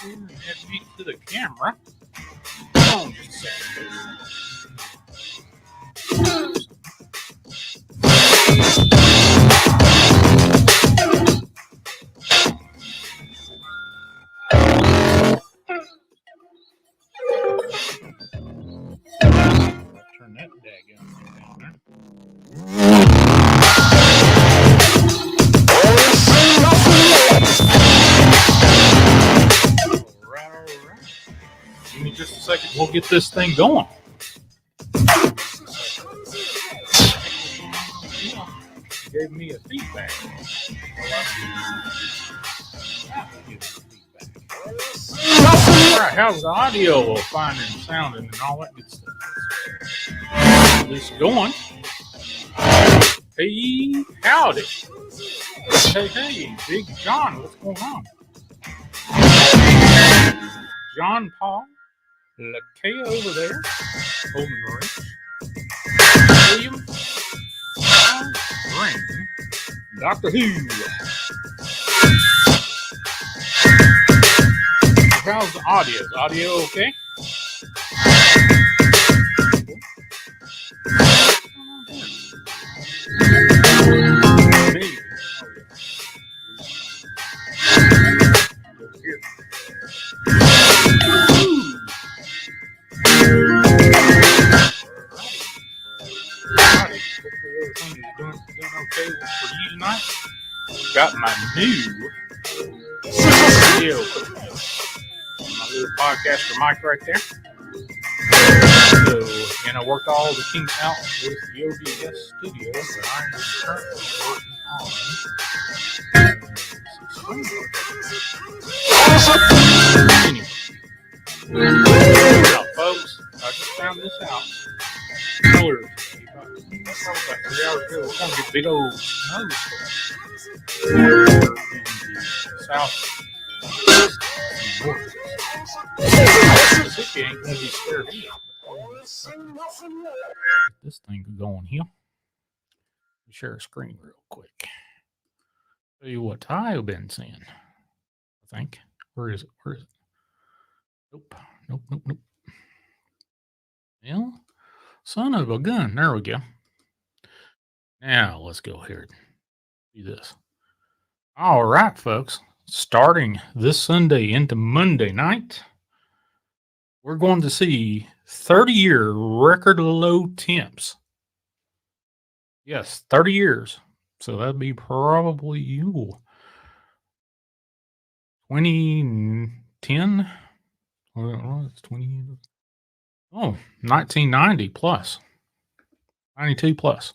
Add me to the camera. Hold on just a second. Turn that daggone thing down there. All right. Give me just a second. We'll get this thing going. Gave me a feedback. Alright, how's the audio finding, sounding, and all that good stuff? This going. Hey, howdy. Hey, Big John, what's going on? John Paul, LaKay over there, holding the race. William, Green, Doctor Who. How's the audio? Is audio okay? Maybe. Hopefully everything is doing okay for you tonight. Got my new video my little podcaster mic right there. So, and I worked all the kinks out with the OBS studio that I am currently working on. Anyway, now, folks, I just found this out earlier today, about 3 hours ago. It's going to get big old snowstorm in the south. Mississippi ain't gonna be scared either. This thing could go on here. Share a screen real quick. Tell you what I've been seeing. I think. Where is it? Nope. Well, son of a gun. There we go. Now let's go here and do this. All right, folks. Starting this Sunday into Monday night, we're going to see 30-year record low temps. Yes, 30 years. So that'd be probably 2010. Well, it's 20. Oh, 1990 plus. 92 plus.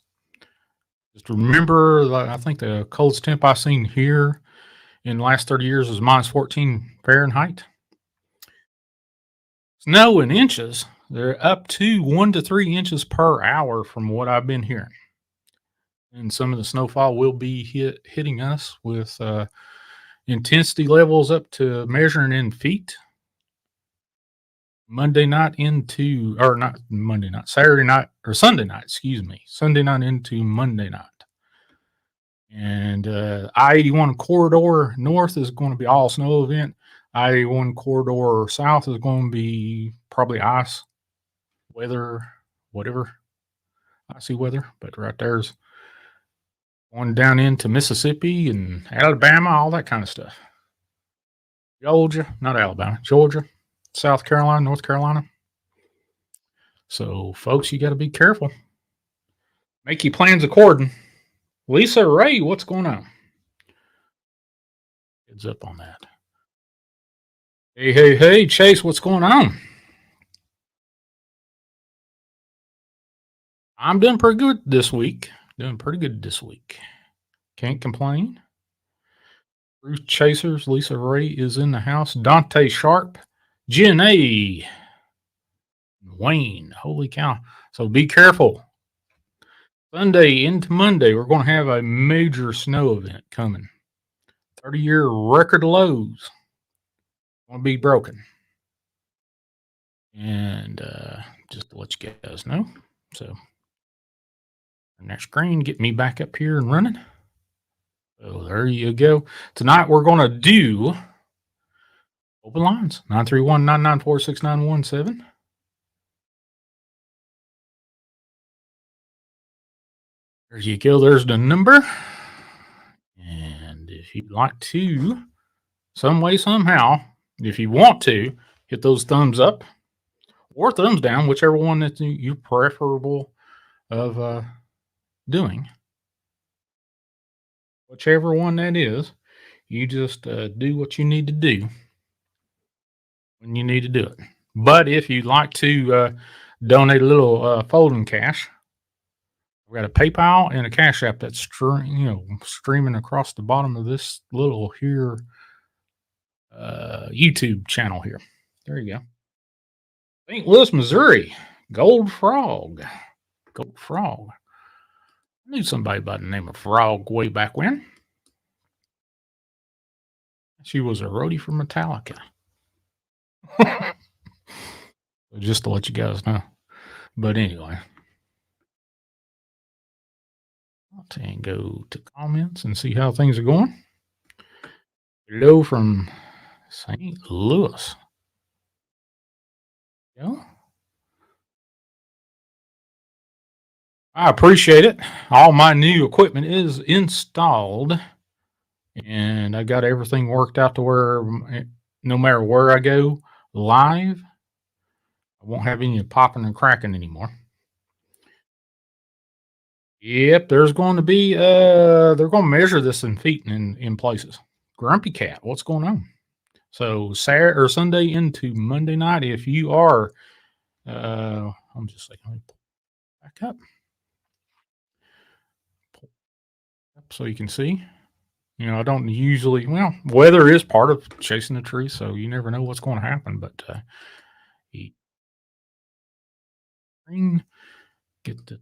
Just remember, I think the coldest temp I've seen here in the last 30 years was minus 14 Fahrenheit. Snow in inches, they're up to 1 to 3 inches per hour from what I've been hearing. And some of the snowfall will be hitting us with intensity levels up to measuring in feet. Saturday night into Monday night into Monday night. And I-81 corridor north is going to be all snow event. I-81 corridor south is going to be probably ice, weather, whatever, icy weather. But right there's going down into Mississippi and Alabama, all that kind of stuff. Georgia, South Carolina, North Carolina. So, folks, you got to be careful. Make your plans according. Lisa Ray, what's going on? Heads up on that. Hey, Chase, what's going on? I'm doing pretty good this week. Can't complain. Bruce Chasers, Lisa Ray is in the house. Dante Sharp, Jen A. Wayne, holy cow. So be careful. Sunday into Monday, we're going to have a major snow event coming. 30-year record lows going to be broken. And just to let you guys know. So, next screen, get me back up here and running. So there you go. Tonight we're going to do Open lines 931-994-6917. There you go. There's the number. And if you'd like to, some way, somehow, if you want to, hit those thumbs up or thumbs down, whichever one that you preferable of doing. Whichever one that is, you just do what you need to do when you need to do it. But if you'd like to donate a little folding cash, we got a PayPal and a Cash App that's streaming across the bottom of this little here YouTube channel here. There you go. St. Louis, Missouri. Gold Frog. Gold Frog. I knew somebody by the name of Frog way back when. She was a roadie for Metallica. Just to let you guys know. But anyway. And go to comments and see how things are going. Hello from St. Louis. Yeah. I appreciate it. All my new equipment is installed, and I got everything worked out to where no matter where I go live, I won't have any popping and cracking anymore. Yep, there's going to be they're going to measure this in feet and in places. Grumpy Cat, what's going on? So Saturday or Sunday into Monday night, if you are I'm just like, let me pull back up so you can see. I don't usually, weather is part of chasing the tree, so you never know what's going to happen, but get the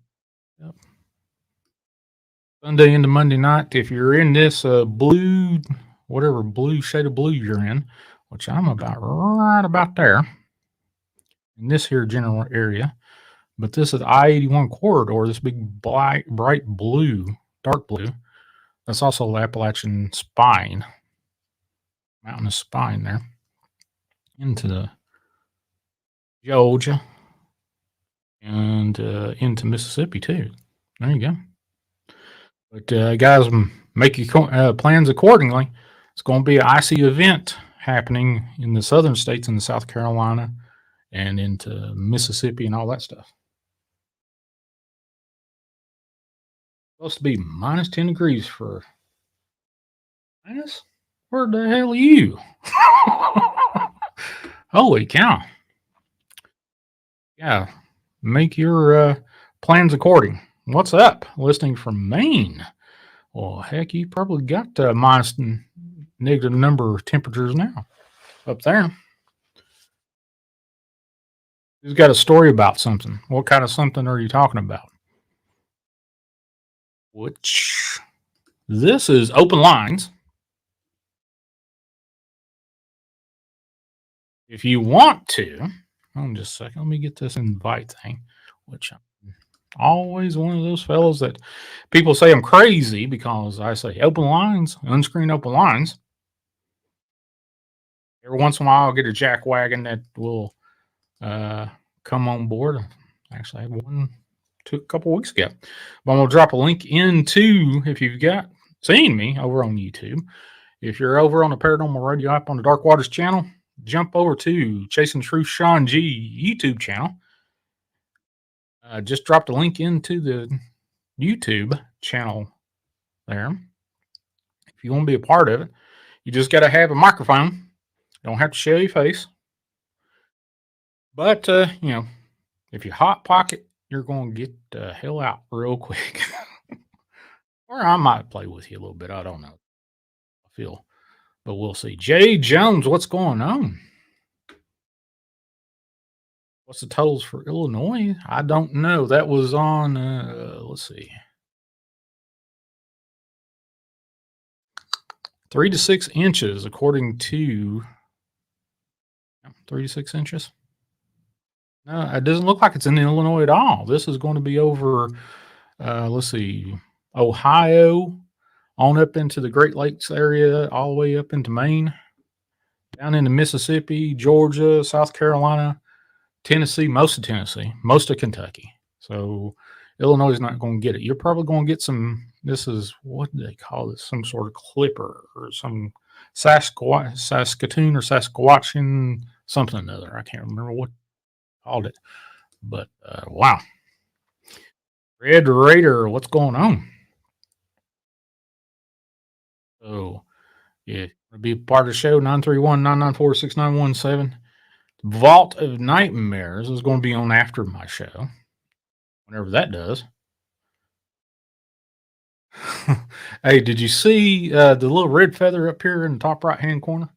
yep. Sunday into Monday night, if you're in this blue, whatever blue shade of blue you're in, which I'm right about there, in this here general area, but this is I-81 corridor, this big bright blue, dark blue. That's also the Appalachian spine, mountainous spine there, into the Georgia and into Mississippi too. There you go. But guys, make your plans accordingly. It's going to be an icy event happening in the southern states, in the South Carolina and into Mississippi and all that stuff. Supposed to be minus 10 degrees for minus? Where the hell are you? Holy cow. Yeah, make your plans according. What's up? Listening from Maine. Well, heck, you probably got minus negative number of temperatures now up there. Who's got a story about something? What kind of something are you talking about? Which this is open lines. If you want to, hold on just a second. Let me get this invite thing, which I'm always one of those fellows that people say I'm crazy because I say open lines, unscreened open lines. Every once in a while, I'll get a jack wagon that will come on board. Actually, I had one a couple weeks ago. But I'm going to drop a link into, if you've got seen me over on YouTube, if you're over on the Paranormal Radio app on the Dark Waters channel, jump over to Chasing Truth Sean G YouTube channel. Just dropped a link into the YouTube channel there. If you want to be a part of it, you just got to have a microphone. You don't have to show your face. But, if you hot pocket, you're going to get the hell out real quick. Or I might play with you a little bit. I don't know. I feel. But we'll see. Jay Jones, what's going on? What's the totals for Illinois? I don't know. That was on, let's see. 3 to 6 inches, according to 3 to 6 inches. No, it doesn't look like it's in Illinois at all. This is going to be over, let's see, Ohio, on up into the Great Lakes area, all the way up into Maine. down into Mississippi, Georgia, South Carolina, Tennessee, most of Kentucky. So Illinois is not going to get it. You're probably going to get some. This is what do they call this? Some sort of clipper or some Saskatoon or Sasquatchian something or other. I can't remember what called it. But wow, Red Raider, what's going on? So yeah, to be part of the show 931-994-6917. Vault of Nightmares is going to be on after my show, whenever that does. Hey, did you see the little red feather up here in the top right hand corner?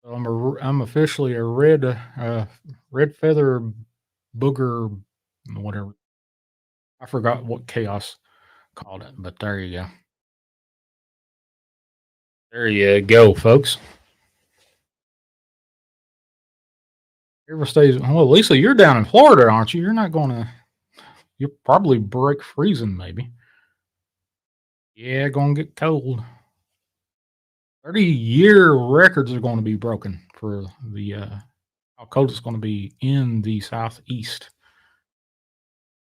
So I'm officially a red feather booger, whatever. I forgot what Chaos called it, but there you go. There you go, folks. Ever stays well, Lisa, you're down in Florida, aren't you? You're not gonna you'll probably break freezing, maybe. Yeah, gonna get cold. 30-year records are going to be broken for the how cold it's going to be in the southeast.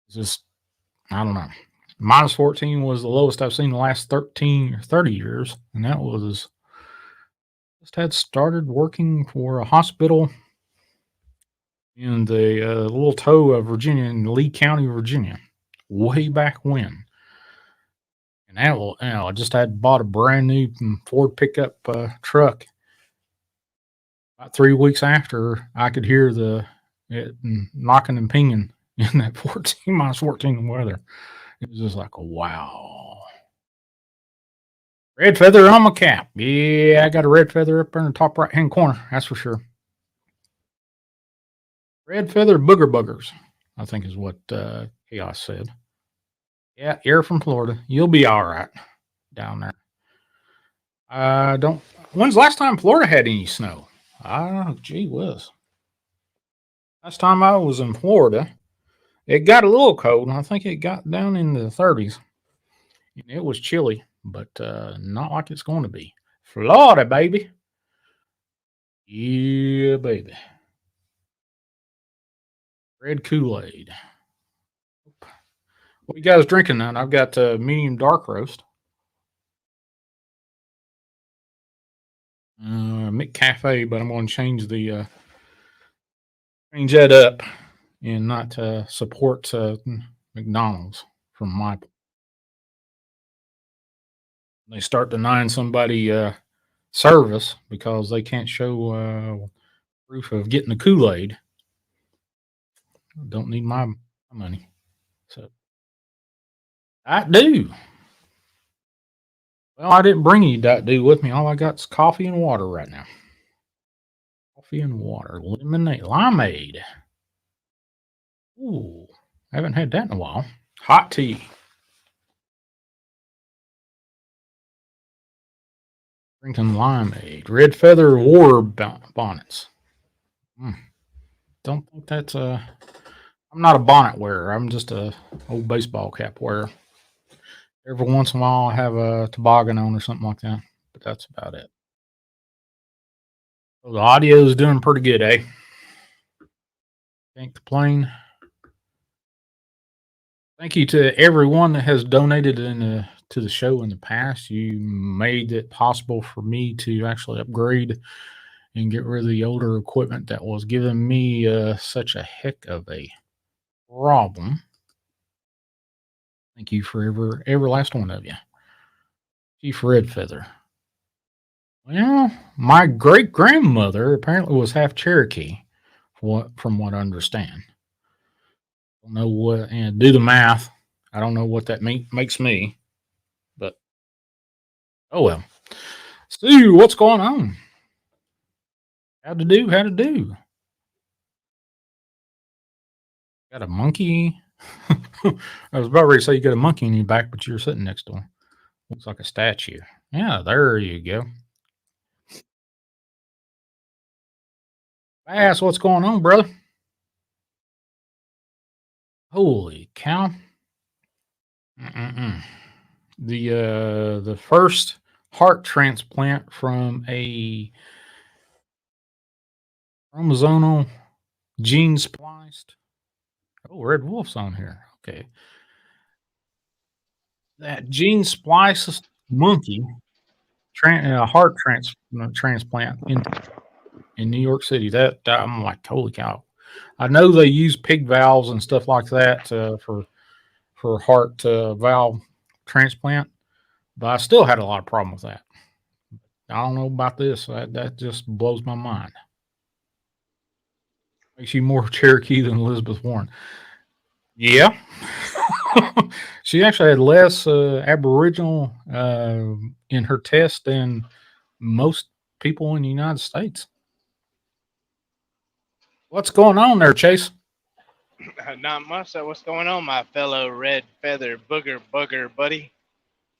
It's just, I don't know. Minus 14 was the lowest I've seen in the last 13 or 30 years. And that was just had started working for a hospital in the little toe of Virginia, in Lee County, Virginia, way back when. And that, I just had bought a brand new Ford pickup truck. About 3 weeks after, I could hear it knocking and pinging in that 14 minus 14 weather. It was just like, wow. Red feather on my cap. Yeah, I got a red feather up there in the top right hand corner. That's for sure. Red feather booger buggers, I think is what Chaos said. Yeah, you're from Florida. You'll be all right down there. Don't. When's the last time Florida had any snow? Gee whiz. Last time I was in Florida, it got a little cold. I think it got down in the 30s. And it was chilly, but not like it's going to be. Florida, baby. Yeah, baby. Red Kool-Aid. What you guys drinking now? I've got medium dark roast. McCafe, but I'm going to change that up and not support McDonald's from my. They start denying somebody service because they can't show proof of getting the Kool-Aid. Don't need my money. So I do. Well, I didn't bring any Diet Dew with me. All I got is coffee and water right now. Coffee and water. Limeade. Ooh, I haven't had that in a while. Hot tea. Drinking limeade. Red feather war bonnets. Don't think that's I'm not a bonnet wearer. I'm just a old baseball cap wearer. Every once in a while, I have a toboggan on or something like that, but that's about it. So the audio is doing pretty good, eh? Can't complain. Thank you to everyone that has donated to the show in the past. You made it possible for me to actually upgrade and get rid of the older equipment that was giving me such a heck of a problem. Thank you for every last one of you. Chief Red Feather. Well, my great grandmother apparently was half Cherokee, from what I understand. Don't know what, and do the math. I don't know what that makes me, but oh well. Stu, what's going on? How to do? How to do? Got a monkey? I was about ready to say you got a monkey in your back, but you're sitting next to him. Looks like a statue. Yeah, there you go. Bass, what's going on, brother? Holy cow! Mm-mm-mm. The first heart transplant from a chromosomal gene spliced. Oh, Red Wolf's on here. Okay. That gene spliced monkey heart transplant in New York City. That I'm like, holy cow! I know they use pig valves and stuff like that for heart valve transplant, but I still had a lot of problem with that. I don't know about this. That just blows my mind. Makes you more Cherokee than Elizabeth Warren. Yeah. She actually had less Aboriginal in her test than most people in the United States. What's going on there, Chase? Not much. So what's going on, my fellow red feather booger bugger buddy?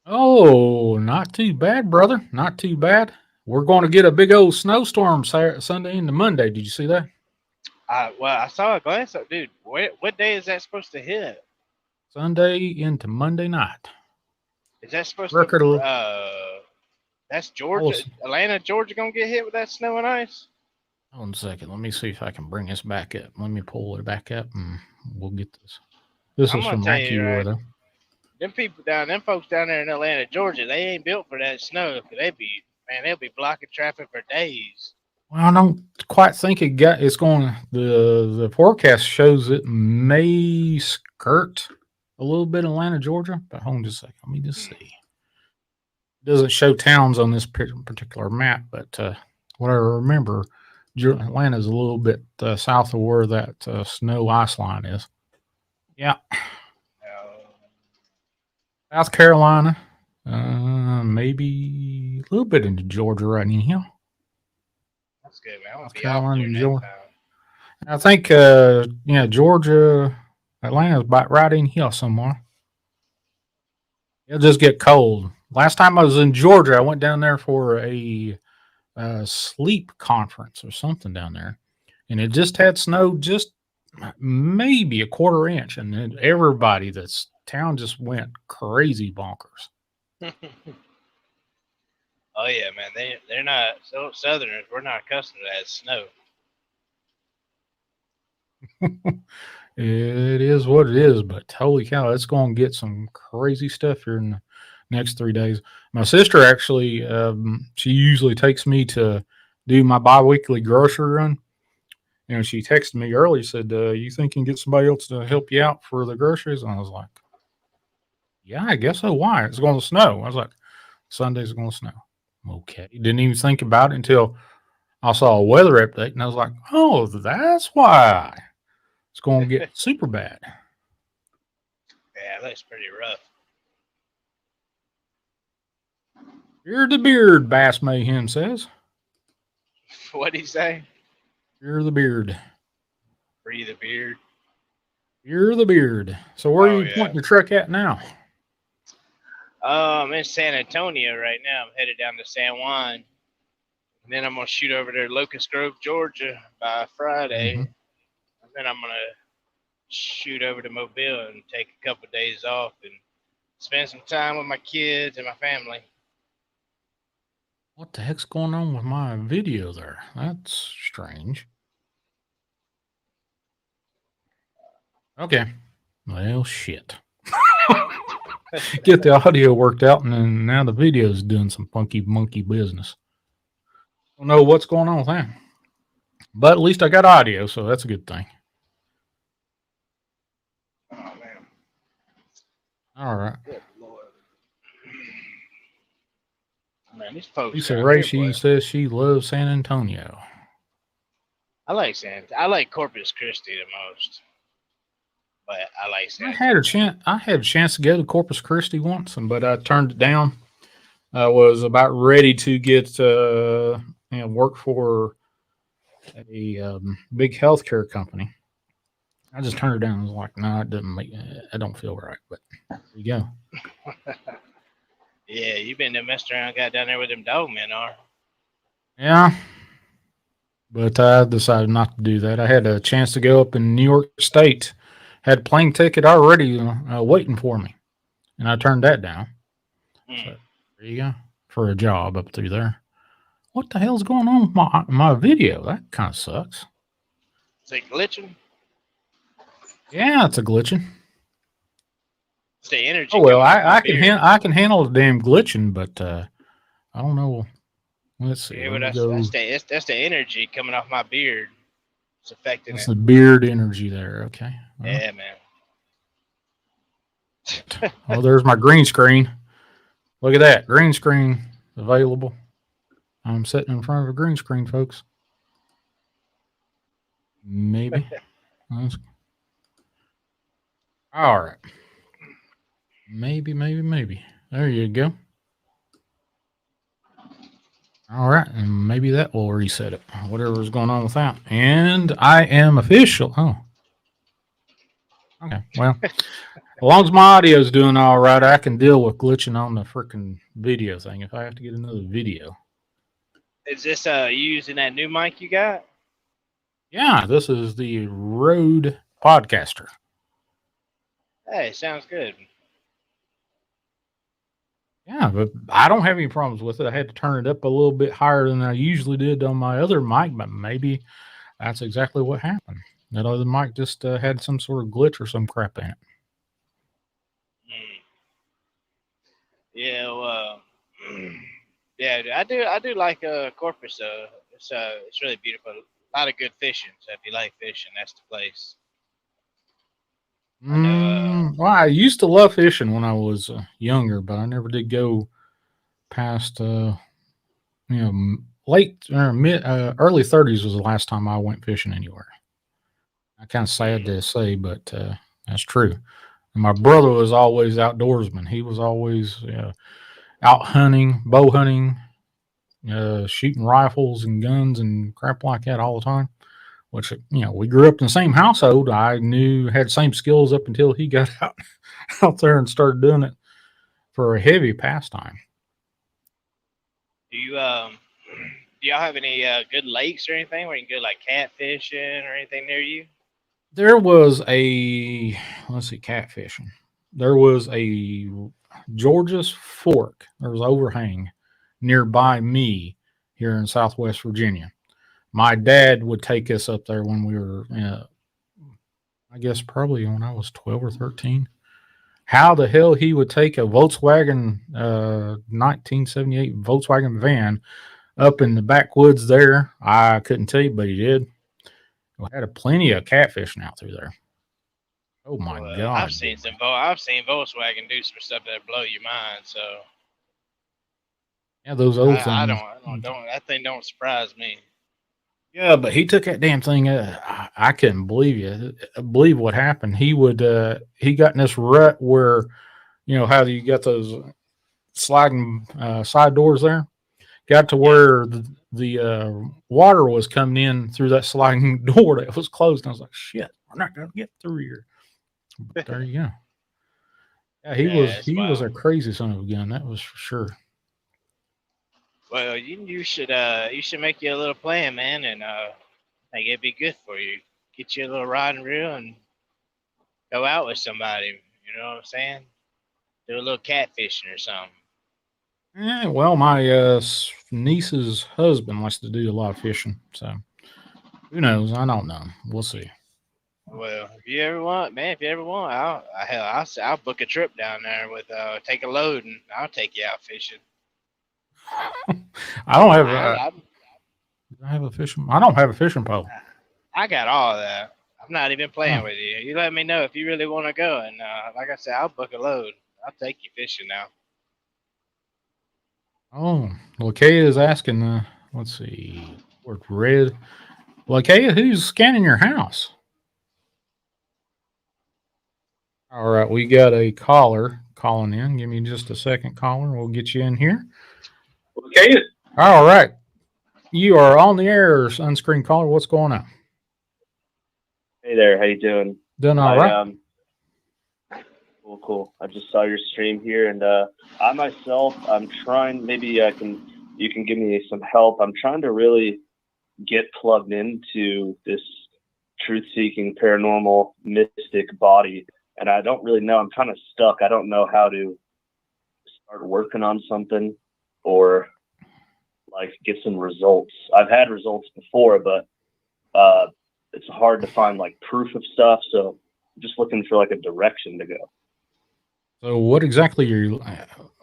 Oh, not too bad, brother. Not too bad. We're going to get a big old snowstorm Sunday into Monday. Did you see that? Well, I saw a glance up, dude. What day is that supposed to hit? Sunday into Monday night. Is that supposed to? Record. That's Georgia, Atlanta, Georgia, gonna get hit with that snow and ice. Hold on a second. Let me see if I can bring this back up. Let me pull it back up, and we'll get this. This is from AccuWeather. Right, them folks down there in Atlanta, Georgia, they ain't built for that snow. They'll be blocking traffic for days. Well, I don't quite think it's going. The forecast shows it may skirt a little bit Atlanta, Georgia. But hold on just a second. Let me just see. It doesn't show towns on this particular map, but what I remember, Atlanta is a little bit south of where that snow ice line is. Yeah. South Carolina, maybe a little bit into Georgia right in here. That's good, man. South Carolina and Georgia. I think, Georgia, Atlanta's about right in here somewhere. It'll just get cold. Last time I was in Georgia, I went down there for a sleep conference or something down there, and it just had snow, just maybe a quarter inch, and then everybody that's town just went crazy bonkers. Oh yeah, man. They're not so Southerners. We're not accustomed to that snow. It is what it is, but holy cow, it's going to get some crazy stuff here in the next 3 days. My sister actually, she usually takes me to do my biweekly grocery run. And she texted me early, said, you think you can get somebody else to help you out for the groceries? And I was like, yeah, I guess so. Why? It's going to snow. I was like, Sunday's going to snow. Okay. Didn't even think about it until I saw a weather update, and I was like, oh, that's why. It's going to get super bad. Yeah, that's pretty rough. Fear the beard, Bass Mayhem says. What'd he say? Fear the beard. Free the beard. Fear the beard. So where are you pointing your truck at now? I'm in San Antonio right now. I'm headed down to San Juan. And then I'm going to shoot over to Locust Grove, Georgia by Friday. Mm-hmm. And then I'm going to shoot over to Mobile and take a couple of days off and spend some time with my kids and my family. What the heck's going on with my video there? That's strange. Okay. Well, shit. Get the audio worked out, and then now the video is doing some funky monkey business. Don't know what's going on with that. But at least I got audio, so that's a good thing. Oh, man. All right. Good Lord. Man, these folks. Lisa Ray, she says she loves San Antonio. I like Corpus Christi the most. But I like San Antonio. I had a chance to go to Corpus Christi once, but I turned it down. I was about ready to get work for a big healthcare company. I just turned it down. I was like, no, it doesn't I don't feel right. But there you go. Yeah, you've been there messed around, got down there with them dog men are. Yeah. But I decided not to do that. I had a chance to go up in New York State. Had a plane ticket already waiting for me. And I turned that down. So there you go. for a job up through there. What the hell's going on with my video? That kind of sucks. Is it glitching? Yeah, it's a glitching. It's the energy. Oh well, I can handle the damn glitching, but I don't know. Let's see. Yeah, Let but me that's the energy coming off my beard. It's affecting That's it. the beard energy there. Okay. Well, Yeah, man. well, there's my green screen. Look at that green screen available. I'm sitting in front of a green screen, folks. Maybe. All right. Maybe. There you go. All right, and maybe that will reset it. Whatever's going on with that. And I am official. Oh. Okay. Well, as long as my audio is doing all right, I can deal with glitching on the freaking video thing if I have to get another video. Is this you using that new mic you got? Yeah, this is the Rode Podcaster. Hey, sounds good. Yeah, but I don't have any problems with it. I had to turn it up a little bit higher than I usually did on my other mic, but maybe that's exactly what happened. That other mic just had some sort of glitch or some crap in it. Yeah, well, yeah, I do like Corpus. It's really beautiful. A lot of good fishing. So if you like fishing, that's the place. Well, I used to love fishing when I was younger, but I never did go past late or mid early 30s was the last time I went fishing anywhere. Kind of sad to say, but that's true. And my brother was always outdoorsman. He was always out hunting, bow hunting, shooting rifles and guns and crap like that all the time. Which we grew up in the same household. I knew had the same skills up until he got out there and started doing it for a heavy pastime. Do y'all have any good lakes or anything where you can go like catfishing or anything near you? There was catfishing. There was a Georgia's Fork. There was overhang nearby me here in Southwest Virginia. My dad would take us up there when we were, I guess probably when I was 12 or 13. How the hell he would take a Volkswagen 1978 Volkswagen van up in the backwoods there, I couldn't tell you, but he did. We had plenty of catfishing out through there. Oh my God! I've seen Volkswagen do some stuff that blow your mind. So yeah, those old things. I don't. That thing don't surprise me. Yeah, but he took that damn thing. I couldn't believe what happened. He got in this rut where, how you got those sliding side doors there. Got to where the water was coming in through that sliding door that was closed. And I was like, shit, we're not going to get through here. But there you go. Yeah, he was a crazy son of a gun. That was for sure. Well, you should make you a little plan, man, and I think it'd be good for you. Get you a little rod and reel and go out with somebody. You know what I'm saying? Do a little catfishing or something. Yeah, well, my niece's husband likes to do a lot of fishing, so who knows? I don't know. We'll see. Well, if you ever want, I'll book a trip down there with take a load and I'll take you out fishing. I don't have a fishing pole. I got all of that. I'm not even playing with you. You let me know if you really want to go, and like I said, I'll book a load. I'll take you fishing now. Oh, well, Kaya is asking. Let's see, word red. Well, Kaya, who's scanning your house? All right, we got a caller calling in. Give me just a second, caller. We'll get you in here. Okay. All right. You are on the air, unscreened caller. What's going on? Hey there. How you doing? Doing all right. Cool. I just saw your stream here, and I myself, I'm trying. Maybe you can give me some help. I'm trying to really get plugged into this truth-seeking, paranormal, mystic body, and I don't really know. I'm kind of stuck. I don't know how to start working on something or like get some results. I've had results before, but it's hard to find like proof of stuff. So I'm just looking for like a direction to go. So what exactly are you,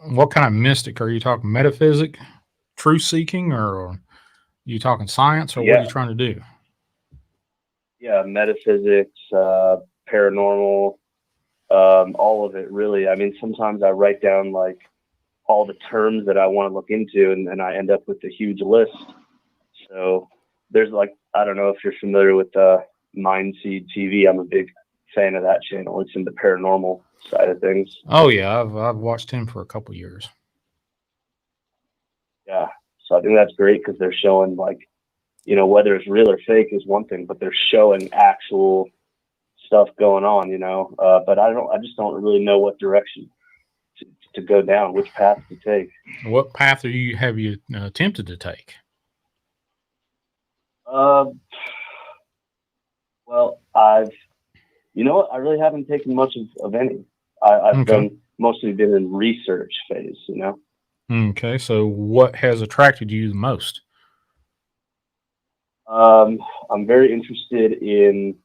what kind of mystic are you talking? Metaphysic, truth seeking, or are you talking science, or what are you trying to do? Yeah, metaphysics, paranormal, all of it really. I mean, sometimes I write down like all the terms that I want to look into, and I end up with a huge list. So there's like, I don't know if you're familiar with Mindseed TV. I'm a big fan of that channel. It's in the paranormal side of things. Oh yeah, I've watched him for a couple years. Yeah, so I think that's great because they're showing like, you know, whether it's real or fake is one thing, but they're showing actual stuff going on, you know. But I just don't really know what direction to go down, which path to take. What path have you attempted to take? Well, you know what? I really haven't taken much of any. I've mostly been in research phase, you know. Okay, so what has attracted you the most? I'm very interested in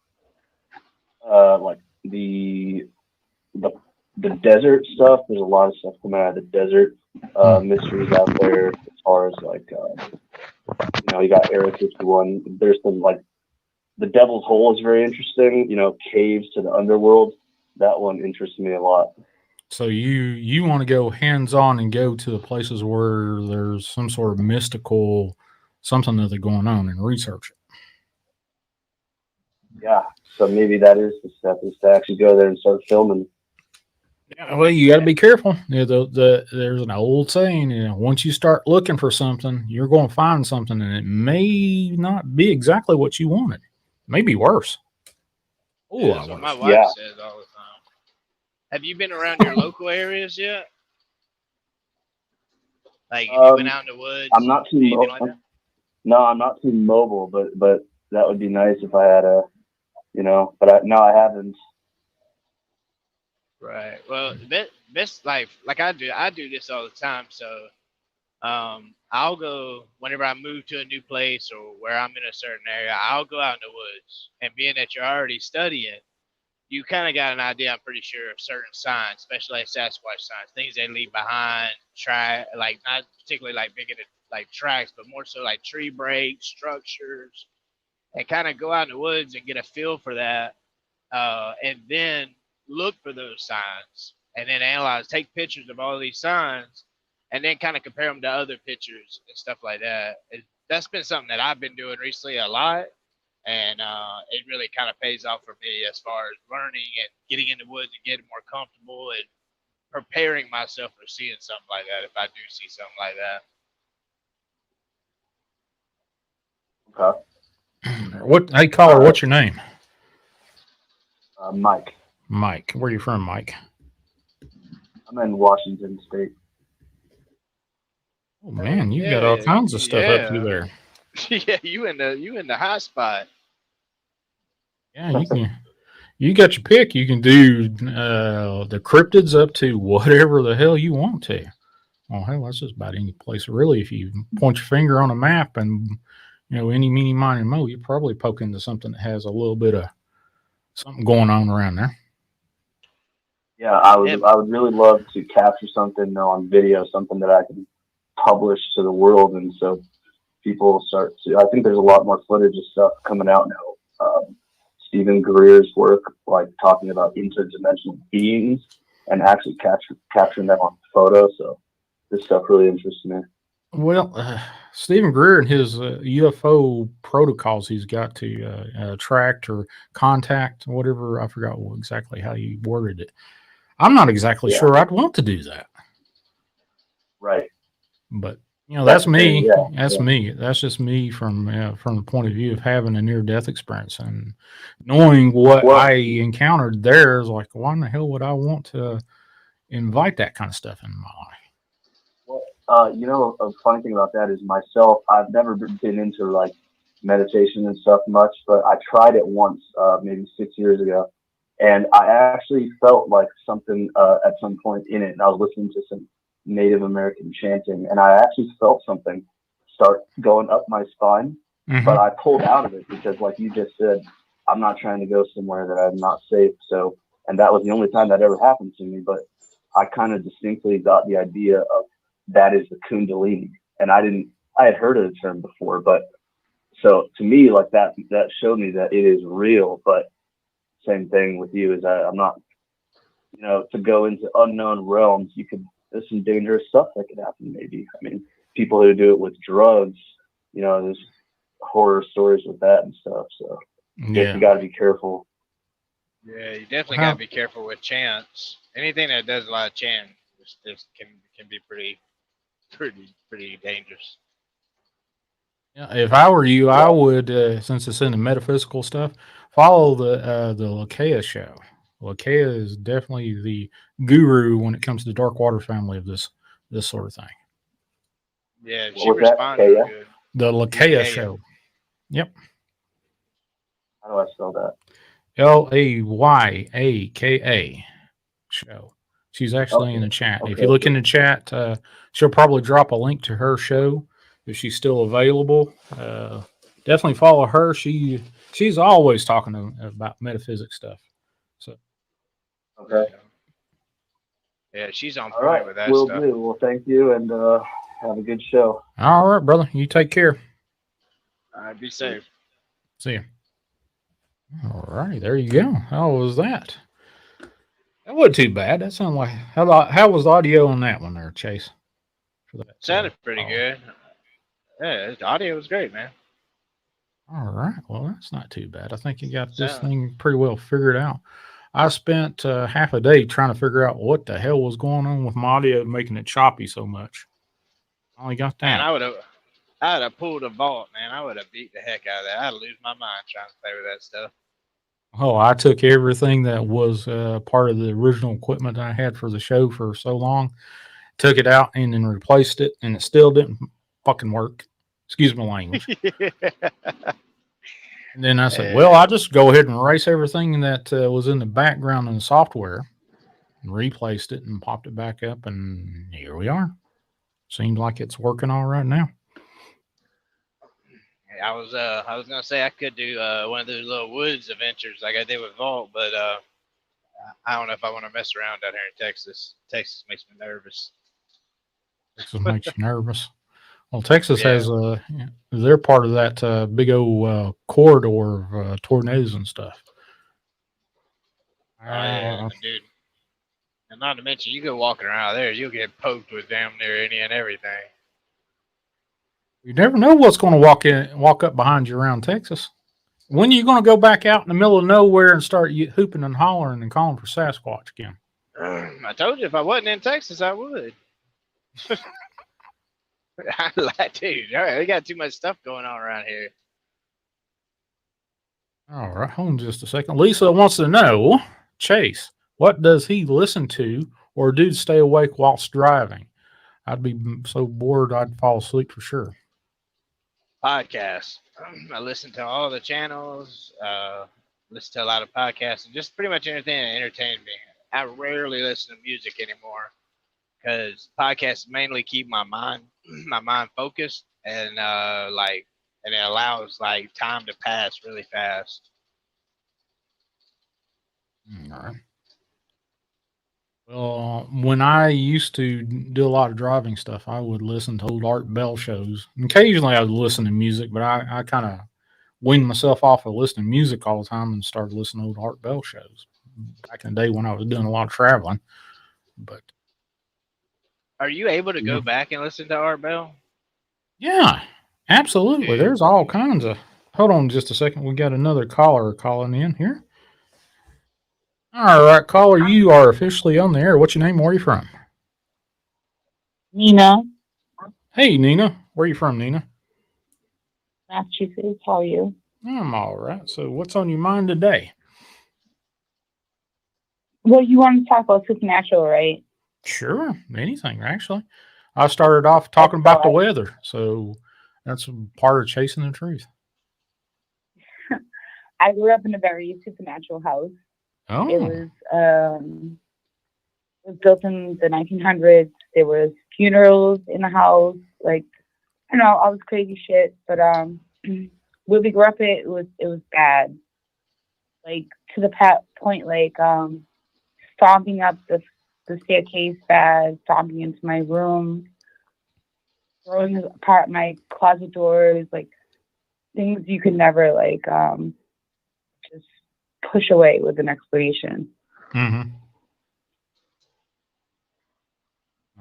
like the desert stuff. There's a lot of stuff coming out of the desert, mysteries out there as far as like you know, you got Area 51. There's some like the Devil's Hole is very interesting, you know, caves to the underworld. That one interests me a lot. So you want to go hands-on and go to the places where there's some sort of mystical something that they're going on and research it. Yeah. So maybe that is the step, is to actually go there and start filming. Yeah, well, you got to be careful. You know, there's an old saying, you know, once you start looking for something, you're going to find something, and it may not be exactly what you wanted. Maybe worse. Yeah, that's what my wife says all the time. Have you been around your local areas yet? Like, if you went out in the woods? I'm not too mobile. Like no, I'm not too mobile, but that would be nice if I had a, you know, but no, I haven't. Right. Well, best like I do this all the time. So, I'll go whenever I move to a new place or where I'm in a certain area. I'll go out in the woods, and being that you're already studying, you kind of got an idea, I'm pretty sure, of certain signs, especially like Sasquatch signs, things they leave behind, like not particularly like big into like tracks, but more so like tree breaks, structures, and kind of go out in the woods and get a feel for that, and then look for those signs, and then take pictures of all of these signs, and then kind of compare them to other pictures and stuff like that. That's been something that I've been doing recently a lot. And it really kind of pays off for me as far as learning and getting in the woods and getting more comfortable and preparing myself for seeing something like that if I do see something like that. Okay. Hey, caller, what's your name? Mike. Mike. Where are you from, Mike? I'm in Washington State. Oh man, you got all kinds of stuff up through there. Yeah, you in the high spot. Yeah, you got your pick. You can do the cryptids up to whatever the hell you want to. Well, hell, that's just about any place really. If you point your finger on a map and, you know, any, meeny, miny, mo, you probably poke into something that has a little bit of something going on around there. Yeah, I would really love to capture something on video, something that I can publish to the world, and so people start to. I think there's a lot more footage of stuff coming out now. Stephen Greer's work, like talking about interdimensional beings and actually capturing them on photo. So this stuff really interests me. Well, Stephen Greer and his UFO protocols he's got to attract or contact, whatever, I forgot exactly how he worded it. I'm not exactly sure I'd want to do that. Right. But, you know, that's me. That's me. That's just me from the point of view of having a near-death experience and knowing what I encountered there is like, why in the hell would I want to invite that kind of stuff in my life? Well, you know, a funny thing about that is myself, I've never been into like meditation and stuff much, but I tried it once, maybe 6 years ago. And I actually felt like something at some point in it. And I was listening to some Native American chanting, and I actually felt something start going up my spine, but I pulled out of it because, like you just said, I'm not trying to go somewhere that I'm not safe. So, and that was the only time that ever happened to me, but I kind of distinctly got the idea of that is the Kundalini. And I had heard of the term before, but so to me, like that showed me that it is real. But same thing with you is I'm not, to go into unknown realms, there's some dangerous stuff that could happen. Maybe, I mean, people who do it with drugs, there's horror stories with that and stuff. So you got to be careful. Yeah, you definitely got to be careful with chants. Anything that does a lot of chant just can be pretty dangerous. Yeah, if I were you, I would, since it's in the metaphysical stuff, follow the Lakea show. Lakea is definitely the guru when it comes to the Dark Water family of this sort of thing. Yeah, she responds real good. The Lakea show. Yep. How do I spell that? Layaka show. She's actually in the chat. Okay. If you look in the chat, she'll probably drop a link to her show if she's still available. Definitely follow her. She's always talking about metaphysics stuff. So. Okay. Yeah, she's on point with that stuff. Will do. Well, thank you, and have a good show. All right, brother. You take care. All right, be safe. See you. All right, there you go. How was that? That wasn't too bad. That sounded like how was the audio on that one there, Chase? Sounded pretty good. Yeah, the audio was great, man. All right. Well, that's not too bad. I think you got this thing pretty well figured out. I spent half a day trying to figure out what the hell was going on with my audio making it choppy so much. I only got that. Man, I would have pulled a vault, man. I would have beat the heck out of that. I'd lose my mind trying to play with that stuff. Oh, I took everything that was part of the original equipment I had for the show for so long, took it out and then replaced it, and it still didn't fucking work. Excuse my language. And then I said, well, I'll just go ahead and erase everything that was in the background in the software and replaced it and popped it back up. And here we are. Seems like it's working all right now. I was going to say I could do one of those little woods adventures like I did with Vault, but I don't know if I want to mess around down here in Texas. Texas makes me nervous. Texas makes you nervous. Well, Texas has they're part of that big old corridor of tornadoes and stuff. Dude. And not to mention, you go walking around there, you'll get poked with damn near any and everything. You never know what's going to walk up behind you around Texas. When are you going to go back out in the middle of nowhere and start hooping and hollering and calling for Sasquatch again? I told you if I wasn't in Texas, I would. I like, dude. All right, we got too much stuff going on around here. All right, hold on just a second. Lisa wants to know, Chase, what does he listen to or do to stay awake whilst driving? I'd be so bored I'd fall asleep for sure. Podcasts. I listen to all the channels, listen to a lot of podcasts, and just pretty much anything that entertains me. I rarely listen to music anymore because podcasts mainly keep my mind focused and and it allows like time to pass really fast. All right. Well, when I used to do a lot of driving stuff, I would listen to old Art Bell shows. Occasionally I would listen to music, but I kind of weaned myself off of listening to music all the time and started listening to old Art Bell shows back in the day when I was doing a lot of traveling. But are you able to go back and listen to Art Bell? Yeah, absolutely. Dude. There's all kinds of. Hold on just a second. We got another caller calling in here. All right, caller, you are officially on the air. What's your name? Where are you from? Nina. Hey, Nina. Where are you from, Nina? Massachusetts. How are you? I'm all right. So what's on your mind today? Well, you want to talk about supernatural, right? Sure. Anything, actually. I started off talking about the weather, so that's part of chasing the truth. I grew up in a very supernatural house. Oh. It was was built in the 1900s. There was funerals in the house, like, I don't know, all this crazy shit. But where we grew up, it was bad. Like, to the point, like, stomping up the staircase bad, stomping into my room, throwing apart my closet doors, like things you could never like just push away with an explanation. Mm-hmm.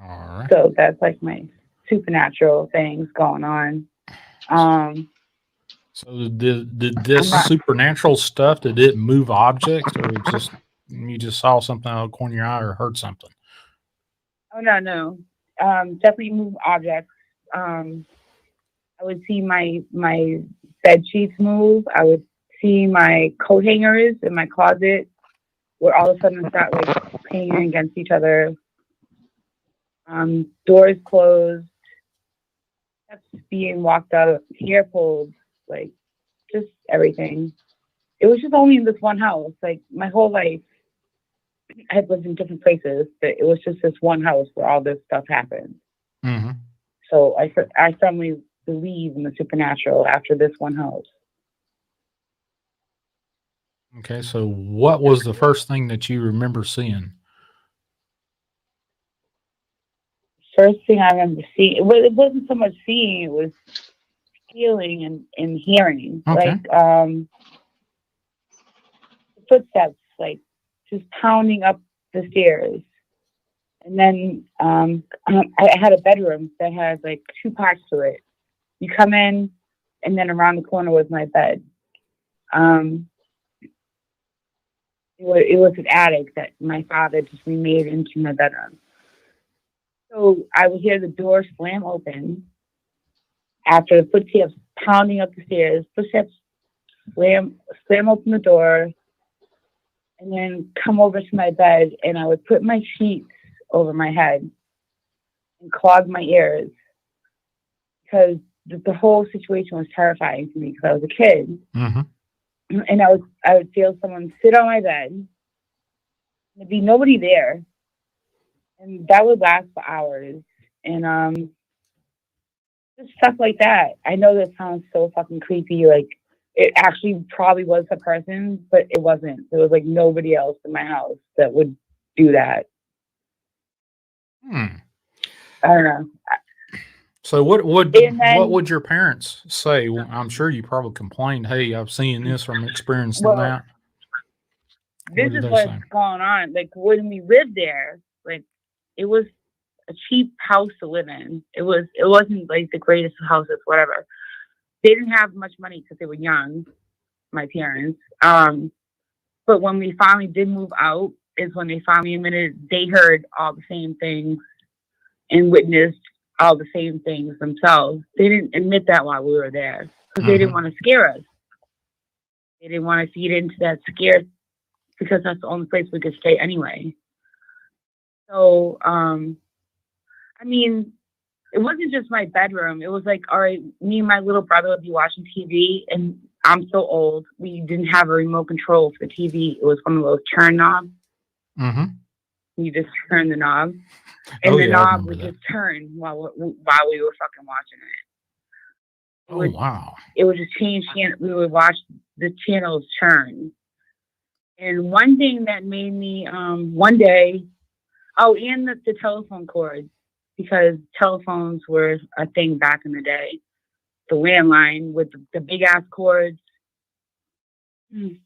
All right. So that's like my supernatural things going on. So did this supernatural stuff, did it move objects, or just you just saw something out of the corner of your eye or heard something? Oh no. Definitely move objects. I would see my bed sheets move. I would see my coat hangers in my closet where all of a sudden start like banging against each other. Doors closed. Steps being walked out. Hair pulled. Like just everything. It was just only in this one house. Like my whole life, I had lived in different places, but it was just this one house where all this stuff happened. Mm-hmm. So I firmly believe in the supernatural after this one house. Okay, so what was the first thing that you remember seeing? First thing I remember seeing, well, it wasn't so much seeing, it was feeling and hearing. Okay. Like footsteps, like just pounding up the stairs. And then I had a bedroom that had like two parts to it. You come in, and then around the corner was my bed. It was an attic that my father just remade into my bedroom. So I would hear the door slam open after the footsteps pounding up the stairs. Footsteps slam open the door, and then come over to my bed, and I would put my sheets over my head and clog my ears because the whole situation was terrifying to me because I was a kid. Mm-hmm. And I would feel someone sit on my bed. There'd be nobody there, and that would last for hours. And just stuff like that. I know that sounds so fucking creepy. Like it actually probably was a person, but it wasn't. There was like nobody else in my house that would do that. I don't know. So what would your parents say? Well, I'm sure you probably complained, "Hey, I've seen this or I'm experiencing that." This is what's going on. Like when we lived there, like it was a cheap house to live in. It wasn't like the greatest houses, whatever. They didn't have much money because they were young, my parents. But when we finally did move out, is when they finally admitted they heard all the same things and witnessed all the same things themselves. They didn't admit that while we were there because they didn't want to scare us. They didn't want to feed into that scare because that's the only place we could stay anyway. So, I mean, it wasn't just my bedroom. It was like, all right, me and my little brother would be watching TV, and I'm so old. We didn't have a remote control for the TV. It was one of those turn knobs. Mm-hmm. You just turn the knob, and the knob would just turn while we were fucking watching it. Wow! It would just change. We would watch the channels turn. And one thing that made me one day, and the telephone cords, because telephones were a thing back in the day. The landline with the big ass cords. The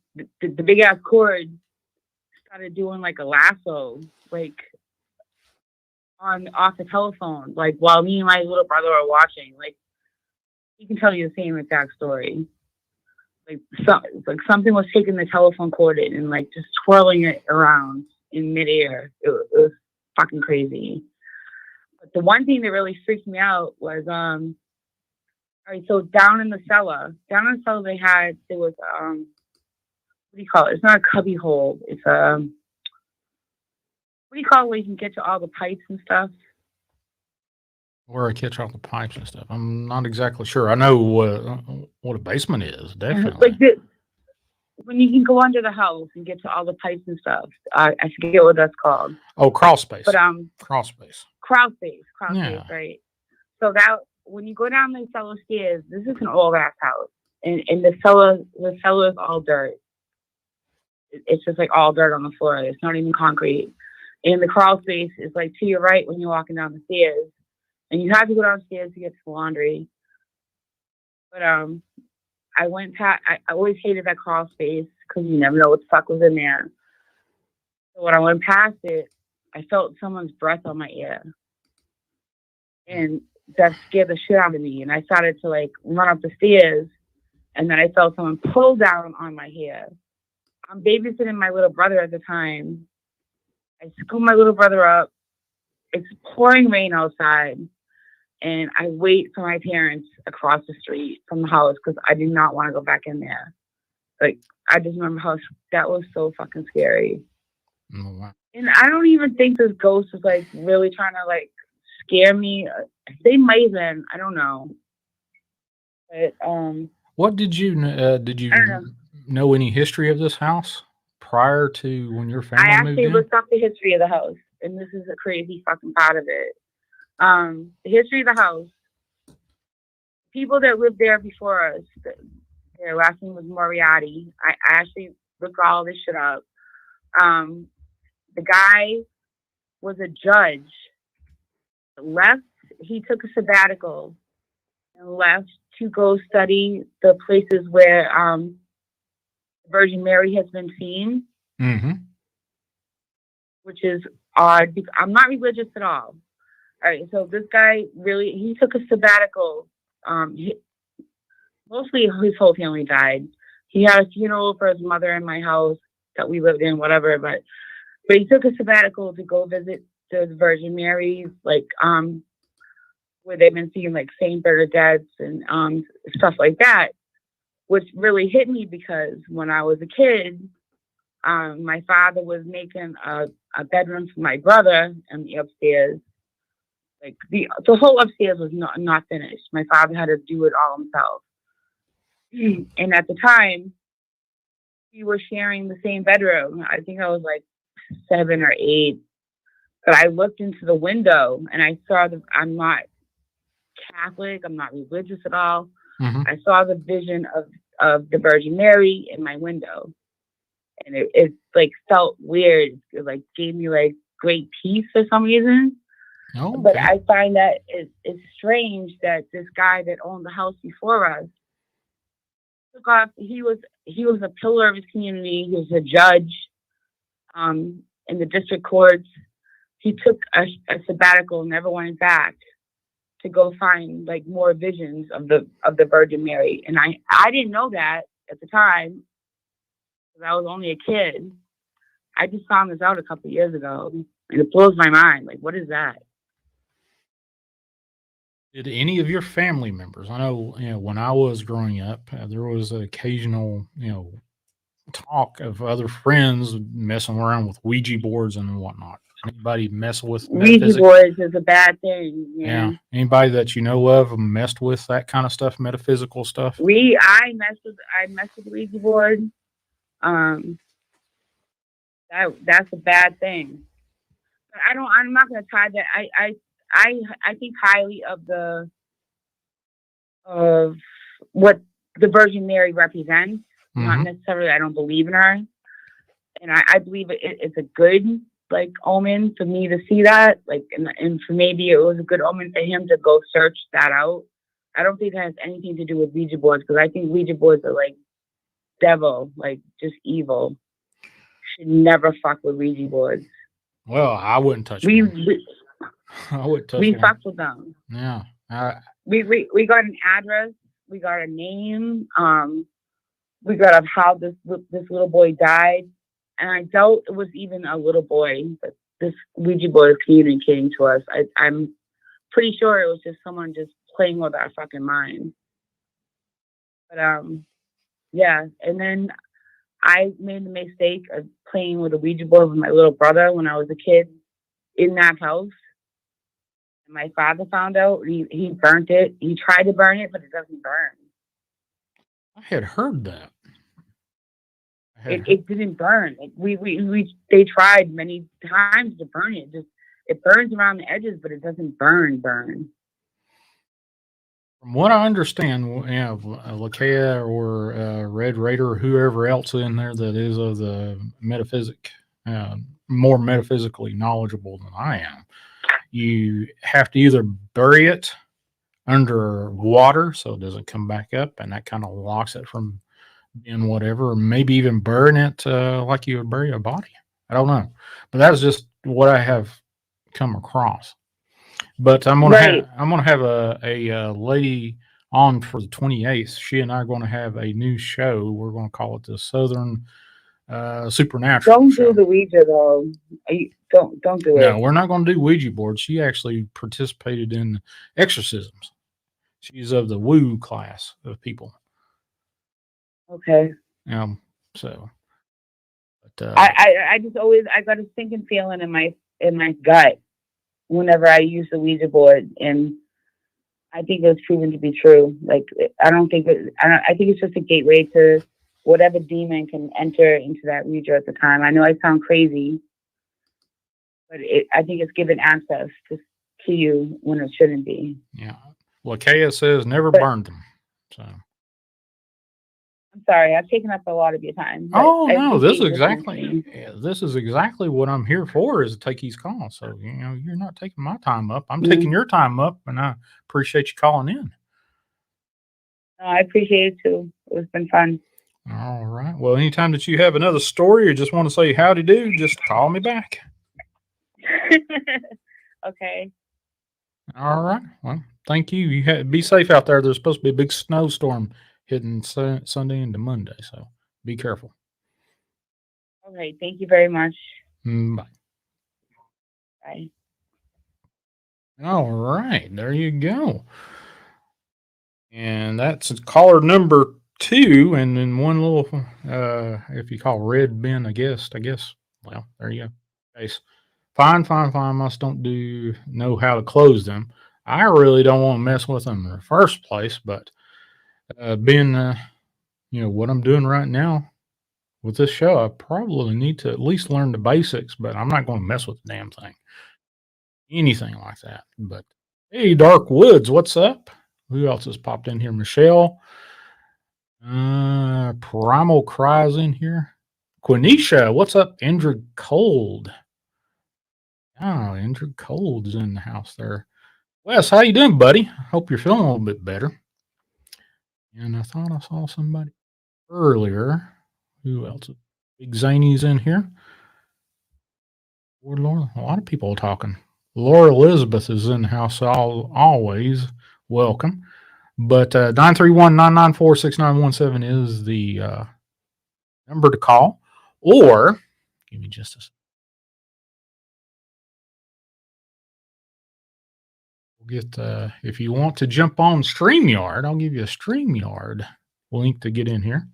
big ass cords started doing like a lasso, like off the telephone, like while me and my little brother are watching. Like he can tell you the same exact story. Like something was taking the telephone cord in and like just twirling it around in midair. It was fucking crazy. But the one thing that really freaked me out was all right, so down in the cellar there was what do you call it? It's not a cubby hole. It's what do you call it where you can get to all the pipes and stuff? Where I catch all the pipes and stuff. I'm not exactly sure. I know what a basement is, definitely. Like when you can go under the house and get to all the pipes and stuff. I forget what that's called. Oh, crawl space. But crawl space. Crawl space, Yeah. right? So that when you go down the cellar stairs, this is an old ass house, and the cellar is all dirt. It's just like all dirt on the floor. It's not even concrete. And the crawl space is like to your right when you're walking down the stairs, and you have to go downstairs to get to the laundry. But I went past. I always hated that crawl space because you never know what the fuck was in there. So when I went past it, I felt someone's breath on my ear, and that scared the shit out of me. And I started to like run up the stairs, and then I felt someone pull down on my hair. I'm babysitting my little brother at the time. I scoop my little brother up. It's pouring rain outside. And I wait for my parents across the street from the house because I did not want to go back in there. Like, I just remember how that was so fucking scary. Oh, wow. And I don't even think this ghost was like really trying to like scare me. They might have been. I don't know. But what did you know any history of this house prior to when your family moved in? I actually looked up the history of the house, and this is a crazy fucking part of it. The history of the house. People that lived there before us, their last name was Moriarty. I actually looked all this shit up. The guy was a judge. He took a sabbatical and left to go study the places where Virgin Mary has been seen. Mm-hmm. Which is odd because I'm not religious at all. All right, so this guy he took a sabbatical. Mostly his whole family died. He had a funeral for his mother in my house that we lived in, whatever. But he took a sabbatical to go visit the Virgin Mary's, like where they've been seeing like Saint Bernadette's and stuff like that, which really hit me because when I was a kid, my father was making a bedroom for my brother in the upstairs. Like the whole upstairs was not finished. My father had to do it all himself. And at the time, we were sharing the same bedroom. I think I was like 7 or 8. But I looked into the window and I saw I'm not Catholic. I'm not religious at all. Mm-hmm. I saw the vision of the Virgin Mary in my window. And it like felt weird. It like gave me like great peace for some reason. Oh, okay. But I find that it's strange that this guy that owned the house before us took off. He was a pillar of his community. He was a judge in the district courts. He took a sabbatical, never went back to go find like more visions of the Virgin Mary. And I didn't know that at the time because I was only a kid. I just found this out a couple of years ago, and it blows my mind. Like, what is that? Did any of your family members? I know, when I was growing up, there was an occasional, talk of other friends messing around with Ouija boards and whatnot. Anybody mess with Ouija boards is a bad thing. Yeah. Anybody that you know of messed with that kind of stuff, metaphysical stuff? I messed with Ouija board. That's a bad thing. But I'm not gonna tie that. I think highly of what the Virgin Mary represents. Mm-hmm. Not necessarily I don't believe in her. And I believe it's a good like omen for me to see that. Like and for maybe it was a good omen for him to go search that out. I don't think that has anything to do with Ouija boards because I think Ouija boards are like devil, like just evil. Should never fuck with Ouija boards. Well, I wouldn't touch them. I would touch we fucked with them. Yeah. We got an address. We got a name. We got how this little boy died. And I doubt it was even a little boy, but this Ouija board is communicating to us. I'm pretty sure it was just someone just playing with our fucking mind. But yeah. And then I made the mistake of playing with a Ouija board with my little brother when I was a kid in that house. And my father found out. He burnt it. He tried to burn it, but it doesn't burn. I had heard that. it didn't burn. They tried many times to burn it. It burns around the edges, but it doesn't burn. From what I understand, Lakea or Red Raider or whoever else in there that is of the more metaphysically knowledgeable than I am, you have to either bury it under water so it doesn't come back up, and that kind of locks it from being whatever, or maybe even burn it like you would bury a body. I don't know, but that's just what I have come across. But I'm gonna have a lady on for the 28th. She and I are going to have a new show. We're going to call it the Southern Supernatural. Don't do the Ouija though. Don't do it. No, we're not going to do Ouija boards. She actually participated in exorcisms. She's of the woo class of people. Okay. So. But, I just always got a stinking feeling in my gut whenever I use the Ouija board, and I think it's proven to be true. Like I think it's just a gateway to whatever demon can enter into that Ouija at the time. I know I sound crazy, but I think it's given access to you when it shouldn't be. Yeah. Lakea says never burned them. So. I'm sorry, I've taken up a lot of your time. Oh no, this is exactly what I'm here for, is to take these calls. So you're not taking my time up. I'm taking your time up, and I appreciate you calling in. I appreciate it too. It's been fun. All right. Well, anytime that you have another story or just want to say howdy do, just call me back. Okay. All right. Well, thank you. Be safe out there. There's supposed to be a big snowstorm hitting Sunday into Monday, so be careful. Okay, thank you very much. Bye. Bye. All right, there you go. And that's caller number 2, and then one little, if you call Red Ben a guest, I guess. Well, there you go. Case. Fine. Must don't know how to close them. I really don't want to mess with them in the first place, but being, what I'm doing right now with this show, I probably need to at least learn the basics, but I'm not going to mess with the damn thing. Anything like that. But hey, Dark Woods, what's up? Who else has popped in here? Michelle. Primal Cries in here. Quenisha, what's up? Andrew Cold. Oh, Andrew Cold's in the house there. Wes, how you doing, buddy? Hope you're feeling a little bit better. And I thought I saw somebody earlier. Who else? Big Zaney's in here. Laura, a lot of people are talking. Laura Elizabeth is in the house always. Welcome. But 931-994-6917 is the number to call. Or, give me just a second. We'll get, if you want to jump on StreamYard, I'll give you a StreamYard link to get in here.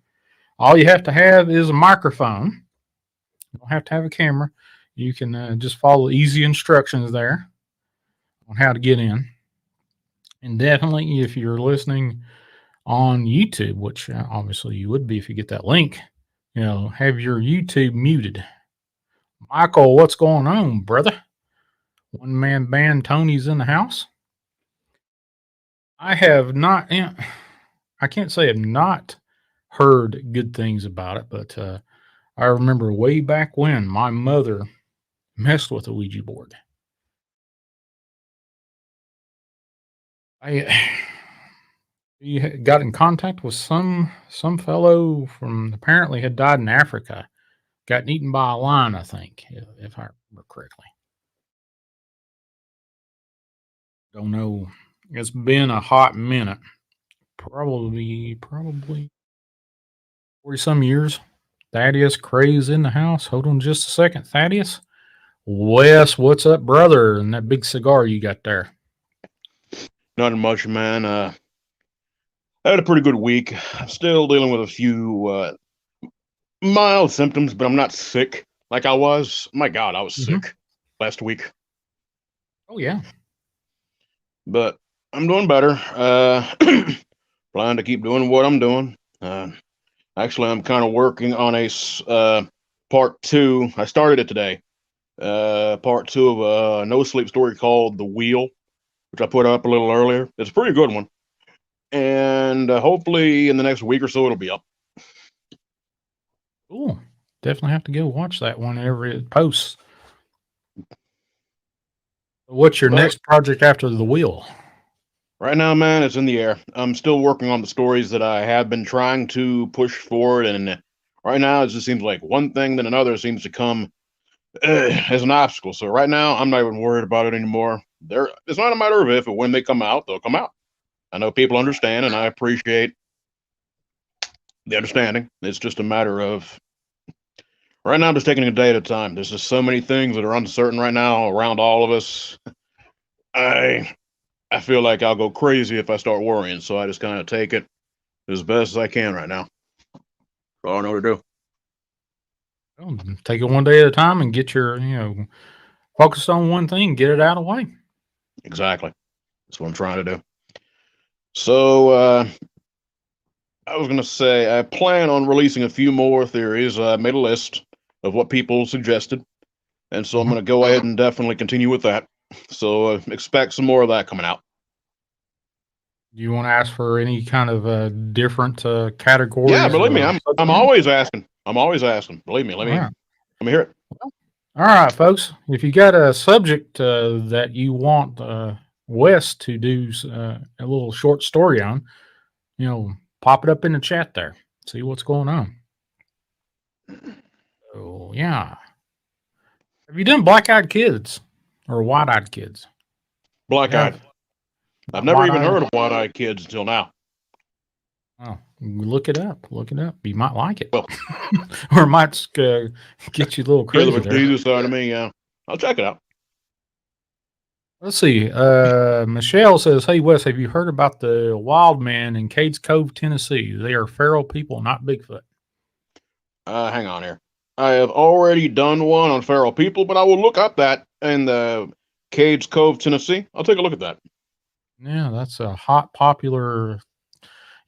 All you have to have is a microphone. You don't have to have a camera. You can just follow easy instructions there on how to get in. And definitely, if you're listening on YouTube, which obviously you would be if you get that link, have your YouTube muted. Michael, what's going on, brother? One man band Tony's in the house. I have not, I can't say I've not heard good things about it, but I remember way back when my mother messed with a Ouija board. He got in contact with some fellow from apparently had died in Africa, got eaten by a lion, I think, if I remember correctly. Don't know. It's been a hot minute, probably 40 some years. Thaddeus Cray's in the house. Hold on just a second, Thaddeus. Wes, what's up, brother? And that big cigar you got there. Not much, man. I had a pretty good week. Still dealing with a few mild symptoms, but I'm not sick like I was. My God, I was sick last week. Oh, yeah. But I'm doing better. Plan to keep doing what I'm doing. I Actually, I'm kind of working on a part 2. I started it today. Part 2 of a no sleep story called The Wheel, which I put up a little earlier. It's a pretty good one. And hopefully in the next week or so, it'll be up. Cool. Definitely have to go watch that whenever it posts. What's your next project after The Wheel? Right now, man, it's in the air. I'm still working on the stories that I have been trying to push forward, and right now it just seems like one thing then another seems to come as an obstacle. So right now, I'm not even worried about it anymore. It's not a matter of if, but when they come out, they'll come out. I know people understand, and I appreciate the understanding. It's just a matter of right now, I'm just taking it a day at a time. There's just so many things that are uncertain right now around all of us. I feel like I'll go crazy if I start worrying, so I just kind of take it as best as I can right now. That's all I know to do. Well, take it one day at a time and get your, focus on one thing, get it out of the way. Exactly. That's what I'm trying to do. So, I was going to say, I plan on releasing a few more theories. I made a list of what people suggested, and so I'm going to go ahead and definitely continue with that. So, expect some more of that coming out. Do you want to ask for any kind of different categories? Yeah, believe me, I'm always asking. I'm always asking. Believe me. Let me hear it. All right, folks. If you got a subject that you want Wes to do a little short story on, pop it up in the chat there. See what's going on. Oh, yeah. Have you done black-eyed kids or white-eyed kids? Black-eyed. Yeah. I've never even heard of white-eyed kids until now. Oh, look it up. Look it up. You might like it. Well, or it might get you a little crazy there. Jesus side of me, yeah. I'll check it out. Let's see. Michelle says, "Hey, Wes, have you heard about the wild man in Cades Cove, Tennessee? They are feral people, not Bigfoot." Hang on here. I have already done one on feral people, but I will look up that in the Cades Cove, Tennessee. I'll take a look at that. Yeah, that's a hot, popular,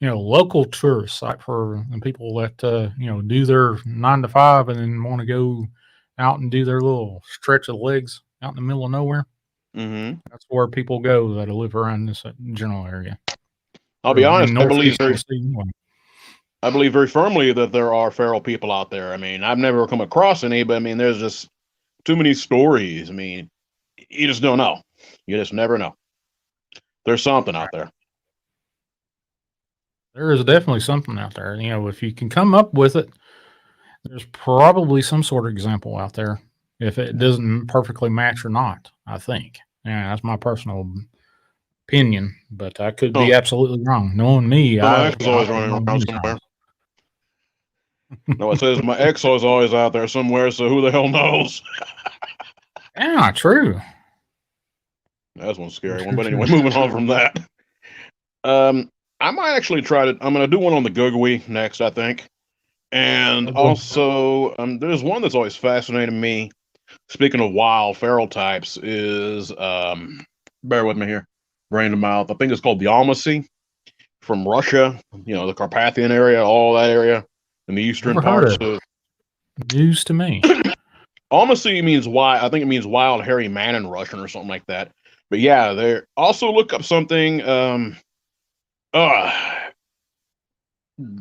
local tourist site for people that, do their 9 to 5 and then want to go out and do their little stretch of legs out in the middle of nowhere. Mm-hmm. That's where people go that live around this general area. I'll be honest, I believe very firmly that there are feral people out there. I mean, I've never come across any, but I mean, there's just too many stories. I mean, you just don't know. You just never know. There's something out there. There is definitely something out there. If you can come up with it, there's probably some sort of example out there. If it doesn't perfectly match or not, I think. Yeah, that's my personal opinion, but I could be absolutely wrong. Knowing me, my ex is always running around somewhere. No, it says my ex is always out there somewhere, so who the hell knows? Yeah, true. That's one scary one. But anyway, moving on from that. I might actually try to. I'm going to do one on the Googly next, I think. And also, there's one that's always fascinated me. Speaking of wild feral types, is bear with me here, brain to mouth. I think it's called the Almasy from Russia. The Carpathian area, all that area in the eastern parts of. News to me. Almasy means wild. I think it means wild hairy man in Russian or something like that. But yeah, there. Also look up something.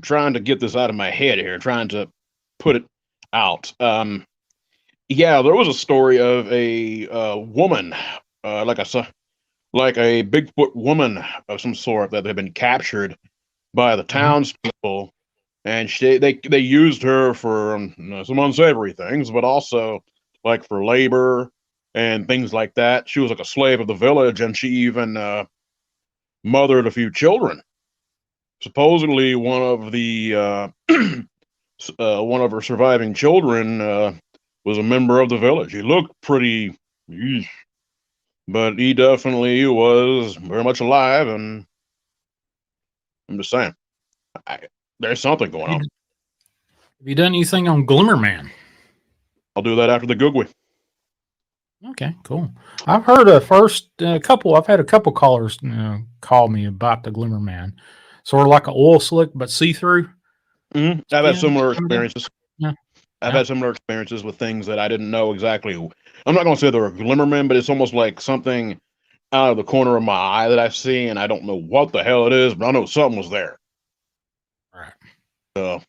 Trying to get this out of my head here, trying to put it out. Yeah, there was a story of a woman, like a Bigfoot woman of some sort that had been captured by the townspeople, and they used her for some unsavory things, but also like for labor and things like that. She was like a slave of the village, and she even mothered a few children. Supposedly, one of her surviving children was a member of the village. He looked pretty, but he definitely was very much alive. And I'm just saying, there's something going on. Have you done anything on Glimmerman? I'll do that after the Googly. Okay, cool. I've heard I've had a couple callers call me about the Glimmerman. Sort of like an oil slick, but see-through. Mm-hmm. I've had similar coming down. experiences. Yeah. I've had similar experiences with things that I didn't know exactly. I'm not going to say they're a glimmerman, but it's almost like something out of the corner of my eye that I see, and I don't know what the hell it is, but I know something was there. Right. So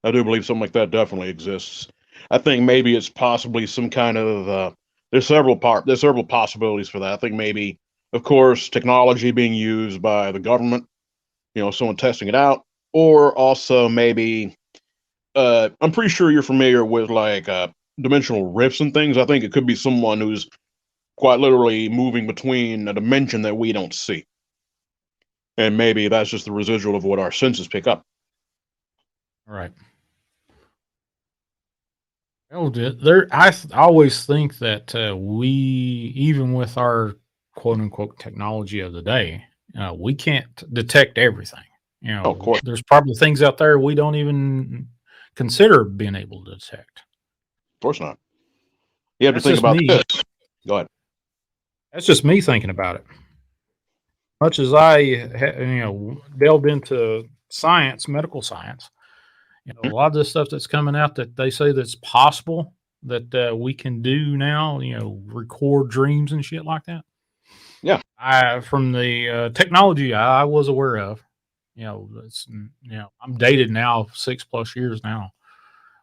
I do believe something like that definitely exists. I think maybe it's possibly some kind of there's several possibilities for that. I think maybe, of course, technology being used by the government, someone testing it out, or also maybe I'm pretty sure you're familiar with like dimensional rifts and things. I think it could be someone who's quite literally moving between a dimension that we don't see. And maybe that's just the residual of what our senses pick up. Right. Oh, I always think that we, even with our quote unquote technology of the day, we can't detect everything. Oh, of course. There's probably things out there we don't even consider being able to detect. Of course not. You have That's to think just about me. this. Go ahead. That's just me thinking about it. Much as I, delved into science, medical science, a lot of this stuff that's coming out that they say that's possible that we can do now, record dreams and shit like that. Yeah. From the technology I was aware of, I'm dated now 6+ years now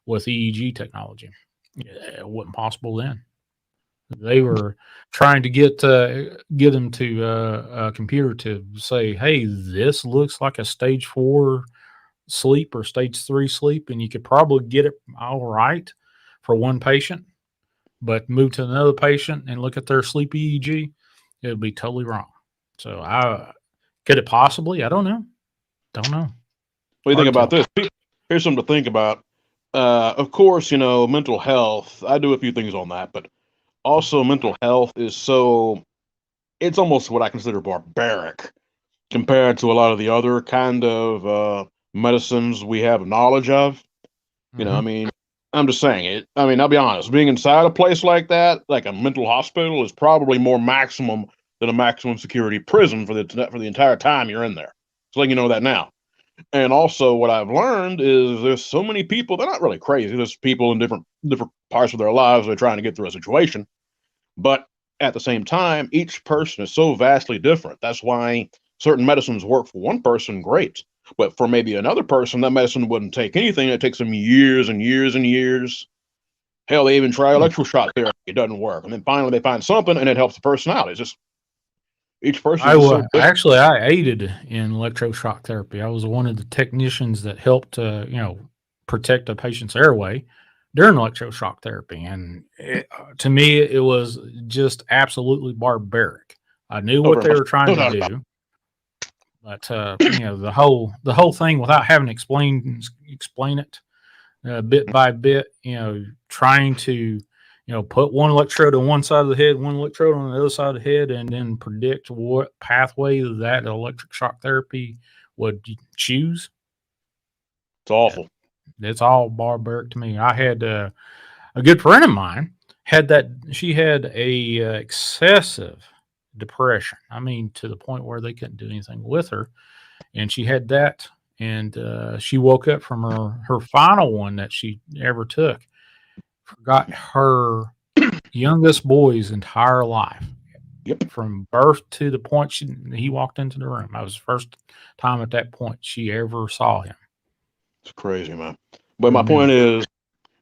with EEG technology. It wasn't possible then. They were trying to get them to a computer to say, "Hey, this looks like a stage 4 sleep or stage 3 sleep," and you could probably get it all right for one patient, but move to another patient and look at their sleep EEG, it would be totally wrong. So could it possibly? I don't know. Don't know. What do you think Hard about to this? Here's something to think about. Of course, mental health. I do a few things on that, but also mental health is it's almost what I consider barbaric compared to a lot of the other kind of medicines we have knowledge of. I mean, I'm just saying it. I mean, I'll be honest, being inside a place like that, like a mental hospital, is probably more maximum than a maximum security prison for the entire time you're in there. So letting you know that now. And also, what I've learned is there's so many people. They're not really crazy. There's people in different parts of their lives that are trying to get through a situation. But at the same time, each person is so vastly different. That's why certain medicines work for one person, great. But for maybe another person, that medicine wouldn't take anything. It takes them years and years and years. Hell, they even try electroshock therapy. It doesn't work. And then finally they find something and it helps the person out. It's just each person is so different. Actually, I aided in electroshock therapy. I was one of the technicians that helped, protect a patient's airway during electroshock therapy. And to me, it was just absolutely barbaric. I knew what they were trying to do, but the whole thing without having to explain it bit by bit, trying to put one electrode on one side of the head, one electrode on the other side of the head, and then predict what pathway that electric shock therapy would choose. It's awful. It's all barbaric to me. I had a good friend of mine she had a excessive depression. I mean, to the point where they couldn't do anything with her, and she had that. And she woke up from her final one that she ever took. Forgot her youngest boy's entire life. Yep. From birth to the point he walked into the room. That was the first time at that point she ever saw him. It's crazy, man. But my point is,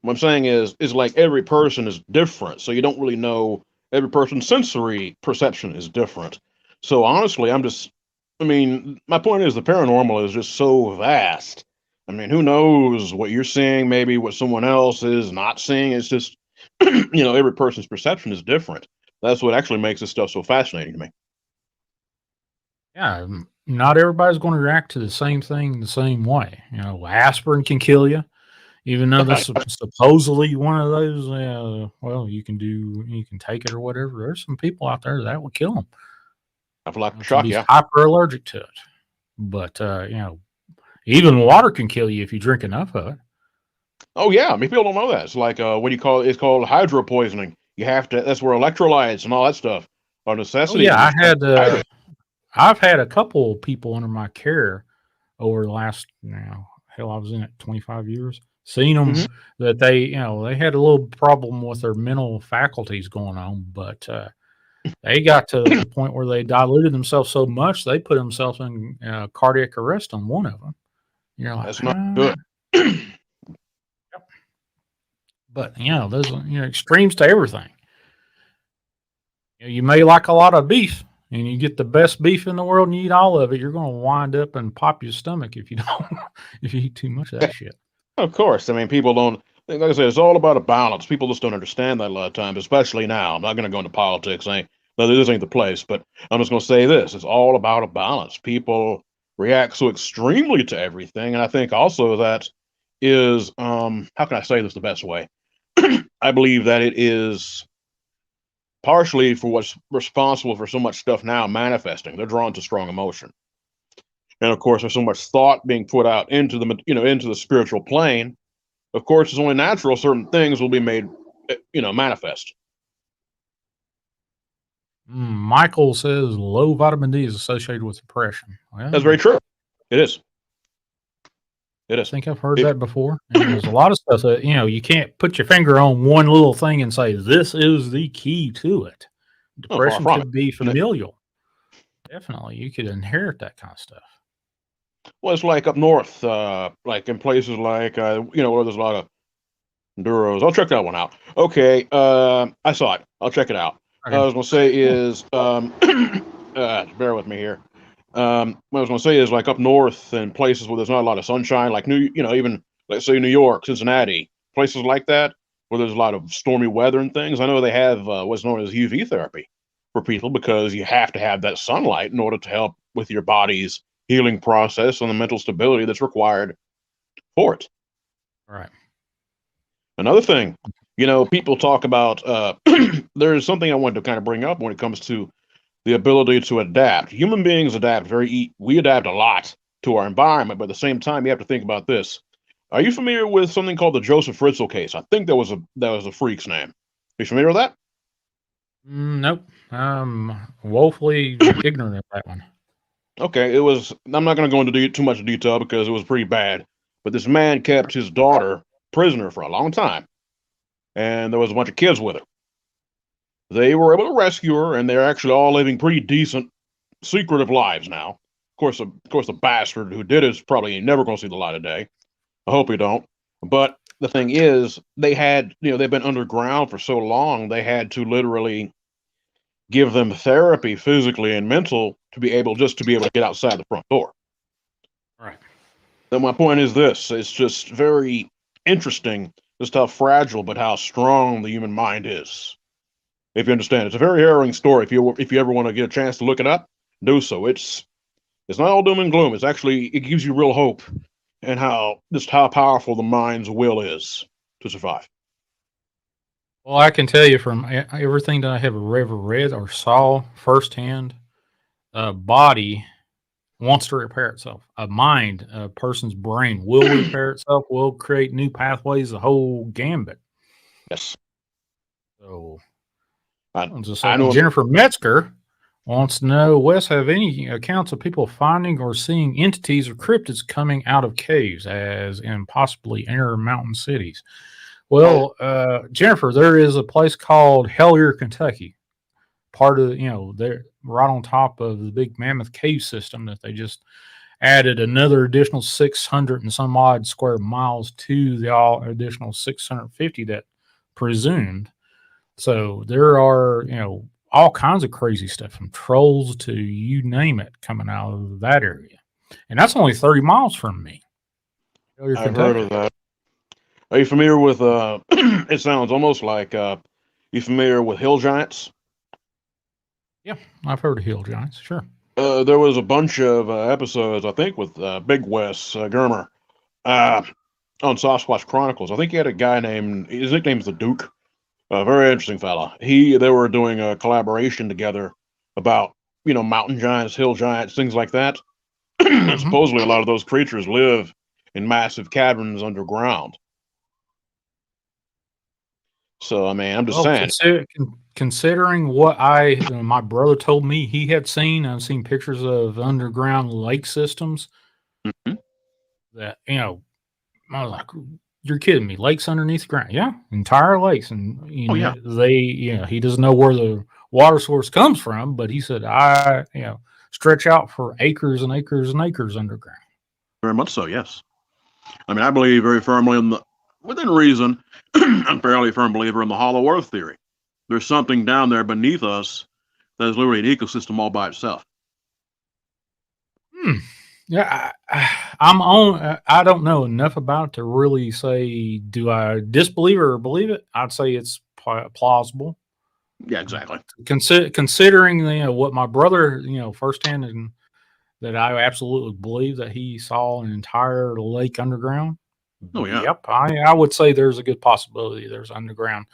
what I'm saying is like every person is different. So you don't really know, every person's sensory perception is different. So honestly, my point is the paranormal is just so vast. I mean, who knows what you're seeing, maybe what someone else is not seeing. It's just, every person's perception is different. That's what actually makes this stuff so fascinating to me. Yeah, not everybody's going to react to the same thing the same way. Aspirin can kill you, even though that's supposedly one of those. You can take it or whatever. There's some people out there that will kill them. I feel like shock, yeah. Hyper allergic to it, but even water can kill you if you drink enough of it. Oh yeah, I mean, people don't know that. It's like what do you call it? It's called hydro poisoning. You have to. That's where electrolytes and all that stuff are necessity. Oh, yeah, I've had a couple people under my care over the last hell, I was in it 25 years. Seen them that they had a little problem with their mental faculties going on, but they got to the point where they diluted themselves so much they put themselves in cardiac arrest on one of them. You're like, that's not good. But there's extremes to everything. You may like a lot of beef, and you get the best beef in the world, and you eat all of it. You're going to wind up and pop your stomach if you don't, if you eat too much of that shit. Of course. I mean, people don't, like I said, it's all about a balance. People just don't understand that a lot of times, especially now. I'm not going to go into politics. This ain't the place, but I'm just going to say this. It's all about a balance. People react so extremely to everything. And I think also that is, how can I say this the best way? I believe that it is partially for what's responsible for so much stuff now manifesting. They're drawn to strong emotion. And of course, there's so much thought being put out into the spiritual plane. Of course, it's only natural certain things will be made, manifest. Michael says low vitamin D is associated with depression. Well, that's very true. It is. It is. I think I've heard that before. And there's a lot of stuff that, you can't put your finger on one little thing and say, this is the key to it. Depression could be familial. Definitely. You could inherit that kind of stuff. Well, it's like up north, like in places like, where there's a lot of enduros. I'll check that one out. Okay. I saw it. I'll check it out. Okay. I was going to say is, bear with me here. What I was going to say is like up north and places where there's not a lot of sunshine, like even let's say New York, Cincinnati, places like that, where there's a lot of stormy weather and things. I know they have what's known as UV therapy for people because you have to have that sunlight in order to help with your body's healing process and the mental stability that's required for it. Right. Another thing, people talk about, there's something I wanted to kind of bring up when it comes to the ability to adapt. Human beings adapt we adapt a lot to our environment, but at the same time, you have to think about this. Are you familiar with something called the Joseph Fritzl case? I think that was a freak's name. Are you familiar with that? Nope. I'm woefully ignorant of that one. Okay, I'm not going to go into too much detail because it was pretty bad, but this man kept his daughter prisoner for a long time, and there was a bunch of kids with her. They were able to rescue her, and they're actually all living pretty decent, secretive lives now. Of course, the bastard who did it is probably never going to see the light of day. I hope he don't. But the thing is, they had, they've been underground for so long, they had to literally give them therapy physically and mental to be able to get outside the front door. Right. Then my point is this: it's just very interesting just how fragile but how strong the human mind is. If you understand, it's a very harrowing story. If you ever want to get a chance to look it up, do so. It's not all doom and gloom. It gives you real hope and how powerful the mind's will is to survive. Well, I can tell you from everything that I have ever read or saw firsthand, a body wants to repair itself. A person's brain will repair itself, will create new pathways, the whole gambit. Yes. So, I know Jennifer Metzger wants to know, Wes, have any accounts of people finding or seeing entities or cryptids coming out of caves, as in possibly inner mountain cities? Well, Jennifer, there is a place called Hellier, Kentucky. Part of, they're right on top of the Big Mammoth cave system that they just added another additional 600 and some odd square miles to the additional 650 that presumed. So there are, all kinds of crazy stuff from trolls to you name it coming out of that area. And that's only 30 miles from me. I've heard of that. Are you familiar with, it sounds almost like, you familiar with hill giants? Yeah, I've heard of hill giants, sure. There was a bunch of episodes, I think, with Big Wes Germer on Sasquatch Chronicles. I think he had a guy his nickname's the Duke. A very interesting fella. They were doing a collaboration together about, mountain giants, hill giants, things like that. And supposedly a lot of those creatures live in massive caverns underground. So, I mean, I'm just saying. Considering what my brother told me he had seen, I've seen pictures of underground lake systems that, I was like, you're kidding me. Lakes underneath the ground. Yeah. Entire lakes. And, he doesn't know where the water source comes from, but he said, stretch out for acres and acres and acres underground. Very much so, yes. I mean, I believe very firmly within reason, I'm a fairly firm believer in the hollow earth theory. There's something down there beneath us that is literally an ecosystem all by itself. Yeah, I don't know enough about it to really say, do I disbelieve or believe it? I'd say it's plausible. Yeah, exactly. Considering what my brother, firsthand, and that I absolutely believe that he saw an entire lake underground. Oh yeah. Yep, I would say there's a good possibility there's underground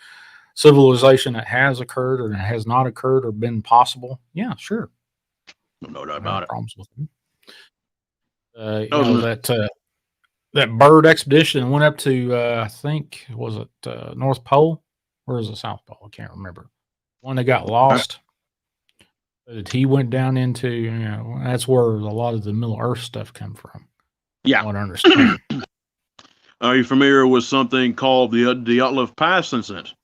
civilization that has occurred or has not occurred or been possible. Yeah, sure. No doubt about it. Problems with it. That bird expedition went up to I think was it North Pole or is it South Pole? I can't remember. One that got lost. He went down into that's where a lot of the Middle Earth stuff come from. Yeah, I want to understand. Are you familiar with something called the Uplift Pass incident?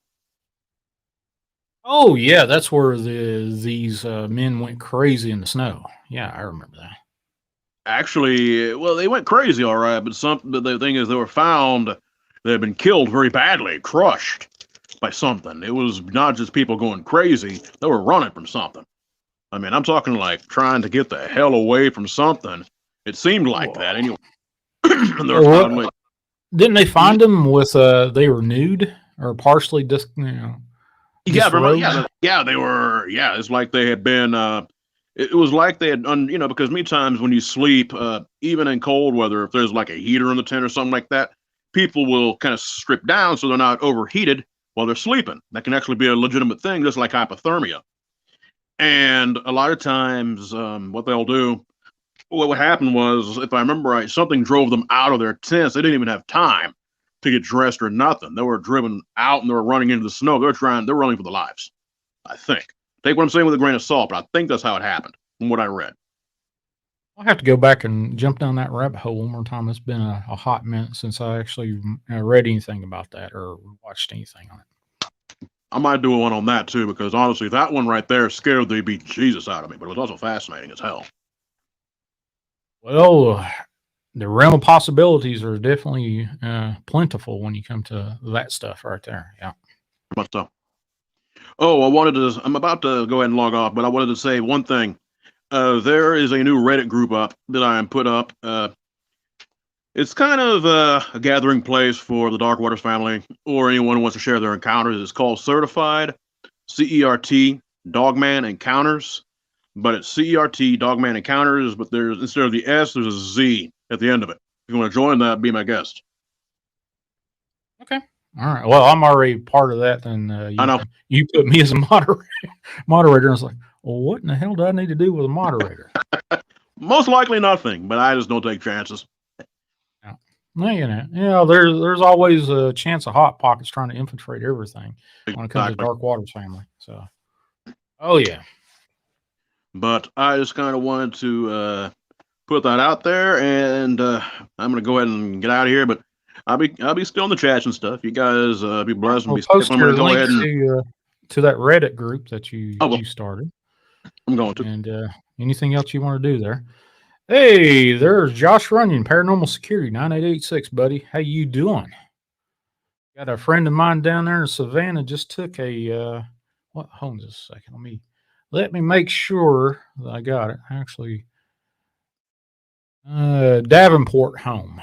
Oh yeah, that's where these men went crazy in the snow. Yeah, I remember that. Actually, well, they went crazy, all right, but the thing is, they were found. They had been killed very badly, crushed by something. It was not just people going crazy; they were running from something. I mean, I'm talking like trying to get the hell away from something. It seemed like that anyway. And didn't they find them with they were nude or partially Yeah, they were. Yeah, it's like they had been. It was like they had, because many times when you sleep, even in cold weather, if there's like a heater in the tent or something like that, people will kind of strip down so they're not overheated while they're sleeping. That can actually be a legitimate thing, just like hypothermia. And a lot of times, what they'll do, what happened was, if I remember right, something drove them out of their tents. They didn't even have time to get dressed or nothing. They were driven out and they were running into the snow. They're running for their lives, I think. Take what I'm saying with a grain of salt, but I think that's how it happened from what I read. I'll have to go back and jump down that rabbit hole one more time. It's been a hot minute since I actually read anything about that or watched anything on it. I might do one on that too, because honestly, that one right there scared the bejesus out of me, but it was also fascinating as hell. Well, the realm of possibilities are definitely plentiful when you come to that stuff right there. Yeah. Much so. Oh, I'm about to go ahead and log off, but I wanted to say one thing. There is a new Reddit group up that I am put up. It's kind of a gathering place for the Dark Waters family or anyone who wants to share their encounters. It's called Certified CERT Dogman Encounters, but it's CERT Dogman Encounters, but there's instead of the S, there's a Z at the end of it. If you want to join that, be my guest. Okay. All right. Well, I'm already part of that. And I know you put me as a moderator. I was like, well, what in the hell do I need to do with a moderator? Most likely nothing, but I just don't take chances. Well, there's always a chance of hot pockets trying to infiltrate everything when it comes to Dark Waters family. So, oh yeah. But I just kind of wanted to put that out there, and I'm gonna go ahead and get out of here. But I'll be still in the chats and stuff. You guys be blessed and be safe. I'm gonna go ahead and to that Reddit group that you started. I'm going to. And anything else you want to do there? Hey, there's Josh Runyon, Paranormal Security 9886, buddy. How you doing? Got a friend of mine down there in Savannah just took a what? Hold on just a second. Let me make sure that I got it. Actually, Davenport home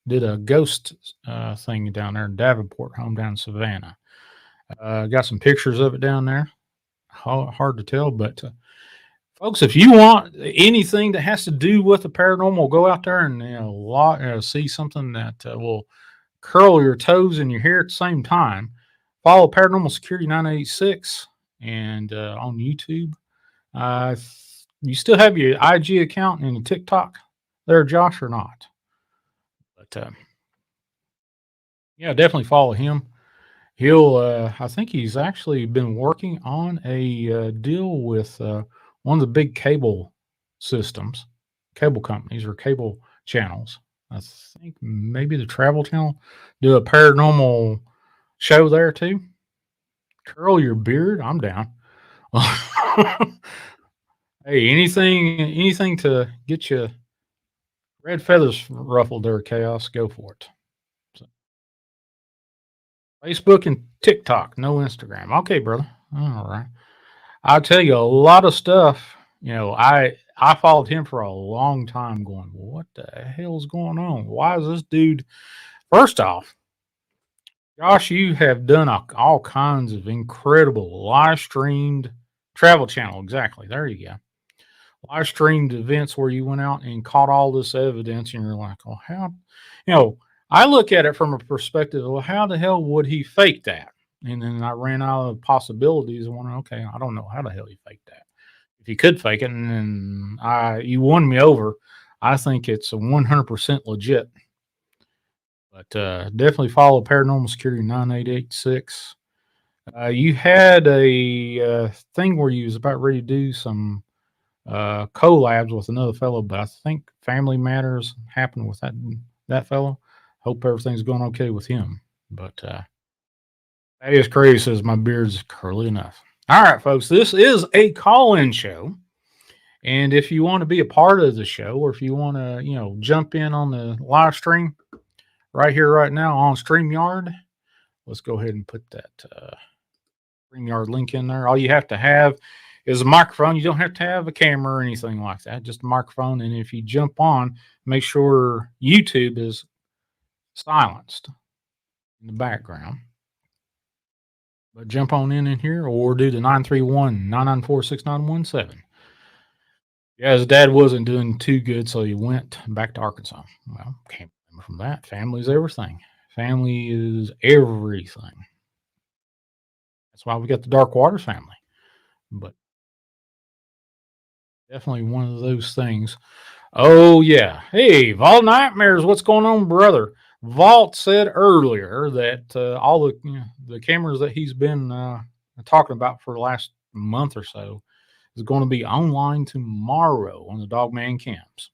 did a ghost thing down there in Davenport home down in Savannah. Got some pictures of it down there. Hard to tell, but folks, if you want anything that has to do with the paranormal, go out there and see something that will curl your toes and your hair at the same time. Follow Paranormal Security 986 and on YouTube. You still have your IG account and your TikTok there, Josh, or not? But yeah, definitely follow him. He'll I think he's actually been working on a deal with one of the big cable companies or cable channels I think maybe the Travel Channel do a paranormal show there too. Curl your beard, I'm down. Hey, anything to get you red feathers ruffled there, Chaos, go for it. So, Facebook and TikTok, no Instagram. Okay, brother. All right. I'll tell you a lot of stuff. I followed him for a long time going, what the hell's going on? Why is this dude? First off, Josh, you have done all kinds of incredible live streamed Travel Channel. Exactly. There you go. Live streamed events where you went out and caught all this evidence, and you're like, oh, how? I look at it from a perspective of, well, how the hell would he fake that? And then I ran out of possibilities and went, okay, I don't know how the hell he faked that. If he could fake it, and then you won me over. I think it's 100% legit. But definitely follow Paranormal Security 9886. You had a thing where you was about ready to do some collabs with another fellow, but I think family matters happened with that fellow. Hope everything's going okay with him. But that is crazy. Says my beard's curly enough. All right, folks, this is a call-in show. And if you want to be a part of the show, or if you want to, jump in on the live stream right here, right now on StreamYard, let's go ahead and put that StreamYard link in there. All you have to have is a microphone. You don't have to have a camera or anything like that, just a microphone. And if you jump on, make sure YouTube is silenced in the background. But jump on in here or do the 931-994-6917. Yeah, his dad wasn't doing too good, so he went back to Arkansas. Well, can't remember from that. Family's everything. Family is everything. That's why we got the Dark Waters family. But definitely one of those things. Oh, yeah. Hey, Vault Nightmares, what's going on, brother? Vault said earlier that all the cameras that he's been talking about for the last month or so is going to be online tomorrow on the Dogman Camps. As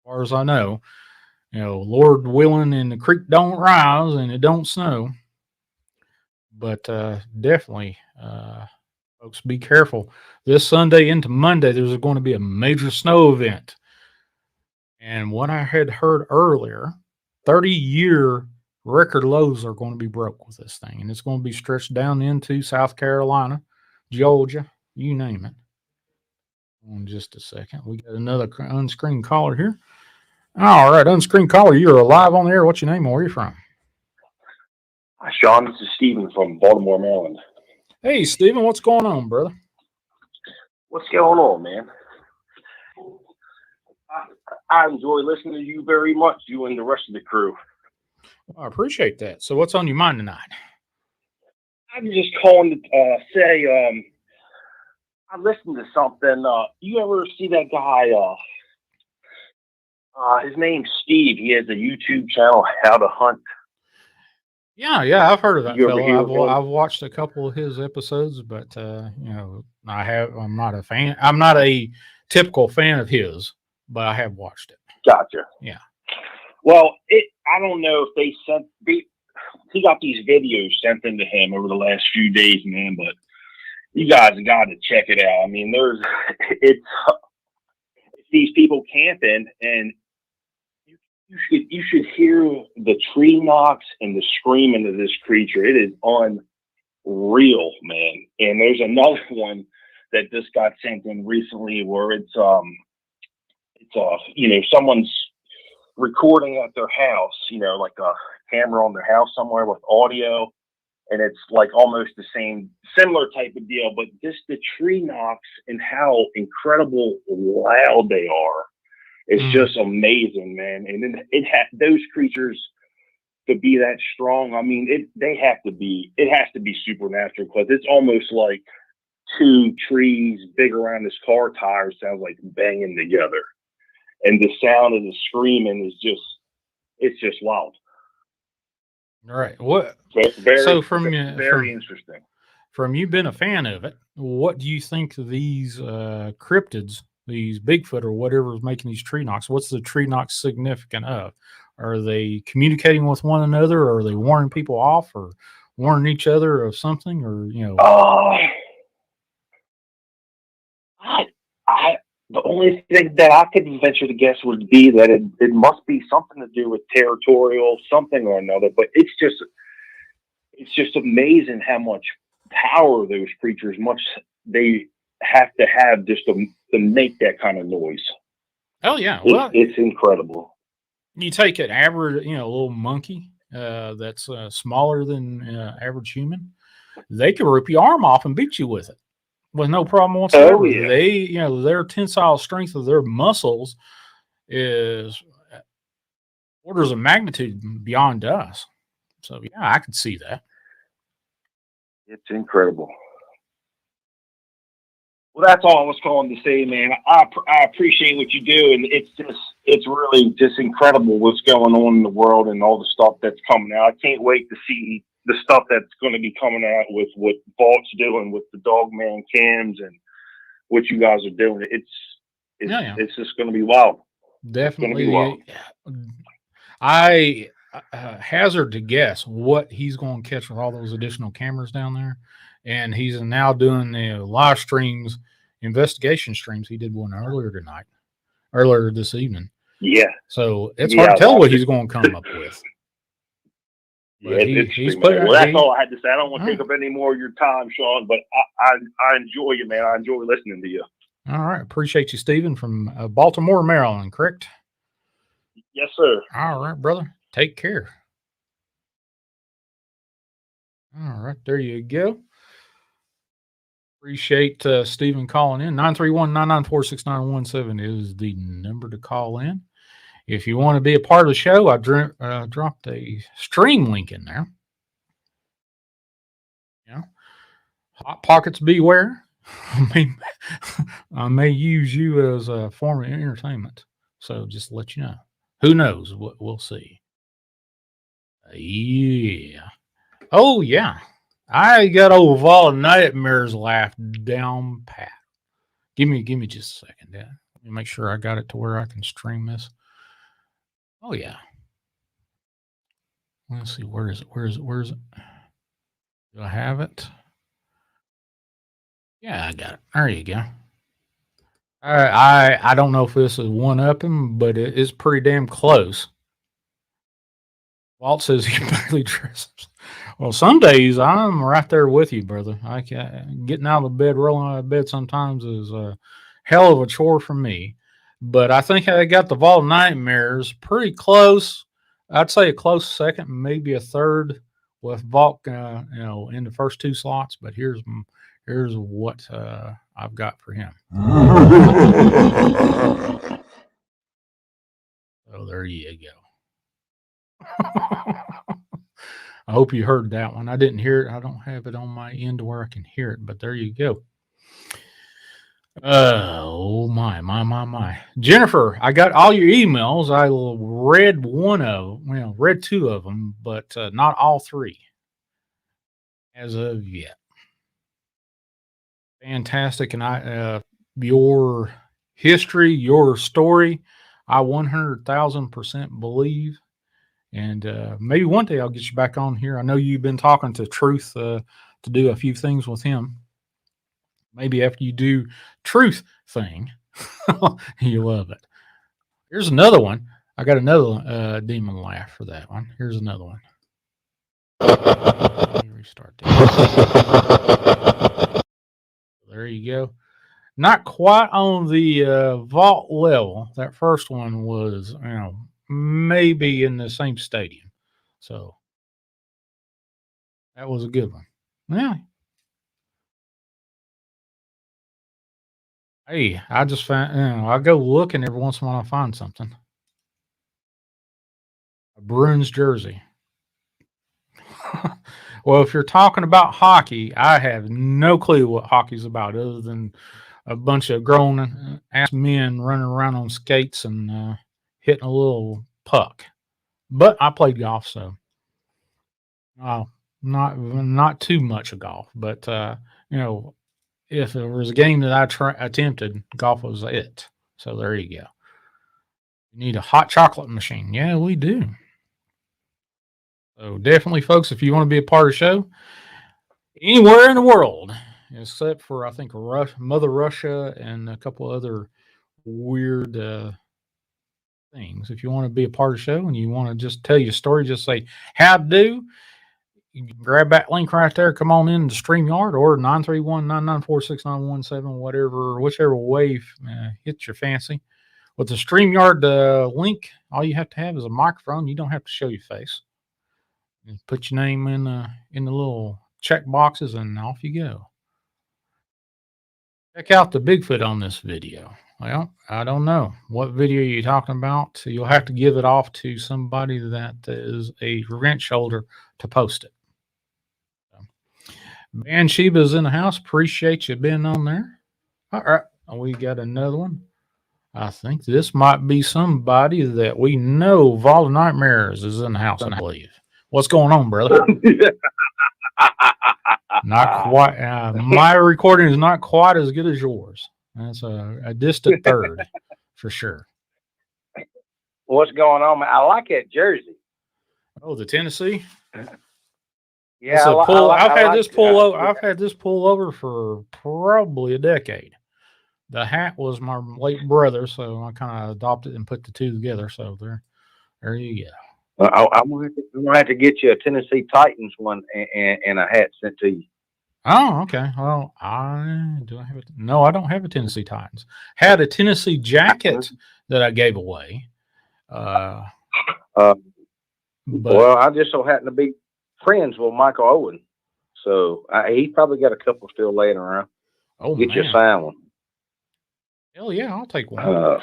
far as I know, Lord willing, and the creek don't rise and it don't snow. But definitely, folks, be careful. This Sunday into Monday, there's going to be a major snow event. And what I had heard earlier, 30-year record lows are going to be broke with this thing. And it's going to be stretched down into South Carolina, Georgia, you name it. On just a second. We got another unscreened caller here. All right, unscreened caller, you're alive on the air. What's your name and where are you from? Hi, Sean. This is Stephen from Baltimore, Maryland. Hey, Stephen, what's going on, brother? What's going on, man? I enjoy listening to you very much, you and the rest of the crew. Well, I appreciate that. So what's on your mind tonight? I'm just calling to say I listened to something. You ever see that guy? His name's Steve. He has a YouTube channel, How to Hunt. Yeah, I've heard of that You ever hear of fellow. him? I've watched a couple of his episodes, but I'm not a fan. I'm not a typical fan of his, but I have watched it. Gotcha. Yeah. Well, I don't know if he got these videos sent into him over the last few days, man, but you guys got to check it out. I mean, it's these people camping, and you should hear the tree knocks and the screaming of this creature. It is unreal, man. And there's another one that just got sent in recently where it's someone's recording at their house, like a camera on their house somewhere with audio, and it's like almost the similar type of deal, but just the tree knocks and how incredible loud they are. It's just amazing, man. And then those creatures to be that strong. I mean, it has to be supernatural, because it's almost like two trees big around this car tire sounds like banging together. And the sound of the screaming is just wild. All right. What? Very interesting. From you being a fan of it, what do you think these cryptids these Bigfoot or whatever is making these tree knocks. What's the tree knock significant of? Are they communicating with one another, or are they warning people off, or warning each other of something, or the only thing that I could venture to guess would be that it must be something to do with territorial something or another. But it's just amazing how much power those creatures they have to have just to make that kind of noise. Oh yeah, well, it's incredible. You take an average, a little monkey that's smaller than average human. They could rip your arm off and beat you with it with no problem whatsoever. Oh, yeah. They, their tensile strength of their muscles is orders of magnitude beyond us. So yeah, I could see that. It's incredible. Well, that's all I was calling to say, man. I appreciate what you do, and it's really just incredible what's going on in the world and all the stuff that's coming out. I can't wait to see the stuff that's going to be coming out with what Vault's doing with the Dogman cams and what you guys are doing. It's just going to be wild. Definitely. Be wild. I hazard to guess what he's going to catch with all those additional cameras down there. And he's now doing the live streams, investigation streams. He did one earlier this evening. Yeah. So it's hard to tell what he's going to come up with. Yeah, he's well, that's all I had to say. I don't want to take up any more of your time, Sean, but I enjoy you, man. I enjoy listening to you. All right. Appreciate you, Stephen, from Baltimore, Maryland, correct? Yes, sir. All right, brother. Take care. All right. There you go. Appreciate Stephen calling in. 931-994-6917 is the number to call in. If you want to be a part of the show, I dropped a stream link in there. Hot pockets beware. I may use you as a form of entertainment. So just to let you know. Who knows? We'll see. Yeah. Oh, yeah. I got old Vol Nightmares laugh down pat. Give me just a second. Yeah. Let me make sure I got it to where I can stream this. Oh yeah. Let's see. Where is it? Do I have it? Yeah, I got it. There you go. I don't know if this is one up him, but it's pretty damn close. Walt says he barely dresses. Well, some days I'm right there with you, brother. Getting out of the bed, rolling out of bed sometimes is a hell of a chore for me. But I think I got the Vault Nightmares pretty close. I'd say a close second, maybe a third with Vault, in the first two slots. But here's what I've got for him. Oh, there you go. I hope you heard that one. I didn't hear it. I don't have it on my end to where I can hear it, but there you go. Oh my. Jennifer, I got all your emails. I read read two of them, but not all three as of yet. Fantastic. And your history, your story, I 100,000% believe. And maybe one day I'll get you back on here. I know you've been talking to Truth to do a few things with him. Maybe after you do Truth thing, you love it. Here's another one. I got another demon laugh for that one. Here's another one. Let me restart that. There you go. Not quite on the vault level. That first one was, maybe in the same stadium. So that was a good one. Yeah. Hey, I just found, I go looking every once in a while I find something. A Bruins jersey. Well, if you're talking about hockey, I have no clue what hockey's about other than a bunch of grown ass men running around on skates and hitting a little puck. But I played golf, so not too much of golf. But if it was a game that I attempted, golf was it. So there you go. You need a hot chocolate machine. Yeah, we do. So definitely, folks, if you want to be a part of the show, anywhere in the world, except for, I think, Mother Russia and a couple other weird things. If you want to be a part of the show and you want to just tell your story, just say, how to do. You can grab that link right there. Come on in to StreamYard or 931-994-6917, whatever, whichever way hits your fancy. With the StreamYard link, all you have to have is a microphone. You don't have to show your face. You put your name in the little check boxes and off you go. Check out the Bigfoot on this video. Well, I don't know. What video you're talking about? You'll have to give it off to somebody that is a wrench holder to post it. Man Sheba's in the house. Appreciate you being on there. All right. We got another one. I think this might be somebody that we know. Vault of Nightmares is in the house, I believe. What's going on, brother? Not quite. My recording is not quite as good as yours. That's a distant third for sure. What's going on, man? I like that jersey. Oh, the Tennessee. Yeah, I've had this pullover for probably a decade. The hat was my late brother, so I kind of adopted and put the two together. So there you go. I'm gonna have to get you a Tennessee Titans one and a hat sent to you. Oh, okay. Well, I have it. No, I don't have a Tennessee Titans. Had a Tennessee jacket that I gave away. Well, I just so happen to be friends with Michael Owen, so he's probably got a couple still laying around. Oh, get you a signed one. Hell yeah, I'll take one.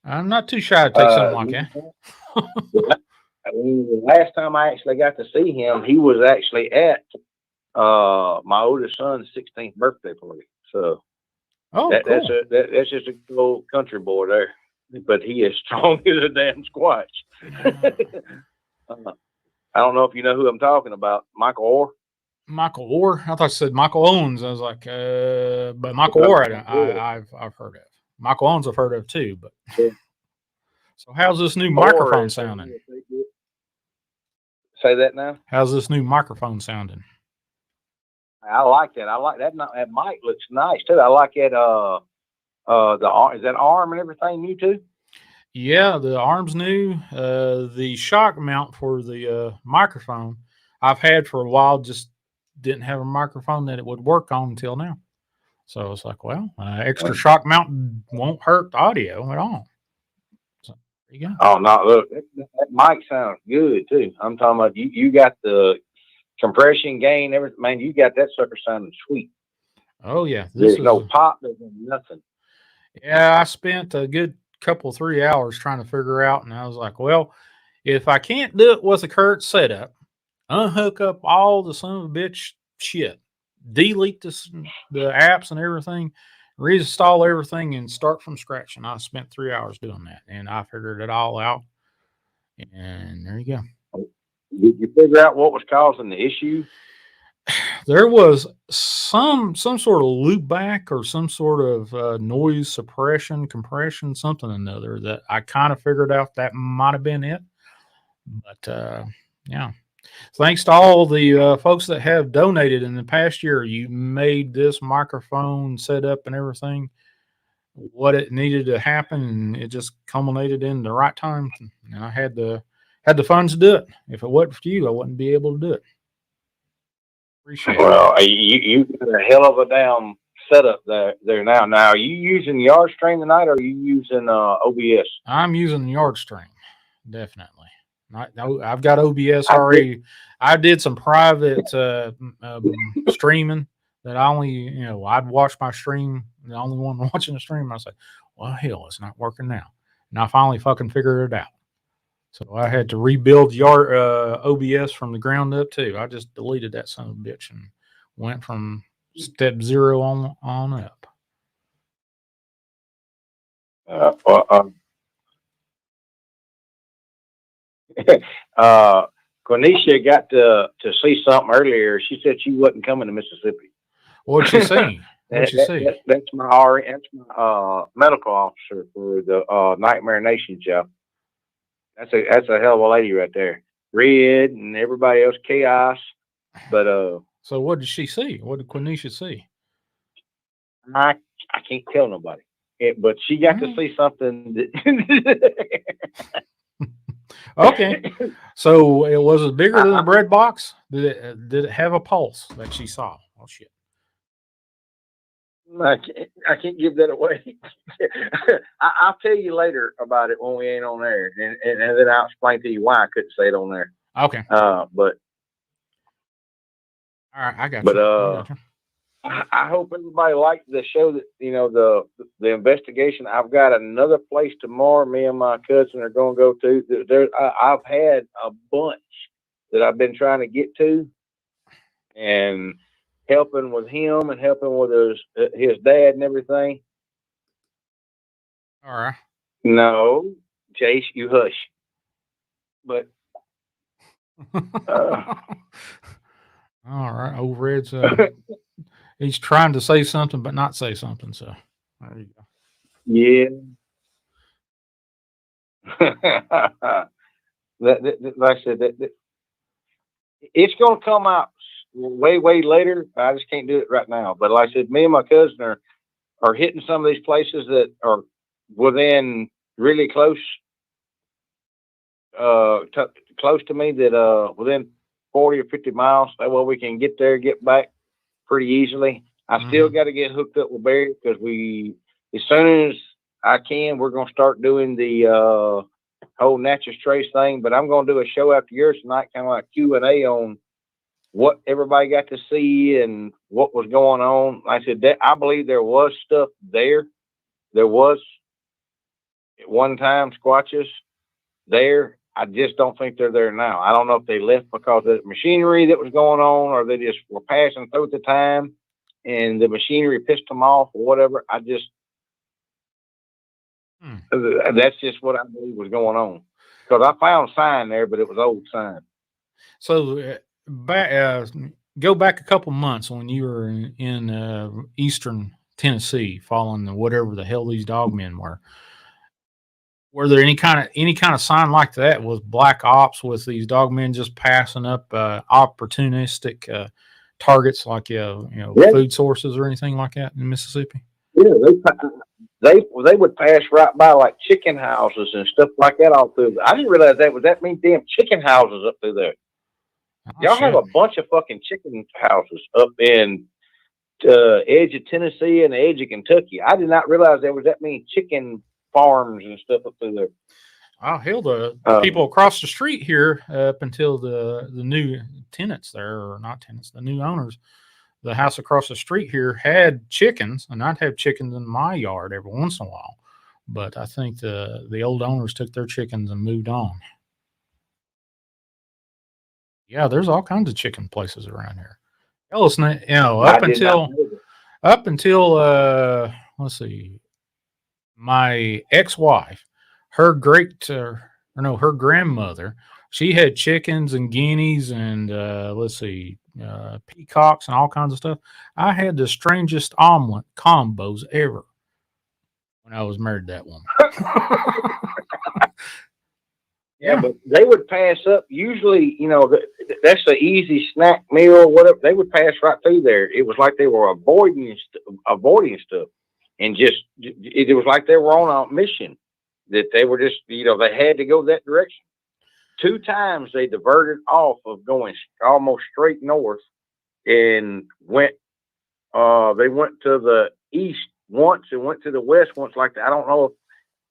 I'm not too shy to take something like that. The last time I actually got to see him, he was actually at my oldest son's 16th birthday party. So cool. That's just a good old country boy there. But he is strong as a damn squatch. I don't know if you know who I'm talking about. Michael Orr. Michael Orr? I thought you said Michael Owens. I was like, but Michael Orr I've heard of. Michael Owens I've heard of too. But yeah. So how's this new microphone sounding? Say that now. How's this new microphone sounding? I like that. I like that. That mic looks nice too. I like it. Is that arm and everything new too? Yeah, the arm's new. The shock mount for the microphone I've had for a while, just didn't have a microphone that it would work on until now. So it's like, well, extra shock mount won't hurt the audio at all. So there you go. Oh no, look, that mic sounds good too. I'm talking about you got the compression gain, everything. Man, you got that sucker sounding sweet. Oh yeah, there's no pop, there's nothing. Yeah, I spent a good couple 3 hours trying to figure out, and I was like, well, if I can't do it with a current setup, unhook up all the son of a bitch shit, delete the apps and everything, reinstall everything, and start from scratch. And I spent 3 hours doing that, and I figured it all out. And there you go. Did you figure out what was causing the issue? There was some sort of loop back or some sort of noise suppression, compression, something or another that I kind of figured out that might have been it. But yeah, thanks to all the folks that have donated in the past year. You made this microphone set up and everything what it needed to happen, and it just culminated in the right time. And I had the funds to do it. If it wasn't for you, I wouldn't be able to do it. Appreciate it. You got a hell of a damn setup there now. Now, are you using Yardstream tonight, or are you using OBS? I'm using Yardstream, definitely. I've got OBS already. I did some private streaming that I only, I'd watch my stream. The only one watching the stream, I said, well, hell, it's not working now. And I finally fucking figured it out. So I had to rebuild your OBS from the ground up too. I just deleted that son of a bitch and went from step 0 on up. Cornelia got to see something earlier. She said she wasn't coming to Mississippi. What'd she see? What'd you see? That's my medical officer for the Nightmare Nation show. That's a hell of a lady right there. Red and everybody else chaos. But So what did she see? What did Quenisha see? I can't tell nobody. But she got to see something that Okay. So it was bigger than a bread box? Did it have a pulse that she saw? Oh shit. I can't give that away. I'll tell you later about it when we ain't on there, and then I'll explain to you why I couldn't say it on there. Okay. But all right, I got but you. I hope everybody liked the show. That the investigation. I've got another place tomorrow. Me and my cousin are going to go to. I've had a bunch that I've been trying to get to, and helping with him and helping with his dad and everything. All right. No, Chase, you hush. But all right, old Red's he's trying to say something but not say something. So there you go. Yeah. Like I said, it's going to come out way later. I just can't do it right now. But like I said, me and my cousin are hitting some of these places that are within really close to me, that within 40 or 50 miles. That way we can get there, get back pretty easily. I still got to get hooked up with Barry, because as soon as I can, we're going to start doing the whole Natchez Trace thing. But I'm going to do a show after yours tonight, kind of like Q&A on what everybody got to see and what was going on. Like I said, I believe there was stuff there. There was at one time squatches there. I just don't think they're there now. I don't know if they left because of the machinery that was going on, or they just were passing through at the time and the machinery pissed them off or whatever. That's just what I believe was going on. Because I found a sign there, but it was old sign. So go back a couple months when you were in eastern Tennessee, following whatever the hell these dogmen were. Were there any kind of sign like that? Was black ops with these dogmen just passing up opportunistic targets like food sources or anything like that in Mississippi? Yeah, they would pass right by like chicken houses and stuff like that all through. I didn't realize that many damn chicken houses up through there. Y'all have a bunch of fucking chicken houses up in edge of Tennessee and the edge of Kentucky. I did not realize there was that many chicken farms and stuff up through there. Oh hell, the people across the street here, up until the new tenants there, or not tenants, the new owners, the house across the street here had chickens, and I'd have chickens in my yard every once in a while. But I think the old owners took their chickens and moved on. Yeah, there's all kinds of chicken places around here. Hell, listen, up until let's see, my ex-wife, her grandmother, she had chickens and guineas and peacocks and all kinds of stuff. I had the strangest omelet combos ever when I was married to that woman. Yeah, but they would pass up. Usually, that's the easy snack meal or whatever. They would pass right through there. It was like they were avoiding stuff, and it was like they were on a mission, that they were just, they had to go that direction. 2 times they diverted off of going almost straight north and went. They went to the east once and went to the west once. Like that. I don't know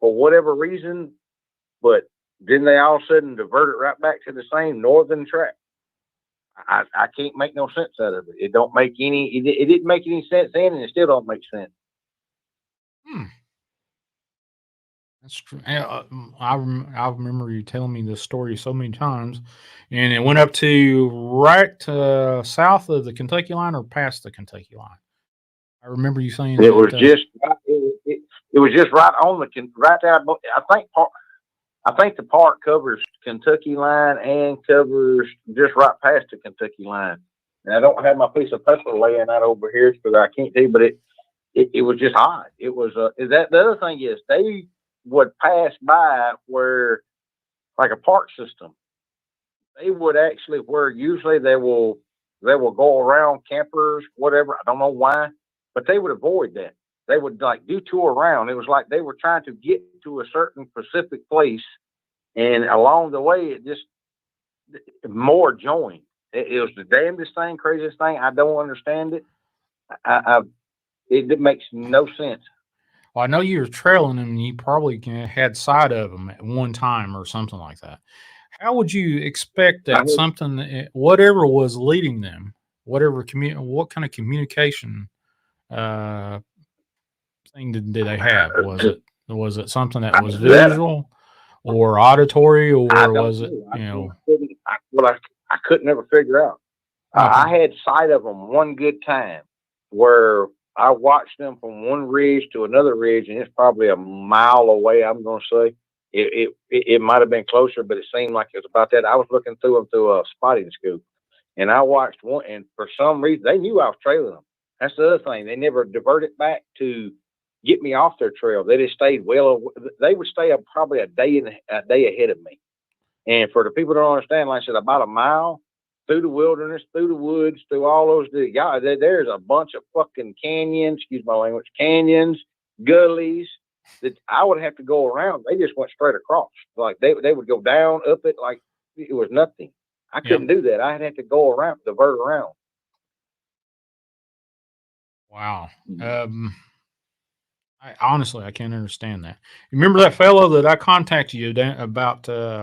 for whatever reason, but then they all of a sudden diverted right back to the same northern track. I can't make no sense out of it. It don't make any. It didn't make any sense then, and it still don't make sense. That's true. I remember you telling me this story so many times, and it went up to right south of the Kentucky line or past the Kentucky line. I remember you saying it was just it was just right on right there. I think the park covers Kentucky line and covers just right past the Kentucky line. And I don't have my piece of paper laying out over here because I can't see, but it was just odd. It was that the other thing is they would pass by where like a park system. They would actually where usually they will go around campers, whatever. I don't know why, but they would avoid that. They would like do tour around. It was like they were trying to get to a certain specific place, and along the way, it just more joined. It was the damnedest thing, craziest thing. I don't understand it. It makes no sense. Well, I know you were trailing them, and you probably had sight of them at one time or something like that. How would you expect that something, whatever was leading them, what kind of communication thing did they have? Was it something that was visual or auditory, or was it, I couldn't ever figure out. Okay. I had sight of them one good time where I watched them from one ridge to another ridge, and it's probably a mile away, I'm going to say. It might have been closer, but it seemed like it was about that. I was looking through them through a spotting scope, and I watched one, and for some reason, they knew I was trailing them. That's the other thing. They never diverted back to get me off their trail. They just stayed they would stay up probably a day ahead of me. And for the people that don't understand, like I said, about a mile through the wilderness, through the woods, through all those, there's a bunch of fucking canyons, excuse my language, canyons, gullies that I would have to go around. They just went straight across. Like they would go down, up it, like it was nothing. I couldn't do that. I'd have to go around, divert around. Wow. I can't understand that. Remember that fellow that I contacted you about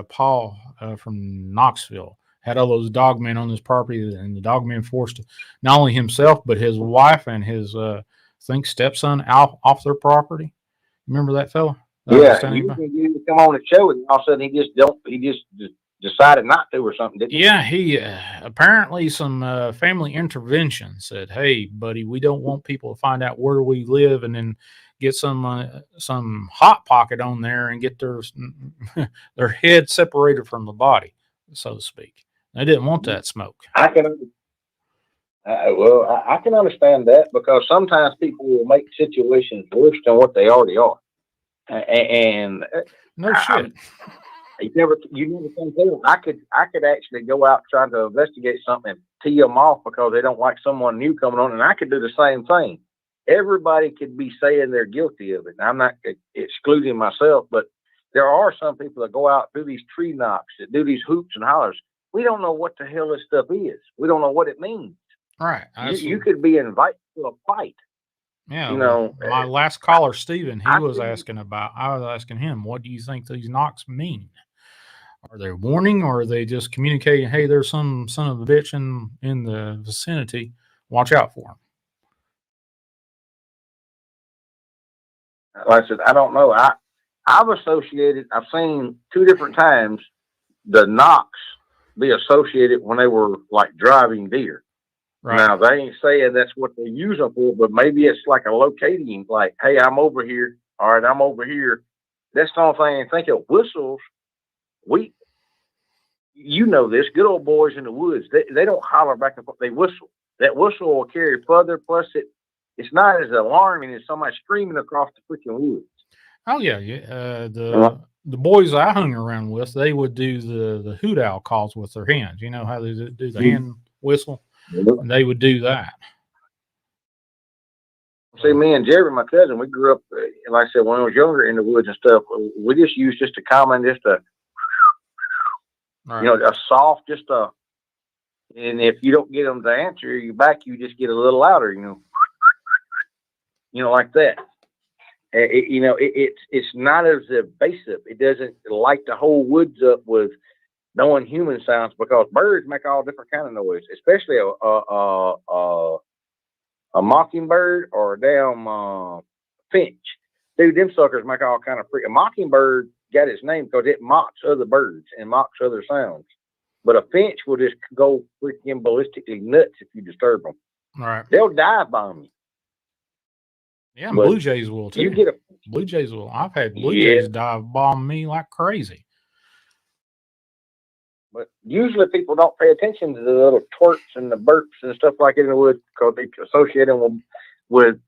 Paul from Knoxville? Had all those dogmen on his property, and the dogmen forced not only himself but his wife and his stepson off their property. Remember that fellow? You come on the show, and all of a sudden he just decided not to or something, didn't he? Yeah, he apparently some family intervention said, "Hey, buddy, we don't want people to find out where we live, and then get some hot pocket on there and get their head separated from the body, so to speak." They didn't want that smoke. I can understand that, because sometimes people will make situations worse than what they already are. And no shit. You never can tell. I could actually go out trying to investigate something and tee them off because they don't like someone new coming on, and I could do the same thing. Everybody could be saying they're guilty of it. And I'm not excluding myself, but there are some people that go out through these tree knocks, that do these hoops and hollers. We don't know what the hell this stuff is. We don't know what it means. Right. You could be invited to a fight. Yeah. My last caller, Steven, I was asking him, what do you think these knocks mean? Are they warning, or are they just communicating, hey, there's some son of a bitch in the vicinity, watch out for him? Like I said, I don't know. I've seen two different times the knocks be associated when they were like driving deer. Right. Now, they ain't saying that's what they use them for, but maybe it's like a locating, like, hey, I'm over here. All right, I'm over here. That's the only thing I think of. Whistles, you know this, good old boys in the woods, they don't holler back and forth. They whistle. That whistle will carry further, plus it's not as alarming as somebody screaming across the freaking woods. Oh, yeah. The boys I hung around with, they would do the hoot owl calls with their hands. You know how they do the hand whistle? And they would do that. See, me and Jerry, my cousin, we grew up, like I said, when I was younger in the woods and stuff, we just used just a common, right. A soft, and if you don't get them to answer you back, you just get a little louder, like that. It's not as evasive. It doesn't light the whole woods up with knowing human sounds, because birds make all different kind of noise, especially a mockingbird or a damn finch. Dude, them suckers make all kind of a mockingbird got its name because it mocks other birds and mocks other sounds. But a finch will just go freaking ballistically nuts if you disturb them. All right. They'll dive bomb you. Yeah, and blue jays will too. Blue jays will. I've had blue jays dive bomb me like crazy. But usually people don't pay attention to the little twerps and the burps and stuff like it in the woods because they associate them with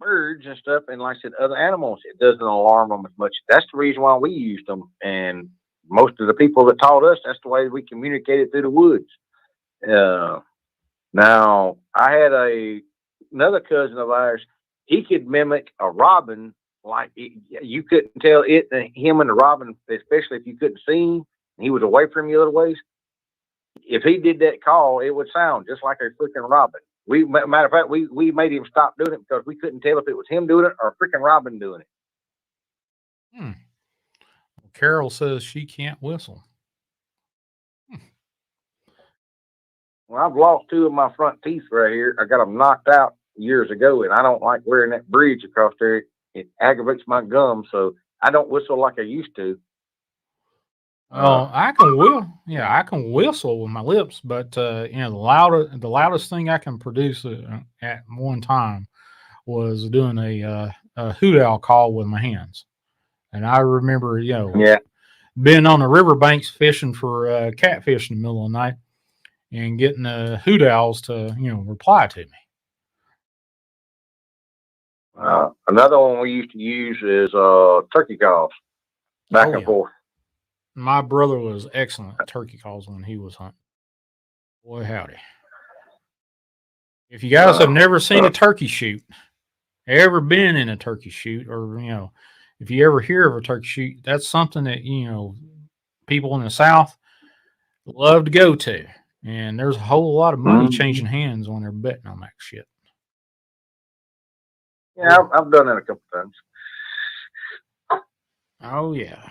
birds and stuff, and like I said, other animals, it doesn't alarm them as much. That's the reason why we used them. And most of the people that taught us, that's the way we communicated through the woods. Now, I had another cousin of ours. He could mimic a robin like you couldn't tell him and the robin, especially if you couldn't see him. He was away from you a little ways. If he did that call, it would sound just like a freaking robin. Matter of fact, we made him stop doing it because we couldn't tell if it was him doing it or a freaking robin doing it. Carol says she can't whistle. Well, I've lost 2 of my front teeth right here. I got them knocked out years ago, and I don't like wearing that bridge across there. It aggravates my gums, so I don't whistle like I used to. Well, I can whistle with my lips, but the loudest thing I can produce at one time was doing a hoot owl call with my hands. And I remember, being on the riverbanks fishing for catfish in the middle of the night and getting hoot owls to, reply to me. Another one we used to use is turkey calls, back and forth. My brother was excellent at turkey calls when he was hunting. Boy, howdy. If you guys have never seen a turkey shoot, ever been in a turkey shoot, or, if you ever hear of a turkey shoot, that's something that, people in the South love to go to. And there's a whole lot of money changing hands when they're betting on that shit. Yeah, I've done that a couple times. Oh, yeah.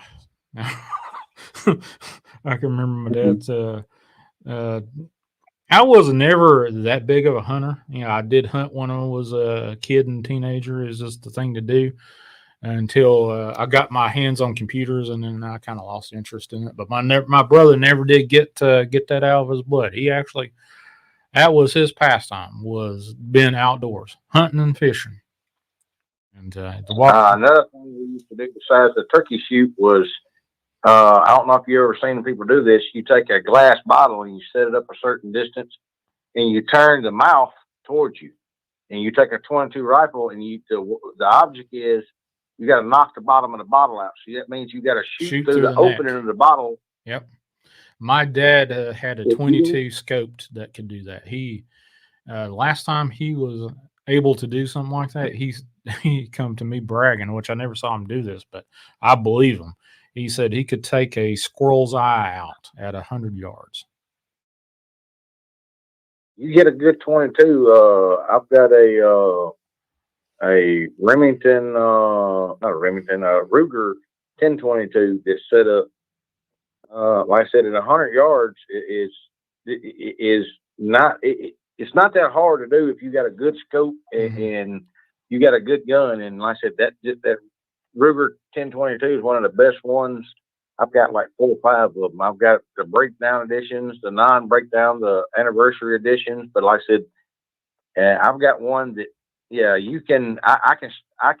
I can remember my dad's, I was never that big of a hunter. I did hunt when I was a kid and teenager. Is just the thing to do until I got my hands on computers, and then I kind of lost interest in it. But my brother never did get that out of his blood. He actually, that was his pastime, was being outdoors, hunting and fishing. And another thing we used to do besides the turkey shoot was, I don't know if you ever seen people do this. You take a glass bottle and you set it up a certain distance, and you turn the mouth towards you, and you take a .22 rifle, and the object is you got to knock the bottom of the bottle out. So that means you got to shoot through the opening of the bottle. Yep. My dad had a .22 scoped that could do that. He last time he was able to do something like that, he come to me bragging, which I never saw him do this, but I believe him. He said he could take a squirrel's eye out at 100 yards. You get a good .22. I've got a Remington, not a Remington, a Ruger 1022 that's set up. Like I said, at 100 yards, it's not that hard to do if you got a good scope and you got a good gun. And like I said, that Ruger 1022 is one of the best ones. I've got like 4 or 5 of them. I've got the breakdown editions, the non-breakdown, the anniversary editions. But like I said, I've got one that, you can. I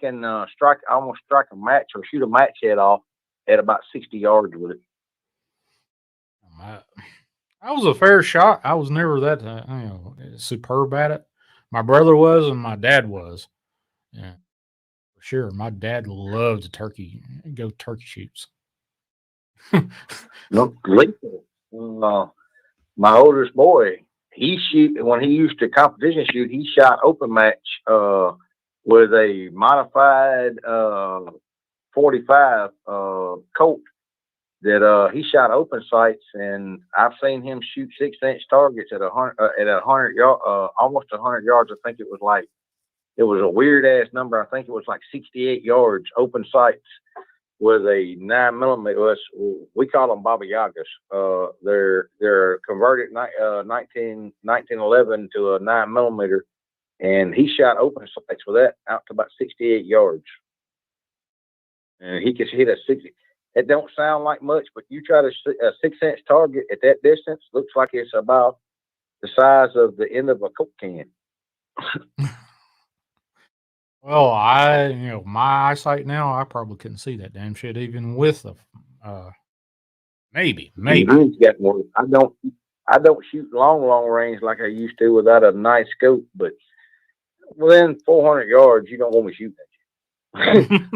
can almost strike a match or shoot a match head off at about 60 yards with it. I was a fair shot. I was never that superb at it. My brother was, and my dad was. Yeah. Sure, my dad loved go turkey shoots. No, my oldest boy, when he used to competition shoot, he shot open match with a modified 45 Colt that he shot open sights, and I've seen him shoot 6-inch targets at 100 yards, almost 100 yards. I think it was a weird ass number. I think it was like 68 yards open sights with a 9mm. We call them Baba Yagas. They're converted 1911 to a 9mm, and he shot open sights with that out to about 68 yards. And he could hit a 60. It don't sound like much, but you try to a 6-inch target at that distance, looks like it's about the size of the end of a Coke can. Well, my eyesight now, I probably couldn't see that damn shit even with maybe. Mine's got more. I don't shoot long range like I used to without a nice scope, but within 400 yards, you don't want me shooting at you.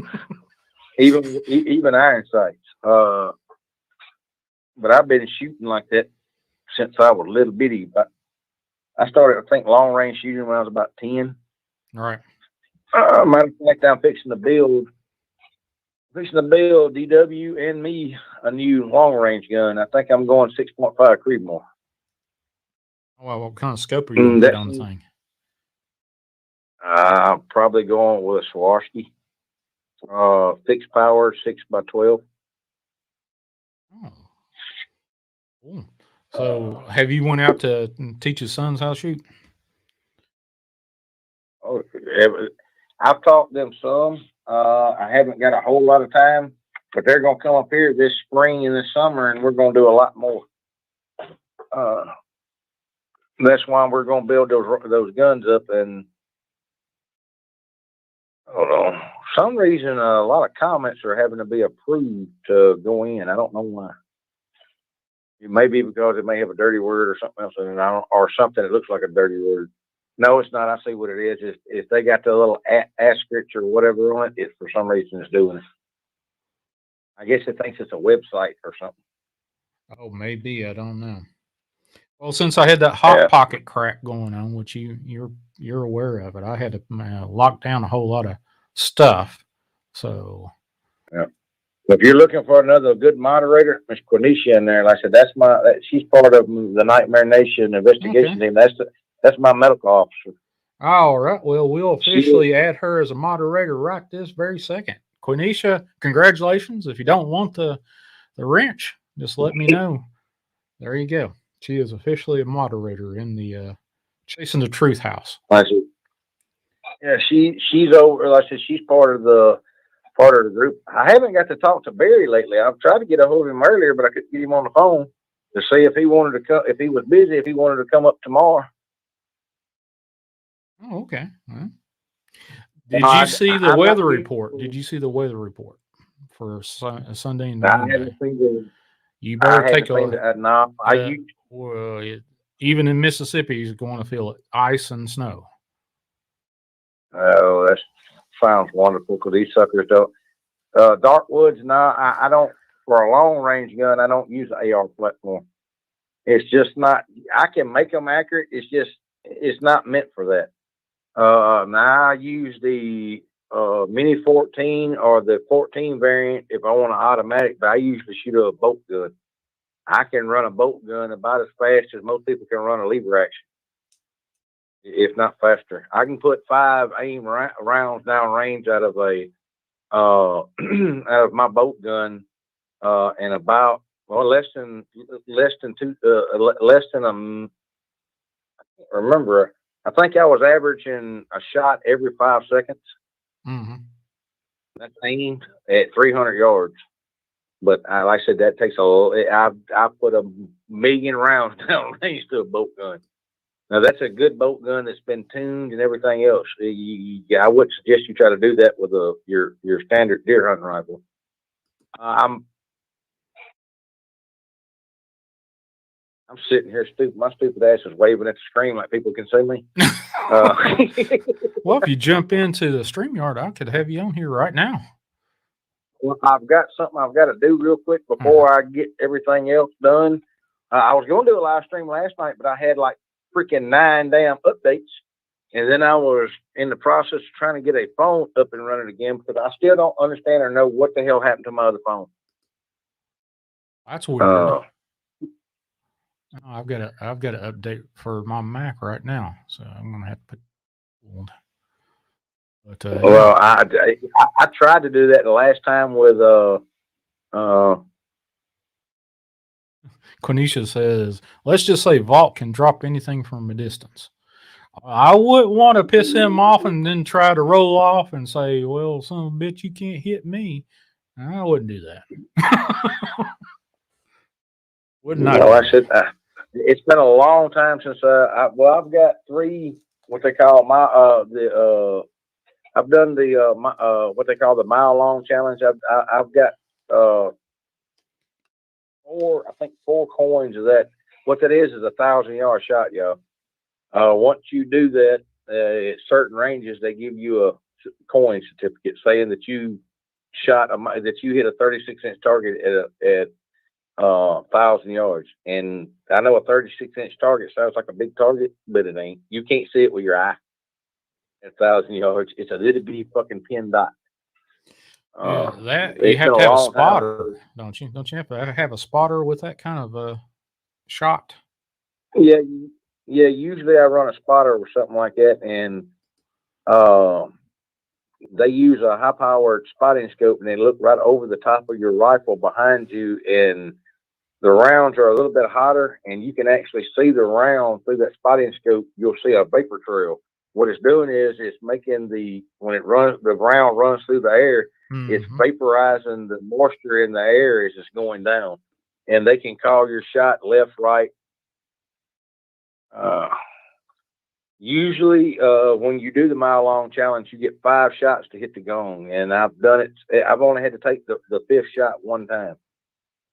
even iron sights. But I've been shooting like that since I was little bitty. But I started, I think, long range shooting when I was about 10. All right. Matter of fact, I'm fixing to build DW and me a new long range gun. I think I'm going 6.5 Creedmoor. Well, what kind of scope are you going to put on the thing? I'm probably going with a Swarovski. Fixed power 6x12. Oh. Cool. So, have you went out to teach his sons how to shoot? Oh, I've taught them some. I haven't got a whole lot of time, but they're going to come up here this spring and this summer, and we're going to do a lot more. That's why we're going to build those guns up. And I don't know, for some reason, a lot of comments are having to be approved to go in. I don't know why. It may be because it may have a dirty word or something else in it, or something that looks like a dirty word. No, it's not. I see what it is. If they got the little asterisk or whatever on it, it's for some reason it's doing it. I guess it thinks it's a website or something. Oh, maybe. I don't know. Well, since I had that hot pocket crack going on, which you're aware of it, I had to lock down a whole lot of stuff. So, yeah. If you're looking for another good moderator, Miss Cornelia in there, like I said, she's part of the Nightmare Nation investigation team. That's my medical officer. All right. Well, we'll officially add her as a moderator right this very second. Cornelia, congratulations. If you don't want the wrench, just let me know. There you go. She is officially a moderator in the Chasing the Truth house. Yeah, she's over. Like I said, she's part of the group. I haven't got to talk to Barry lately. I've tried to get a hold of him earlier, but I couldn't get him on the phone to see if he wanted to come. If he was busy, if he wanted to come up tomorrow. Oh, okay. Well, did you see the weather report? Did you see the weather report for Sunday and Monday? I haven't seen it. You better take a no. Even in Mississippi, he's going to feel it. Ice and snow. Oh, that sounds wonderful. Because these suckers don't. Dark woods. No, I don't. For a long range gun, I don't use the AR platform. It's just not. I can make them accurate. It's not meant for that. Now I use the Mini 14 or the 14 variant if I want an automatic, but I usually shoot a bolt gun. I can run a bolt gun about as fast as most people can run a lever action, if not faster. I can put 5 aim rounds down range out of out of my bolt gun in about less than remember. I think I was averaging a shot every 5 seconds. Mm-hmm. That's aimed at 300 yards. But like I said, that takes I put 1,000,000 rounds down range to a bolt gun. Now that's a good bolt gun that's been tuned and everything else. I would suggest you try to do that with your standard deer hunting rifle. I'm sitting here stupid. My stupid ass is waving at the screen like people can see me. Well, if you jump into the StreamYard, I could have you on here right now. Well, I've got something I've got to do real quick before I get everything else done. I was going to do a live stream last night, but I had like freaking 9 damn updates. And then I was in the process of trying to get a phone up and running again because I still don't understand or know what the hell happened to my other phone. That's weird. I've got to update for my Mac right now, so I'm gonna have to put old. But well, I tried to do that the last time with Quenisha says, let's just say Vault can drop anything from a distance. I wouldn't want to piss him off and then try to roll off and say, well, son of a bitch, you can't hit me. I wouldn't do that. Wouldn't I? I said it's been a long time since I've got 3 what they call my I've done the what they call the mile long challenge. I've got 4 coins of that. What that is 1,000-yard shot, y'all. Once you do that, at certain ranges, they give you a coin certificate saying that you that you hit a 36-inch target at 1,000 yards. And I know a 36-inch target sounds like a big target, but it ain't. You can't see it with your eye at 1,000 yards. It's a little bitty fucking pin dot. That you have to have a spotter, don't you? Don't you have to have a spotter with that kind of a shot? Yeah. Usually I run a spotter or something like that, and they use a high-powered spotting scope, and they look right over the top of your rifle behind you, and the rounds are a little bit hotter, and you can actually see the round through that spotting scope. You'll see a vapor trail. What it's doing is it's making the round runs through the air. Mm-hmm. It's vaporizing the moisture in the air as it's going down, and they can call your shot left, right. Usually, when you do the mile-long challenge, you get 5 shots to hit the gong, and I've done it. I've only had to take the 5th shot one time,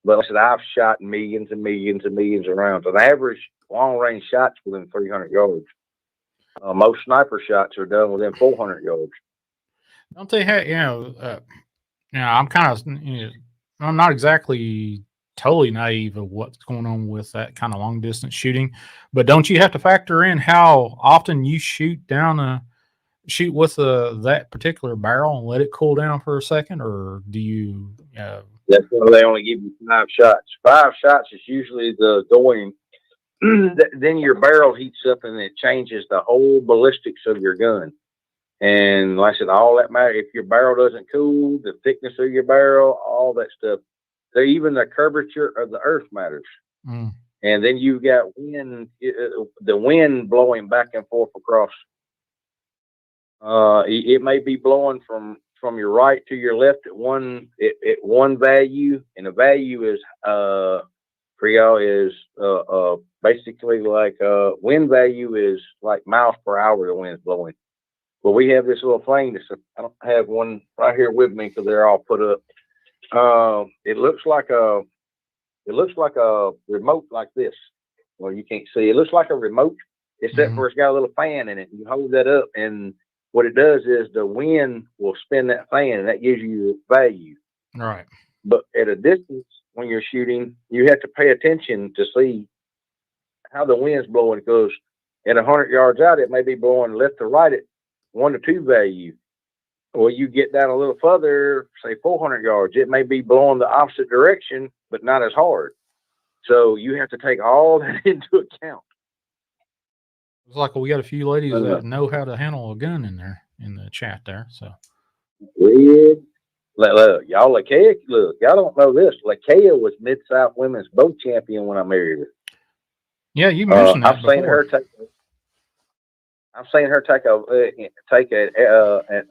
but like I said, I've shot millions and millions and millions of rounds. An average long-range shot's within 300 yards. Most sniper shots are done within 400 yards. Don't they have, I'm kind of, I'm not exactly totally naive of what's going on with that kind of long distance shooting, but don't you have to factor in how often you shoot with that particular barrel and let it cool down for a second, or do you? That's why they only give you 5 shots. 5 shots is usually the going. Then your barrel heats up and it changes the whole ballistics of your gun. And like I said, all that matters. If your barrel doesn't cool, the thickness of your barrel, all that stuff. Even the curvature of the earth matters. Mm. And then you've got the wind blowing back and forth across. It may be blowing from your right to your left at one value, and the value is for y'all is basically like wind value is like miles per hour the wind's blowing. Well, we have this little thing. I don't have one right here with me because they're all put up. It looks like a remote like this. Well, you can't see. It looks like a remote, except for it's got a little fan in it. You hold that up, and what it does is the wind will spin that fan, and that gives you your value. Right. But at a distance, when you're shooting, you have to pay attention to see how the wind's blowing, because at 100 yards out, it may be blowing left to right at 1 to 2 value. Or you get down a little further, say 400 yards, it may be blowing the opposite direction, but not as hard. So you have to take all that into account. It's like we got a few ladies that know how to handle a gun in the chat there. So, look, y'all, y'all don't know this. Lakeia was Mid-South Women's Bow Champion when I married her. Yeah, you mentioned that before. I've seen her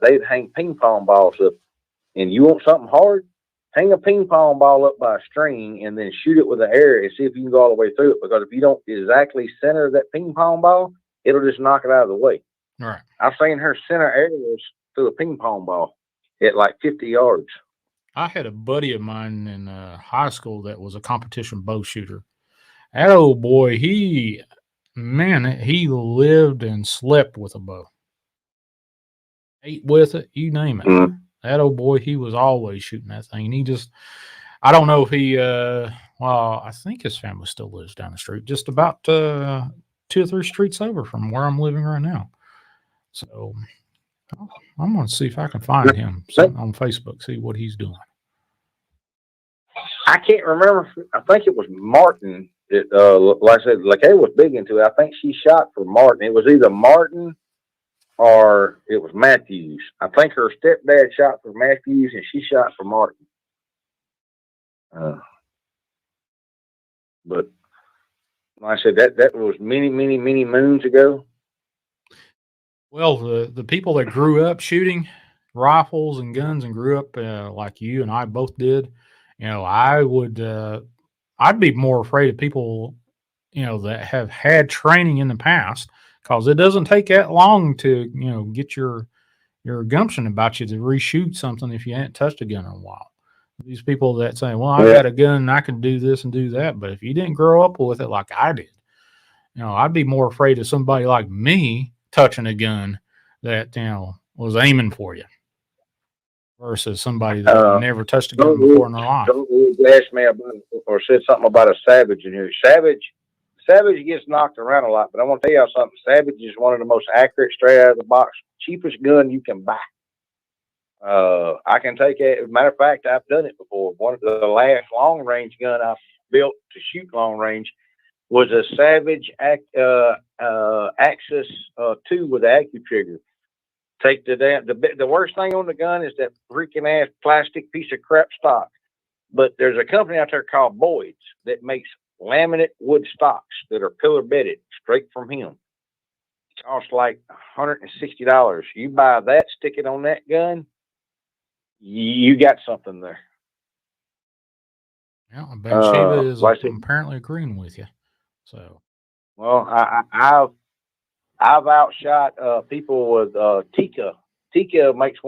they'd hang ping pong balls up, and you want something hard, hang a ping pong ball up by a string and then shoot it with the air and see if you can go all the way through it, because if you don't exactly center that ping pong ball, it'll just knock it out of the way. Right. I've seen her center arrows through a ping pong ball at like 50 yards. I had a buddy of mine in high school that was a competition bow shooter. That old boy, he lived and slept with a bow. Ate with it, you name it. Mm-hmm. That old boy, he was always shooting that thing. And he just, I don't know if he, I think his family still lives down the street, just about 2 or 3 streets over from where I'm living right now. So I'm going to see if I can find him on Facebook, see what he's doing. I can't remember. I think it was Martin. Like I said, Lakeia was big into it. I think she shot for Martin. It was either Martin or it was Matthews. I think her stepdad shot for Matthews and she shot for Martin. But like I said, that was many moons ago. Well, the people that grew up shooting rifles and guns and grew up like you and I both did, I'd be more afraid of people, that have had training in the past, because it doesn't take that long to, get your gumption about you to reshoot something if you hadn't touched a gun in a while. These people that say, well, I got a gun and I can do this and do that. But if you didn't grow up with it like I did, I'd be more afraid of somebody like me touching a gun that was aiming for you, versus somebody that never touched a gun before in their life. Don't ask me about or said something about a Savage in here. Savage gets knocked around a lot, but I want to tell y'all something. Savage is one of the most accurate, straight out of the box, cheapest gun you can buy. I can take it. As a matter of fact, I've done it before. One of the last long range gun I built to shoot long range was a Savage Axis 2 with an active trigger. Take the worst thing on the gun is that freaking ass plastic piece of crap stock. But there's a company out there called Boyd's that makes laminate wood stocks that are pillar bedded straight from him. It costs like $160. You buy that, stick it on that gun, you got something there. Yeah, I bet Shiva is apparently agreeing with you. So, well, I've outshot people with Tika. Tika makes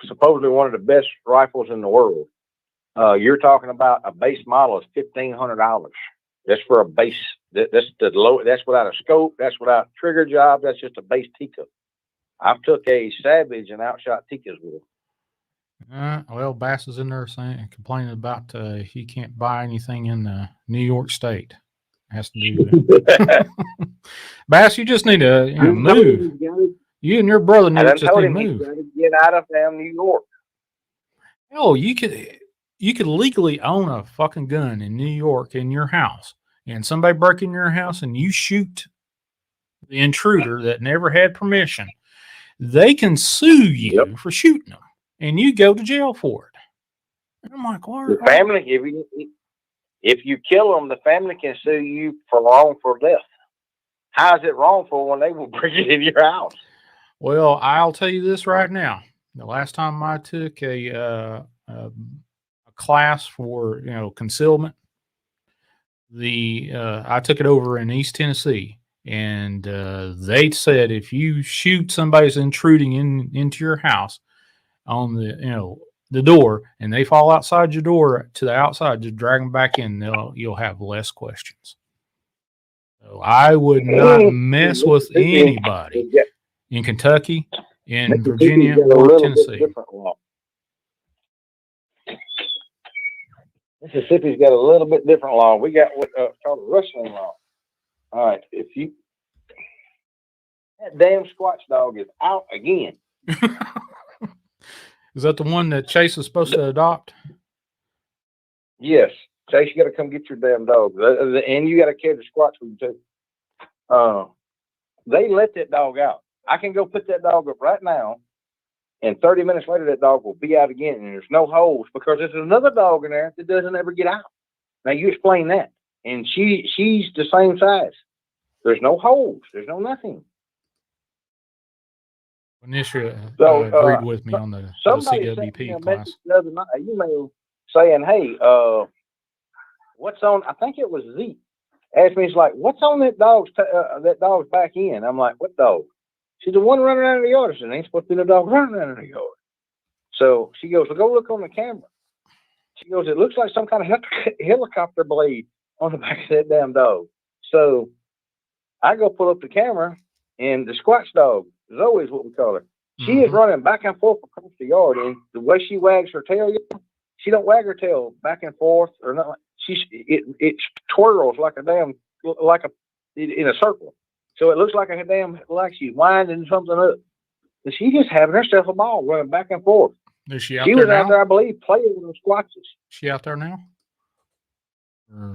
supposedly one of the best rifles in the world. You're talking about a base model is $1,500. That's for a base. That's the low. That's without a scope. That's without trigger job. That's just a base Tika. I took a Savage and outshot Tikas with it. Well, Bass is in there complaining about he can't buy anything in New York State. Has to do. Bass, you just need to move. You and your brother need to just move. To get out of New York. Oh, you could legally own a fucking gun in New York in your house, and somebody break in your house and you shoot the intruder that never had permission. They can sue you for shooting them, and you go to jail for it. And I'm like, what? The family, if you kill them, the family can sue you for wrongful death. How is it wrongful when they will break it in your house? Well, I'll tell you this right now. The last time I took a class for concealment, I took it over in East Tennessee, and they said if you shoot somebody's intruding into your house on the door, and they fall outside your door to the outside, just drag them back in, you'll have less questions. So I would not mess with anybody in Kentucky, in Virginia, or Tennessee. Mississippi's got a little bit different law. We got what's called a rustling law. All right, that damn Squatch dog is out again. Is that the one that Chase is supposed to adopt? Yes. Chase, you got to come get your damn dog. And you got to carry the Squatch with you, too. They let that dog out. I can go put that dog up right now, and 30 minutes later, that dog will be out again, and there's no holes because there's another dog in there that doesn't ever get out. Now, you explain that. And she's the same size. There's no holes. There's no nothing. Anisha agreed with me on the CWP class. The other night, email saying, "Hey, what's on?" I think it was Zeke. Asked me, he's like, "What's on that dog's back end?" I'm like, "What dog?" She's the one running around in the yard. I said, "Ain't supposed to be no dog running around in the yard." So she goes, "Well, go look on the camera." She goes, "It looks like some kind of helicopter blade on the back of that damn dog." So I go pull up the camera, and the Squatch dog, Zoe is what we call her. She is running back and forth across the yard, and the way she wags her tail, she don't wag her tail back and forth or nothing. It twirls like a damn in a circle. So it looks like she's winding something up. And she just having herself a ball running back and forth. Is she out there? She was out there, I believe, playing with those Squatches. She out there now?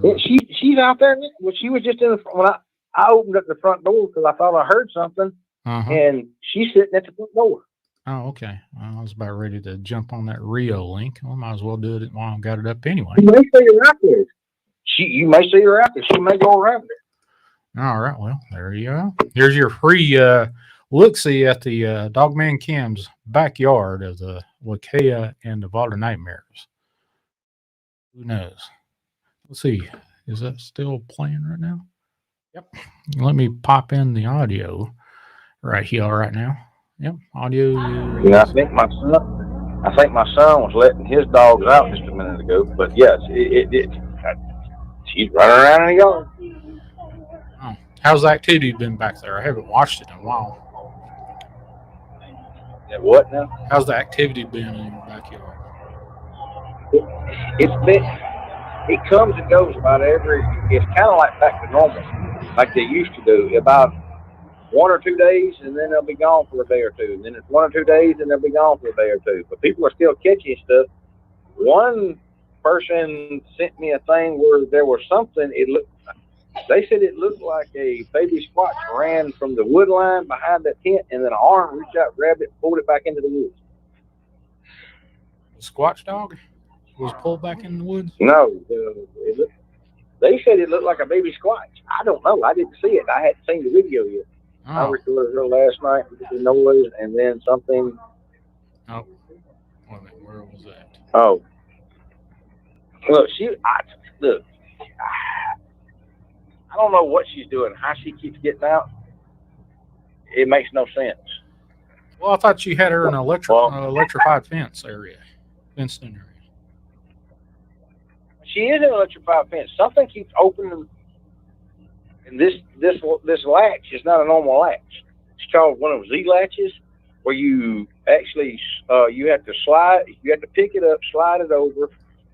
Yeah, she's out there. Well, she was just in the front. When I opened up the front door because I thought I heard something, and she's sitting at the front door. Oh, okay. I was about ready to jump on that Rio link. Well, might as well do it while I got it up anyway. You may see her out there. You may see her out there. She may go around there. All right. Well, there you go. Here's your free look-see at the Dogman Kim's backyard of the Wakea and the Water Nightmares. Who knows? Let's see. Is that still playing right now? Yep. Let me pop in the audio right here right now. Yep. Audio. I think my son was letting his dogs out just a minute ago. But yes, she's running around in the yard. Oh. How's the activity been back there? I haven't watched it in a while. And what now? How's the activity been in your backyard? It comes and goes about it's kind of like back to normal, like they used to do, about 1 or 2 days, and then they'll be gone for a day or two. And then it's 1 or 2 days, and they'll be gone for a day or two. But people are still catching stuff. One person sent me a thing where there was something, they said it looked like a baby squatch ran from the wood line behind that tent, and then an arm reached out, grabbed it, pulled it back into the woods. The Squatch dog was pulled back in the woods? No, they said it looked like a baby squatch. I don't know. I didn't see it. I hadn't seen the video yet. Oh. I recorded her last night with the noise, and then something. Oh, wait a minute, where was that? Oh, look, I don't know what she's doing. How she keeps getting out, it makes no sense. Well, I thought you had her in an electrified fenced area. She is an electrified fence. Something keeps opening, and this latch is not a normal latch. It's called one of those Z latches, where you actually you have to pick it up, slide it over,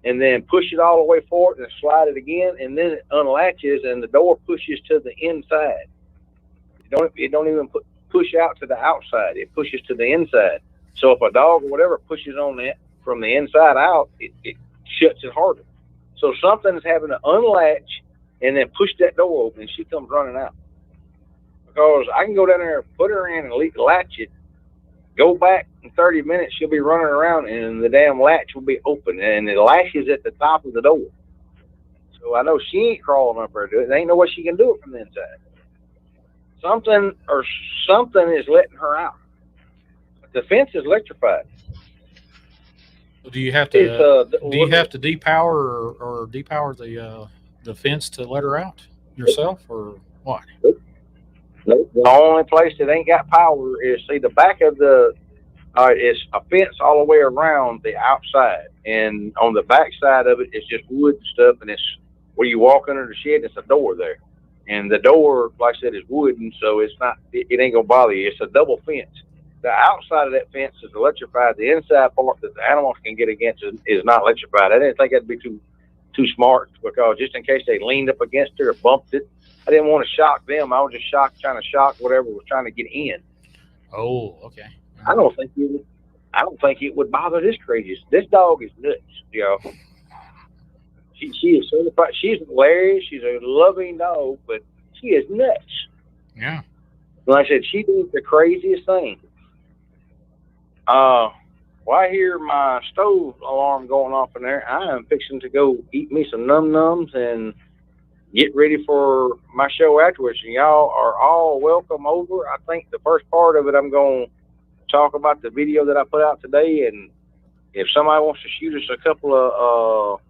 and then push it all the way forward, and slide it again, and then it unlatches, and the door pushes to the inside. It don't even push out to the outside. It pushes to the inside. So if a dog or whatever pushes on that from the inside out, it shuts it harder. So something's having to unlatch and then push that door open, and she comes running out. Because I can go down there, put her in, and latch it, go back in 30 minutes, she'll be running around, and the damn latch will be open, and the latch is at the top of the door. So I know she ain't crawling up there to do it. There ain't no way she can do it from the inside. Something is letting her out. But the fence is electrified. Do you have to depower or depower the fence to let her out yourself, or what? The only place that ain't got power is, see, the back of it's a fence all the way around the outside, and on the back side of it, it's just wood and stuff, and it's where you walk under the shed. It's a door there, and the door, like I said, is wooden, so it ain't gonna bother you. It's a double fence. The outside of that fence is electrified. The inside part that the animals can get against is not electrified. I didn't think that'd be too smart, because just in case they leaned up against it or bumped it, I didn't want to shock them. I was just trying to shock whatever was trying to get in. Oh, okay. I don't think it would bother this crazy. This dog is nuts, you know. She is certified. She's hilarious. She's a loving dog, but she is nuts. Yeah. Like I said, she does the craziest thing. Well, I hear my stove alarm going off in there. I am fixing to go eat me some num-nums and get ready for my show afterwards. And y'all are all welcome over. I think the first part of it, I'm going to talk about the video that I put out today. And if somebody wants to shoot us a couple of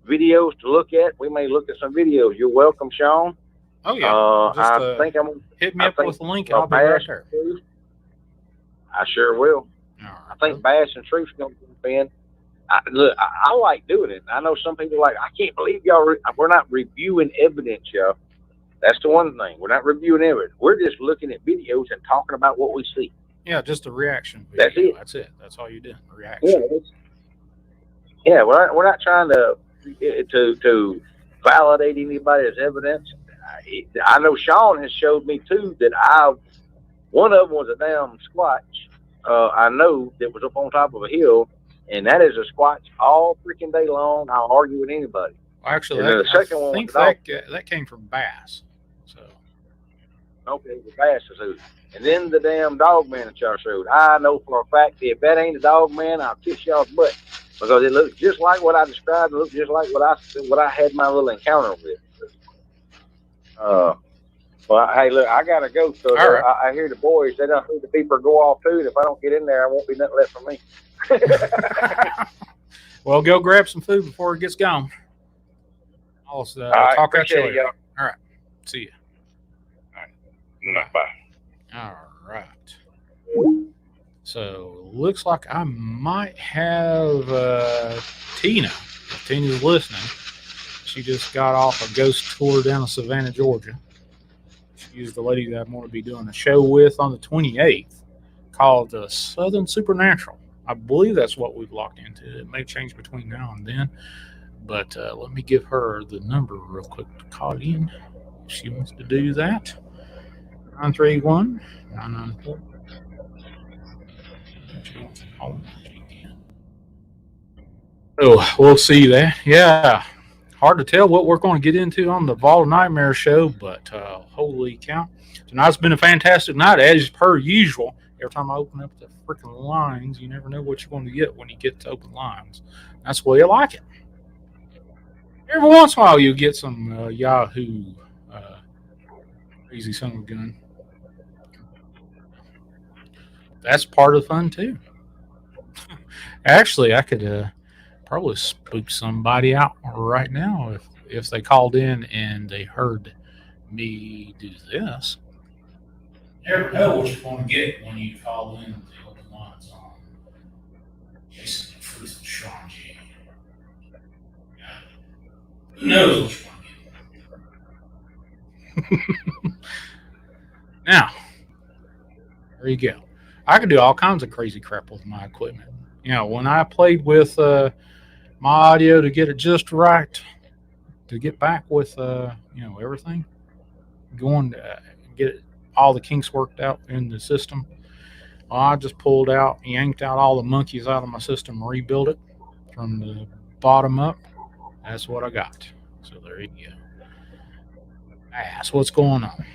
videos to look at, we may look at some videos. You're welcome, Sean. Oh, yeah. I think I'm hit me up with the link. I'll be right there. I sure will. Right, I think Bass and Truth's going to jump in. I like doing it. I know some people are like, I can't believe y'all. We're not reviewing evidence, y'all. That's the one thing. We're not reviewing evidence. We're just looking at videos and talking about what we see. Yeah, just a reaction video. That's it. That's all you do. Reaction. Yeah, we're not trying to validate anybody's evidence. I know Sean has showed me too that one of them was a damn squatch. I know that was up on top of a hill, and that is a squatch all freaking day long. I'll argue with anybody. Actually, I think that came from Bass. So okay, the Bass is who. And then the damn dog man that y'all showed. I know for a fact that if that ain't a dog man, I'll kiss y'all's butt, because it looks just like what I described. It looks just like what I had my little encounter with. Well, hey, look, I gotta go. So right. I hear the boys. They don't hear the beeper go off too. And if I don't get in there, I won't be nothing left for me. Well, go grab some food before it gets gone. I'll talk at you later. All right. See you. All right. Bye. All right. So looks like I might have Tina. If Tina's listening. She just got off a ghost tour down in Savannah, Georgia. She's the lady that I'm going to be doing a show with on the 28th called the Southern Supernatural. I believe that's what we've locked into. It may change between now and then, but let me give her the number real quick to call in if she wants to do that. 931 994. She wants to call in. Oh, we'll see that. Yeah. Hard to tell what we're going to get into on the Vault of Nightmare show, but holy cow. Tonight's been a fantastic night, as per usual. Every time I open up the freaking lines, you never know what you're going to get when you get to open lines. That's the way I like it. Every once in a while, you get some Yahoo crazy son of a gun. That's part of the fun, too. Actually, I could probably spook somebody out right now if they called in and they heard me do this. You never know what you're going to get when you call in the open lines on Jason the Truth and Sean G. Yeah. Who knows what you're going to get? Now, there you go. I could do all kinds of crazy crap with my equipment. You know, when I played with my audio to get it just right, to get back with everything, going to get all the kinks worked out in the system. Well, I just pulled out, yanked out all the monkeys out of my system, rebuilt it from the bottom up. That's what I got. So there you go. That's what's going on.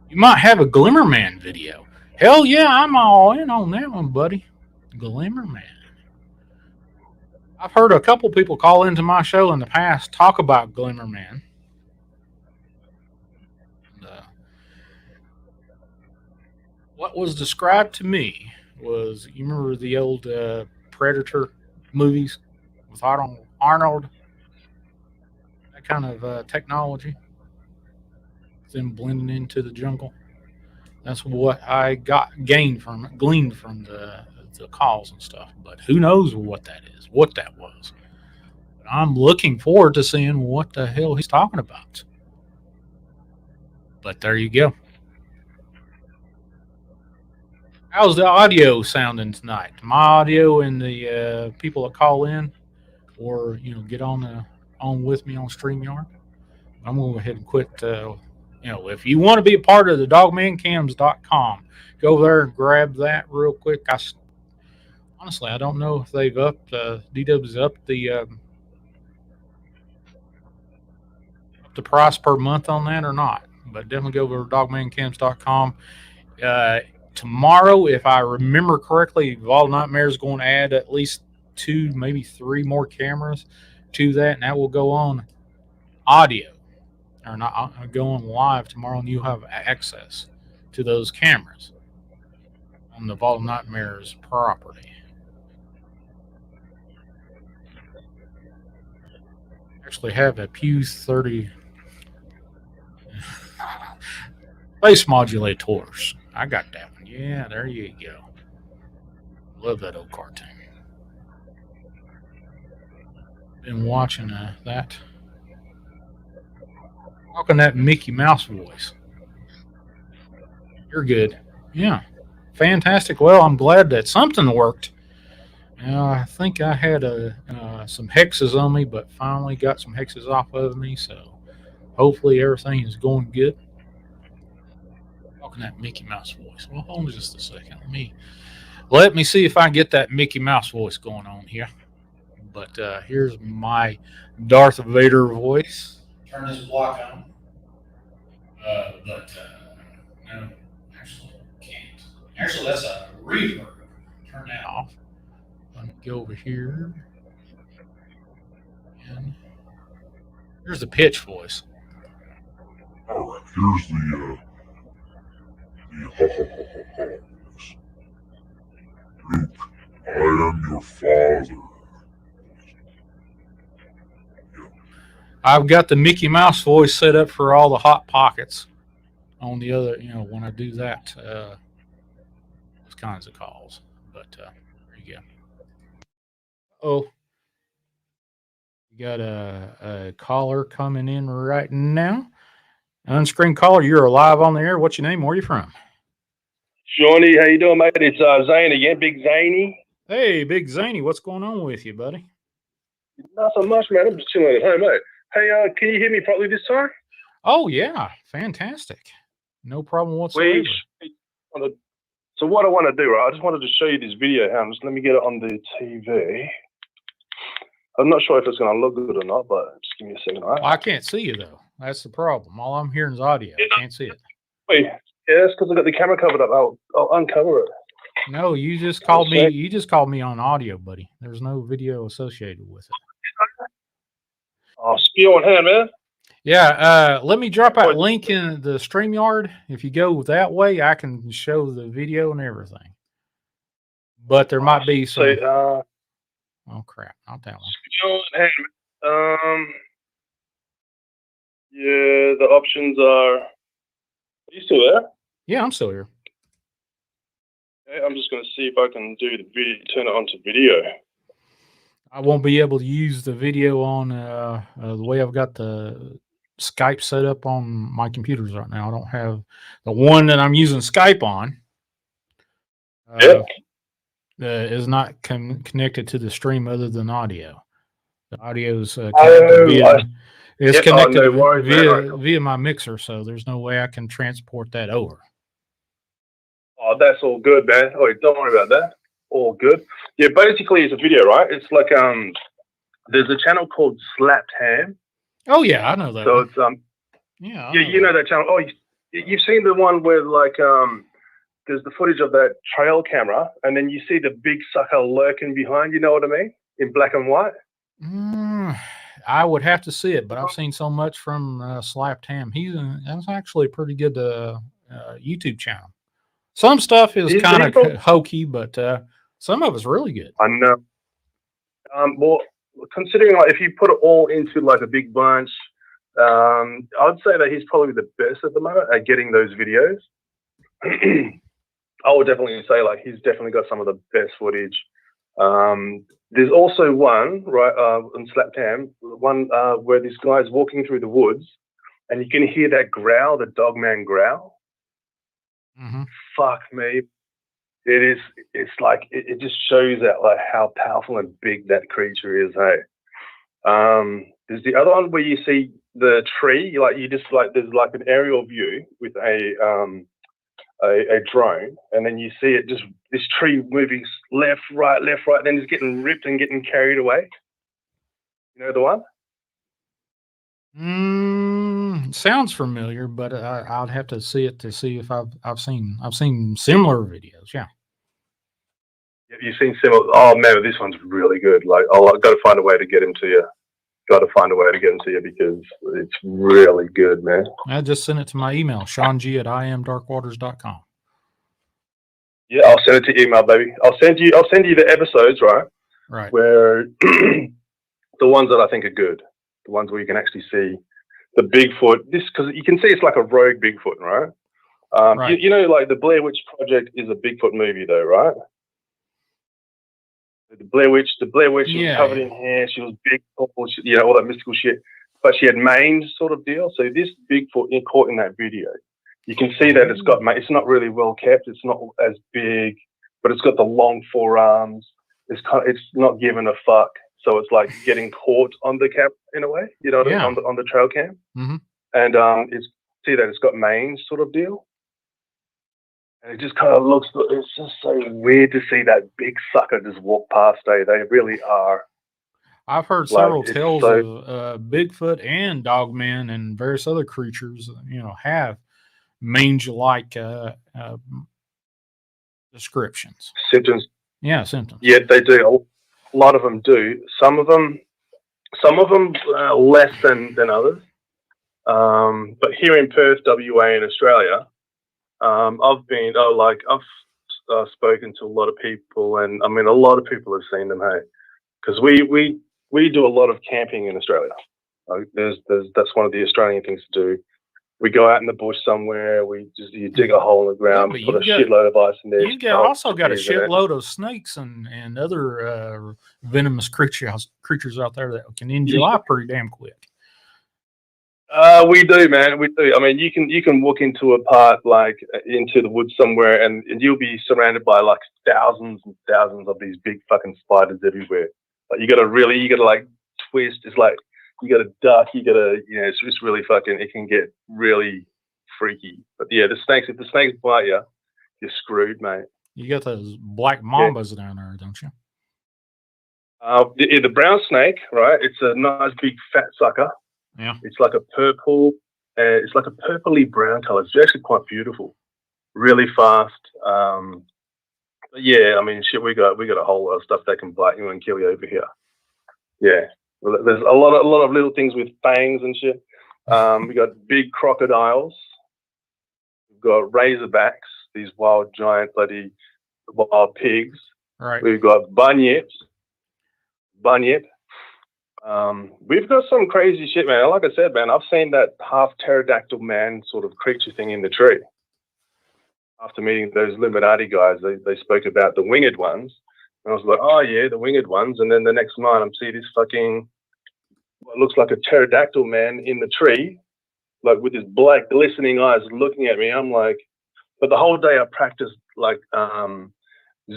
You might have a Glimmerman video. Hell yeah, I'm all in on that one, buddy. Glimmerman. I've heard a couple people call into my show in the past talk about Glimmerman. What was described to me was, you remember the old Predator movies with Arnold? That kind of technology, them blending into the jungle. That's what I gleaned from the calls and stuff. But who knows what that is, what that was. But I'm looking forward to seeing what the hell he's talking about. But there you go. How's the audio sounding tonight? My audio and the people that call in, or get on with me on StreamYard. I'm going to go ahead and quit. If you want to be a part of the dogmancams.com, go over there and grab that real quick. Honestly, I don't know if they've upped DW's upped the price per month on that or not. But definitely go over to dogmancams.com. Tomorrow, if I remember correctly, Vault of Nightmare is going to add at least 2, maybe 3 more cameras to that, and that will go on audio, or not go on live tomorrow, and you'll have access to those cameras on the Vault of Nightmare's property. Actually have a Pew 30 face modulators. I got that one. Yeah, there you go. Love that old cartoon. Been watching that. Talking that Mickey Mouse voice. You're good. Yeah. Fantastic. Well, I'm glad that something worked. I think I had some hexes on me, but finally got some hexes off of me, so hopefully everything is going good. Talking that Mickey Mouse voice. Well, hold on just a second. Let me see if I can get that Mickey Mouse voice going on here. But here's my Darth Vader voice. Turn this block on. No, actually can't. Actually, that's a reverb. Turn that off. Let me go over here. And here's the pitch voice. All right, here's the ha ha ha ha voice. Luke, I am your father. I've got the Mickey Mouse voice set up for all the Hot Pockets on the other, when I do that, those kinds of calls. But there you go. Oh, we got a caller coming in right now. Unscreened caller, you're live on the air. What's your name? Where are you from? Shawnee, how you doing, mate? It's Zane again, Big Zaney. Hey, Big Zaney, what's going on with you, buddy? Not so much, man. I'm just chilling at home, mate. Hey, can you hear me properly this time? Oh, yeah. Fantastic. No problem whatsoever. So what I want to do, right, I just wanted to show you this video. Just let me get it on the TV. I'm not sure if it's going to look good or not, but just give me a second, all right? Well, I can't see you, though. That's the problem. All I'm hearing is audio. I can't see it. Wait, yeah, that's because I got the camera covered up. I'll uncover it. No, you just called me. You just called me on audio, buddy. There's no video associated with it. Oh, spiel on hand, man. Yeah, let me drop that link in the StreamYard. If you go that way, I can show the video and everything. But there might be some. Oh crap! Not that one. Spiel on hand. Yeah, the options are. Are you still there? Yeah, I'm still here. Okay, I'm just going to see if I can do the video, turn it onto video. I won't be able to use the video on the way I've got the Skype set up on my computers right now. I don't have the one that I'm using Skype on. Is not connected to the stream other than audio. The audio is connected via my mixer, so there's no way I can transport that over. Oh, that's all good, man. Oh, don't worry about that. All good. Yeah, basically it's a video, right? It's like there's a channel called Slapped Ham. Oh yeah, I know that. So it's yeah, you know that channel. Oh, you've seen the one where like there's the footage of that trail camera, and then you see the big sucker lurking behind. You know what I mean? In black and white. I would have to see it, but I've seen so much from Slapped Ham. That's actually a pretty good YouTube channel. Some stuff is kind of hokey, but some of it's really good. I know. Well, considering like if you put it all into like a big bunch, I'd say that he's probably the best at the moment at getting those videos. I would definitely say like he's definitely got some of the best footage. There's also one right on Slapped Ham, one where this guy's walking through the woods, and you can hear that growl, the dog man growl. Mm-hmm. Fuck me. It's like it just shows that like how powerful and big that creature is. Hey, there's the other one where you see the tree, like you just like there's like an aerial view with a drone, and then you see it just this tree moving left, right, then it's getting ripped and getting carried away. You know the one? Sounds familiar, but I'd have to see it to see if I've seen similar videos. Yeah. You've seen similar. Oh man, this one's really good. Like I've got to find a way to get him to you. Because it's really good, man. I just sent it to my email, seanG@imdarkwaters.com. Yeah, I'll send it to email, baby. I'll send you the episodes, right? Right. Where the ones that I think are good, the ones where you can actually see the Bigfoot. Because you can see it's like a rogue Bigfoot, right? Right. You know, like the Blair Witch Project is a Bigfoot movie, though, right? The Blair Witch was covered in hair. She was big, all that mystical shit. But she had mange sort of deal. So this Bigfoot caught in that video, you can see that it's not really well kept. It's not as big, but it's got the long forearms. It's not giving a fuck. So it's like getting caught on the camera in a way, you know, on the trail cam. Mm-hmm. And it's got mange sort of deal. And it just kind of it's just so weird to see that big sucker just walk past. They really are. I've heard several tales of Bigfoot and Dogman and various other creatures, have mange-like descriptions. Symptoms. Yeah, symptoms. Yeah, they do. A lot of them do. Some of them less than others. But here in Perth, WA, in Australia, I've spoken to a lot of people, and I mean, a lot of people have seen them. Hey, because we do a lot of camping in Australia. That's one of the Australian things to do. We go out in the bush somewhere. You dig a hole in the ground, put a shitload of ice in there. You've also got a shitload of snakes and other venomous creatures out there that can end your life pretty damn quick. We do, man. We do. I mean, you can walk into a part like into the woods somewhere, and you'll be surrounded by like thousands and thousands of these big fucking spiders everywhere. Like you gotta like twist. It's like you gotta duck. It's just really fucking. It can get really freaky. But yeah, if the snakes bite you, you're screwed, mate. You got those black mambas down there, don't you? The brown snake, right? It's a nice big fat sucker. Yeah. It's like a purple. It's like a purpley brown color. It's actually quite beautiful. Really fast. But yeah, I mean, shit. We got a whole lot of stuff that can bite you and kill you over here. Yeah. Well, there's a lot of little things with fangs and shit. We got big crocodiles. We've got razorbacks. These wild giant bloody wild pigs. Right. We've got bunyips. We've got some crazy shit, man. Like I said, man, I've seen that half pterodactyl man sort of creature thing in the tree. After meeting those Illuminati guys, they spoke about the winged ones. And I was like, oh yeah, the winged ones. And then the next night I'm seeing this fucking, what looks like a pterodactyl man in the tree, like with his black glistening eyes looking at me. I'm like, but the whole day I practiced like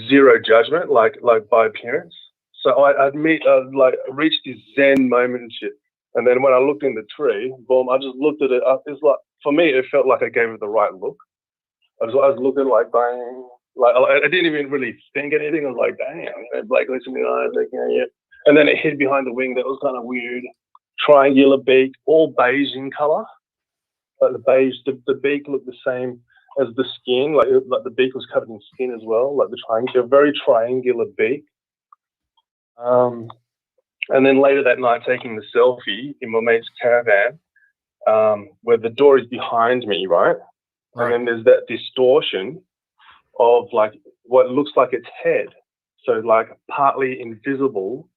zero judgment, like by appearance. So I'd reached this Zen moment and shit. And then when I looked in the tree, boom, I just looked at it. It's like, for me, it felt like I gave it the right look. I was looking like, bang, like I didn't even really think anything. I was like, damn, black glistening eyes, like, yeah. And then it hid behind the wing. That was kind of weird. Triangular beak, all beige in color. Like the beige, the beak looked the same as the skin. Like the beak was covered in skin as well. Like the triangular, very triangular beak. And then later that night, taking the selfie in my mate's caravan, where the door is behind me, right? And then there's that distortion of like what looks like its head. So like partly invisible.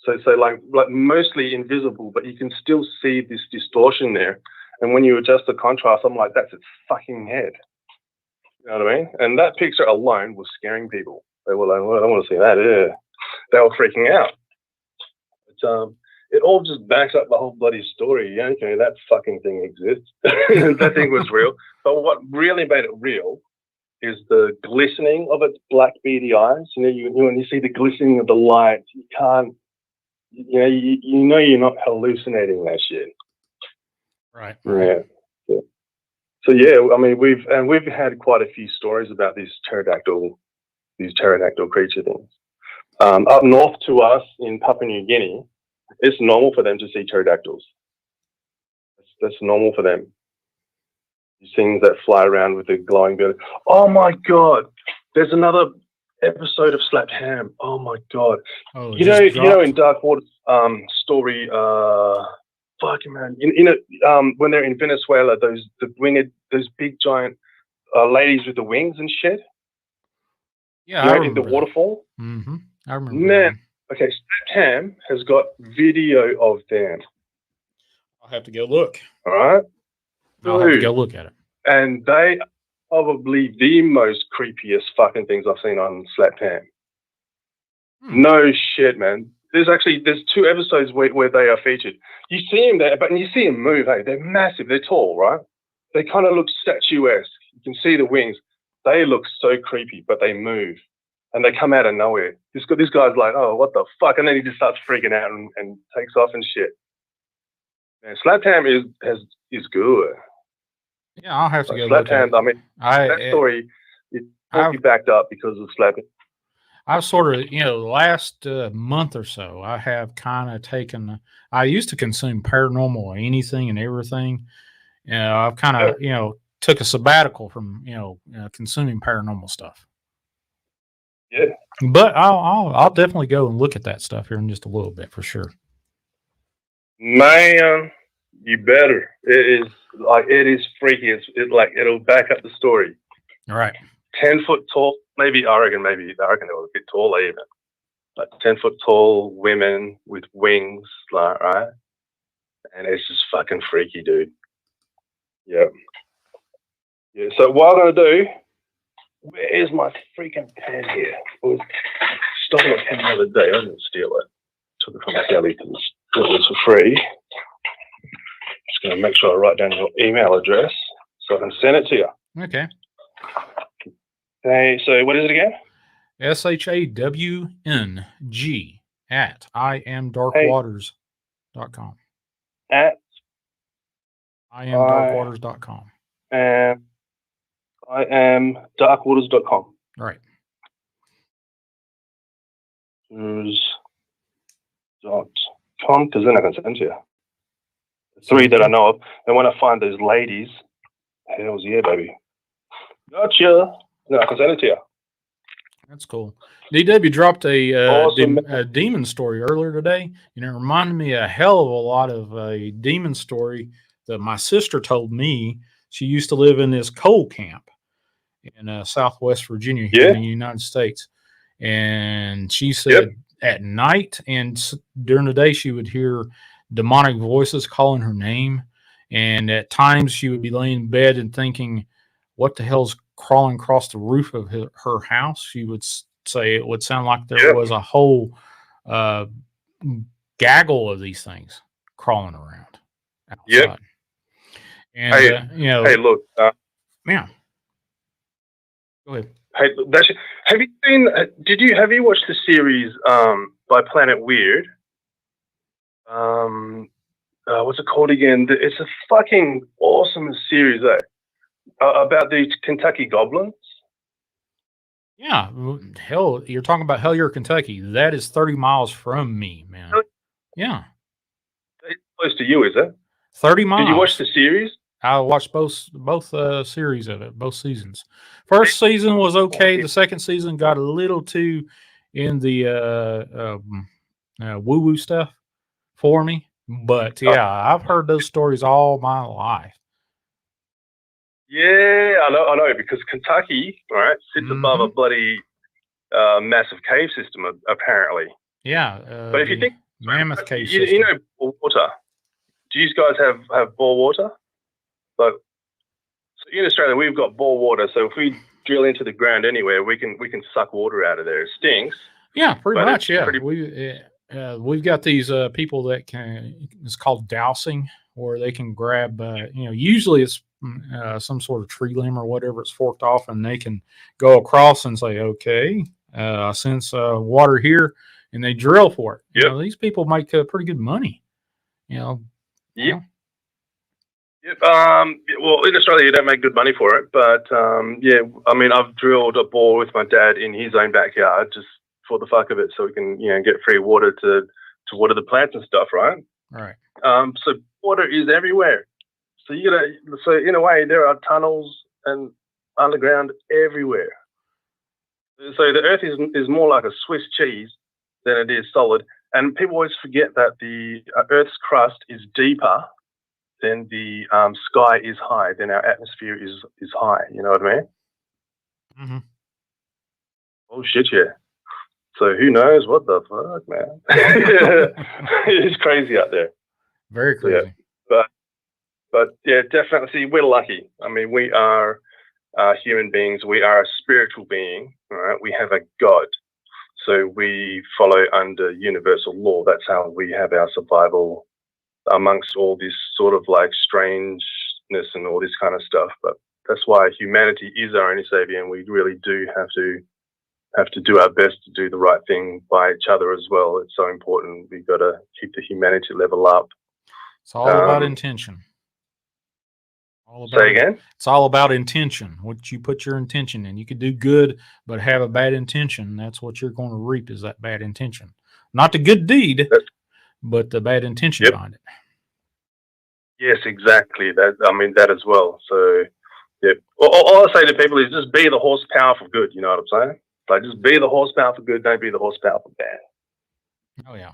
So like mostly invisible, but you can still see this distortion there. And when you adjust the contrast, I'm like, that's its fucking head. You know what I mean? And that picture alone was scaring people. They were like, well, I don't want to see that. Yeah. They were freaking out. But, it all just backs up the whole bloody story. Yeah, okay, that fucking thing exists. That thing was real. But what really made it real is the glistening of its black beady eyes. You know, when you see the glistening of the light, you can't, you know you're not hallucinating that shit. Right. Yeah. So yeah, I mean, we've had quite a few stories about these pterodactyl creature things. Up north to us in Papua New Guinea, it's normal for them to see pterodactyls. That's normal for them. These things that fly around with the glowing belly. Oh my God! There's another episode of Slapped Ham. Oh my God! Oh, you know in Dark Water's story. Fucking man! When they're in Venezuela, those big giant ladies with the wings and shit. Yeah, I remember in the waterfall. Mm-hmm. I remember. Man, okay, Slapped Ham has got video of them. I'll have to go look. All right, I'll have to go look at it. And they are probably the most creepiest fucking things I've seen on Slapped Ham. No shit, man. There's 2 episodes where they are featured. You see them there, but you see them move. Hey, they're massive. They're tall, right? They kind of look statuesque. You can see the wings. They look so creepy, but they move. And they come out of nowhere. This guy's like, oh, what the fuck? And then he just starts freaking out and takes off and shit. Man, Slapped Ham is good. Yeah, I'll have to go Slapped look at Ham, it. I mean, that story is totally backed up because of Slapped. I've sort of, the last month or so, I have kind of taken, I used to consume paranormal, anything and everything. I've kind of, took a sabbatical from, consuming paranormal stuff. Yeah. But I'll definitely go and look at that stuff here in just a little bit for sure. Man, you better. It is freaky. It'll back up the story. All right. 10 foot tall, maybe I reckon they were a bit taller even. Like 10 foot tall women with wings, like, right? And it's just fucking freaky, dude. Yeah. Yeah. So what I'm gonna do, where is my freaking pen here? I was stole a pen the other day. I didn't steal it. Took it from the deli because it was for free. Just Gonna make sure I write down your email address so I can send it to you. Okay. Okay, so what is it again? SHAWNG at IamDarkWaters.com. At IamDarkWaters.com. And I am darkwaters.com. Right. .com, because then I can send to you. 3 that I know of. And when I find those ladies, hells yeah, baby. Gotcha. Then I can send it to you. That's cool. DW dropped Awesome. a demon story earlier today, and it reminded me a hell of a lot of a demon story that my sister told me. She used to live in this coal camp in Southwest Virginia here in the United States. And she said at night and during the day, she would hear demonic voices calling her name. And at times she would be laying in bed and thinking, what the hell's crawling across the roof of her house? She would say it would sound like there was a whole gaggle of these things crawling around outside. And, hey, look. Yeah. Go ahead. Hey, have you seen? Have you watched the series by Planet Weird? What's it called again? It's a fucking awesome series, about the Kentucky goblins. Yeah, hell, you're talking about Hellier, Kentucky. That is 30 miles from me, man. Yeah, It's close to you, is it? 30 miles. Did you watch the series? I watched both series of it, both seasons. First season was okay. The second season got a little too in the woo-woo stuff for me. But yeah, I've heard those stories all my life. Yeah, I know, because Kentucky, right, sits above a bloody massive cave system, apparently. Yeah, but if you think mammoth cave system. You know, water. Do you guys have bore water? Like, so in Australia, we've got bore water. So if we drill into the ground anywhere, we can suck water out of there. It stinks. Yeah, pretty much. Yeah, we've got these people that can. It's called dowsing, where they can grab. Usually it's some sort of tree limb or whatever. It's forked off, and they can go across and say, "Okay, I sense water here," and they drill for it. Yep. These people make pretty good money. Yep. Well, in Australia, you don't make good money for it, but I mean, I've drilled a bore with my dad in his own backyard just for the fuck of it, so we can get free water to water the plants and stuff, right? Right. So water is everywhere. So so in a way, there are tunnels and underground everywhere. So the Earth is more like a Swiss cheese than it is solid, and people always forget that the Earth's crust is deeper. Then the sky is high. Then our atmosphere is high. You know what I mean? Mm-hmm. Oh shit, yeah. So who knows what the fuck, man? It's crazy out there. Very crazy. Yeah. But yeah, definitely. See, we're lucky. I mean, we are human beings. We are a spiritual being. All right. We have a God. So we follow under universal law. That's how we have our survival amongst all this sort of like strangeness and all this kind of stuff. But that's why humanity is our only savior, and we really do have to do our best to do the right thing by each other as well. It's so important. We've got to keep the humanity level up. It's all about intention. Say again? It's all about intention. What you put your intention in. You could do good, but have a bad intention. That's what you're going to reap, is that bad intention. Not the good deed, but the bad intention behind it. Yes, exactly. That as well. So, yeah. All I say to people is just be the horsepower for good. You know what I'm saying? Like, just be the horsepower for good. Don't be the horsepower for bad. Oh yeah.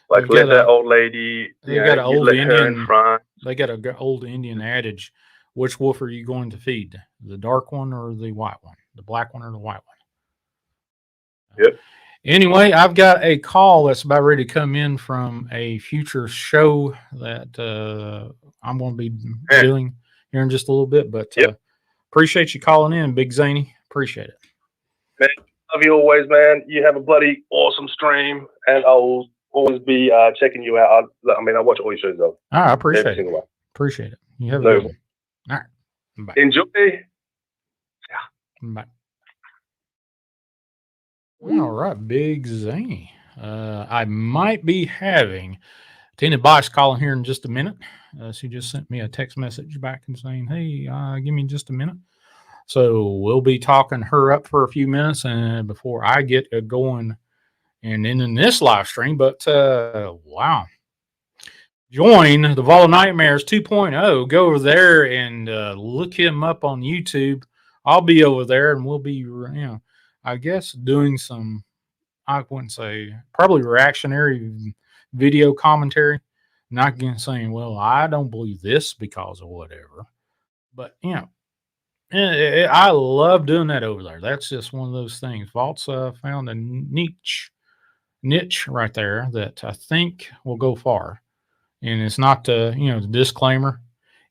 Like, let that old lady. They got an old Indian. Front. They got an old Indian adage: which wolf are you going to feed? The dark one or the white one? The black one or the white one? Yep. Anyway, I've got a call that's about ready to come in from a future show that I'm going to be doing here in just a little bit. But appreciate you calling in, Big Zaney. Appreciate it. Man, love you always, man. You have a bloody awesome stream, and I'll always be checking you out. I watch all your shows though. I appreciate it. Appreciate it. You have a good one. All right. Bye. Enjoy. Yeah. Bye. All right, Big Zaney. I might be having Tina Bosch calling here in just a minute. She just sent me a text message back and saying, hey, give me just a minute. So we'll be talking her up for a few minutes and before I get going and then in this live stream. But wow. Join the Vault of Nightmares 2.0. Go over there and look him up on YouTube. I'll be over there and we'll be, I guess doing some, I wouldn't say, probably reactionary video commentary. Not going to saying, well, I don't believe this because of whatever. But, I love doing that over there. That's just one of those things. Vault's found a niche right there that I think will go far. And it's not to, the disclaimer.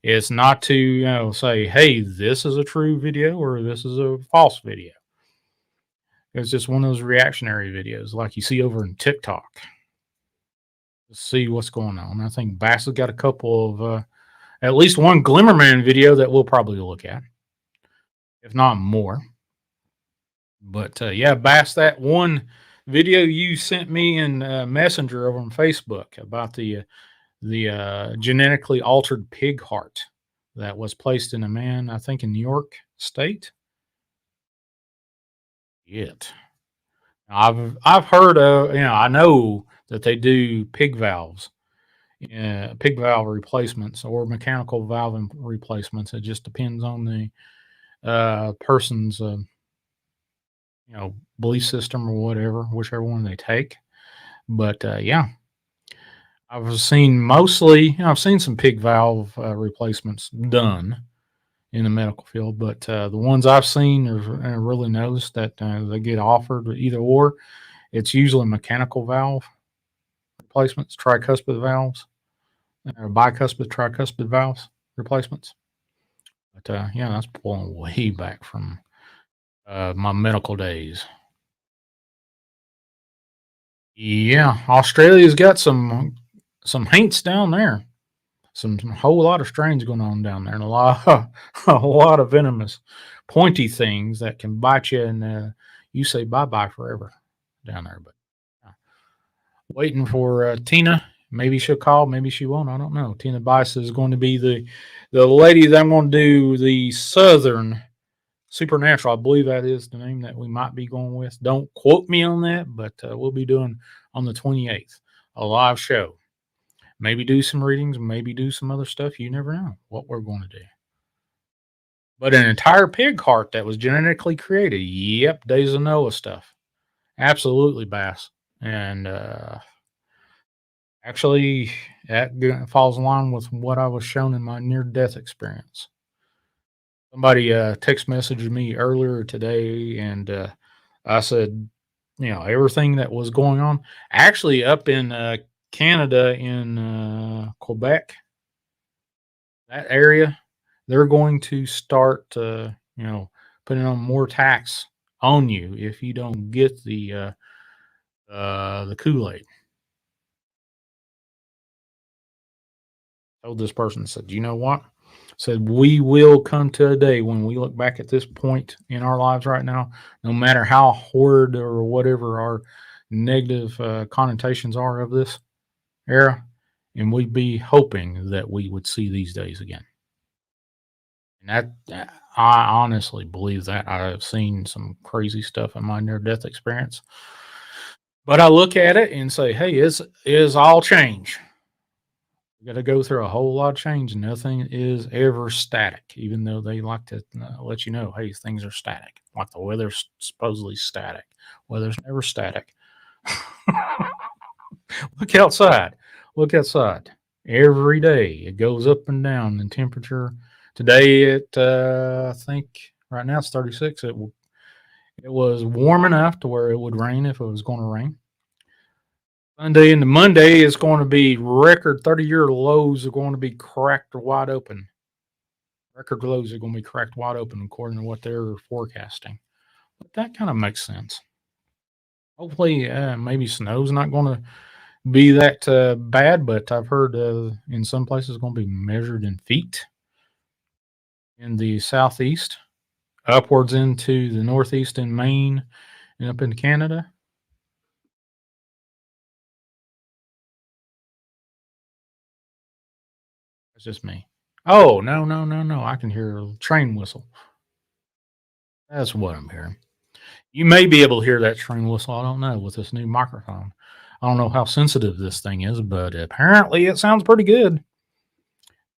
It's not to, say, hey, this is a true video or this is a false video. It's just one of those reactionary videos like you see over in TikTok. Let's see what's going on. I think Bass has got a couple of, at least one Glimmerman video that we'll probably look at, if not more. But yeah, Bass, that one video you sent me in Messenger over on Facebook about the genetically altered pig heart that was placed in a man, I think in New York State. I've heard of, I know that they do pig valve replacements or mechanical valve replacements. It just depends on the person's, belief system or whatever, whichever one they take. But yeah, I've seen mostly, I've seen some pig valve replacements done in the medical field, but the ones I've seen are really noticed that they get offered either or. It's usually mechanical valve replacements, tricuspid valves, or bicuspid, tricuspid valves replacements. But yeah, that's pulling way back from my medical days. Yeah, Australia's got some haints down there. Some whole lot of strains going on down there, and a lot of venomous, pointy things that can bite you, and you say bye bye forever down there. But waiting for Tina. Maybe she'll call, maybe she won't. I don't know. Tina Bice is going to be the lady that I'm going to do the Southern Supernatural. I believe that is the name that we might be going with. Don't quote me on that, but we'll be doing on the 28th a live show. Maybe do some readings, maybe do some other stuff. You never know what we're going to do. But an entire pig heart that was genetically created. Yep, Days of Noah stuff. Absolutely, Bass. And actually, that falls in line with what I was shown in my near-death experience. Somebody text messaged me earlier today, and I said, everything that was going on. Actually, up in Canada, in Quebec, that area, they're going to start, putting on more tax on you if you don't get the Kool-Aid. Told this person, said, you know what? Said, we will come to a day when we look back at this point in our lives right now, no matter how horrid or whatever our negative connotations are of this era, and we'd be hoping that we would see these days again. And that, I honestly believe that. I've seen some crazy stuff in my near-death experience, but I look at it and say, hey, is all change. We got to go through a whole lot of change. Nothing is ever static, even though they like to let you know, hey, things are static. Like the weather's supposedly static. Weather's never static. Look outside. Look outside. Every day it goes up and down in temperature. Today I think right now it's 36. It was warm enough to where it would rain if it was going to rain. Sunday into Monday is going to be record 30-year lows are going to be cracked wide open. Record lows are going to be cracked wide open according to what they're forecasting. But that kind of makes sense. Hopefully, maybe snow's not going to be that bad, but I've heard in some places it's going to be measured in feet in the southeast, upwards into the northeast in Maine and up into Canada. That's just me. Oh, no. I can hear a train whistle. That's what I'm hearing. You may be able to hear that train whistle. I don't know with this new microphone. I don't know how sensitive this thing is, but apparently it sounds pretty good.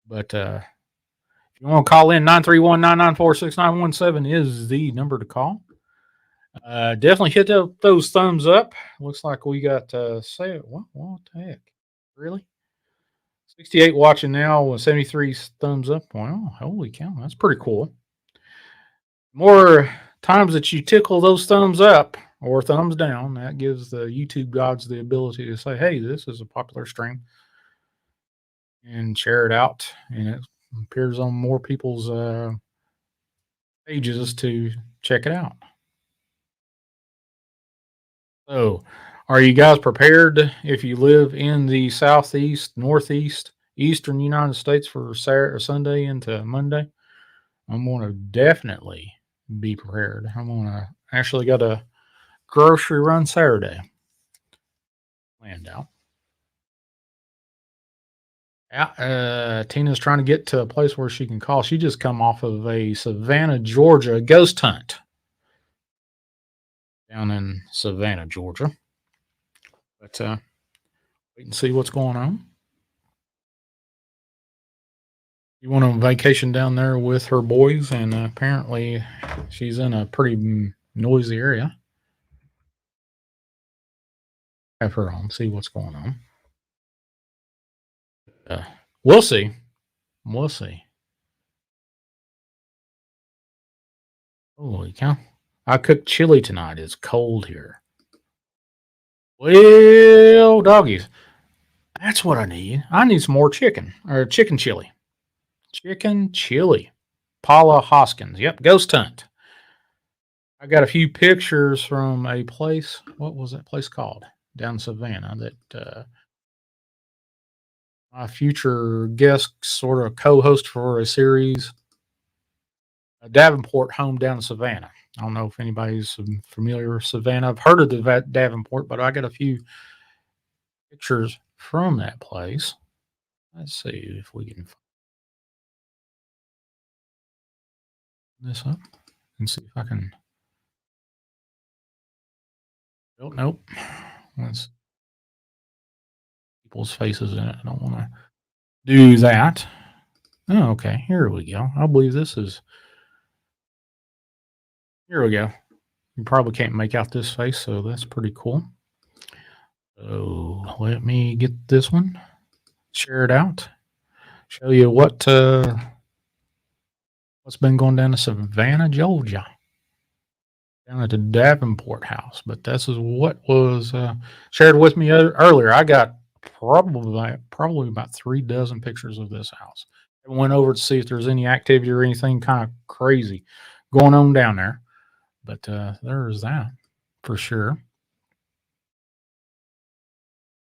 But if you want to call in, 931-994-6917 is the number to call. Definitely hit those thumbs up. Looks like we got say what the heck? Really? 68 watching now, 73 thumbs up. Wow, holy cow, that's pretty cool. More times that you tickle those thumbs up or thumbs down, that gives the YouTube gods the ability to say, hey, this is a popular stream, and share it out, and it appears on more people's pages to check it out. So, are you guys prepared if you live in the southeast, northeast, eastern United States for Saturday or Sunday into Monday? I'm going to definitely be prepared. I'm going to actually got a grocery run Saturday planned out. Yeah, Tina's trying to get to a place where she can call. She just come off of a Savannah, Georgia ghost hunt down in Savannah, Georgia. But wait and see what's going on. She went on vacation down there with her boys, and apparently she's in a pretty noisy area. Have her on, see what's going on. We'll see. We'll see. Holy cow. I cooked chili tonight. It's cold here. Well, doggies. That's what I need. I need some more chicken. Or chicken chili. Chicken chili. Paula Hoskins. Yep, ghost hunt. I got a few pictures from a place. What was that place called? Down in Savannah that my future guest sort of co-host for a series. A Davenport home down in Savannah. I don't know if anybody's familiar with Savannah. I've heard of the Davenport, but I got a few pictures from that place. Let's see if we can find this up and see if I can. Oh, nope. That's people's faces in it. I don't want to do that. Oh, okay. Here we go. I believe this is. Here we go. You probably can't make out this face, so that's pretty cool. So let me get this one. Share it out. Show you what's been going down to Savannah, Georgia. Down at the Davenport house. But this is what was shared with me earlier. I got probably about 3 dozen pictures of this house. I went over to see if there's any activity or anything kind of crazy going on down there. But there's that for sure.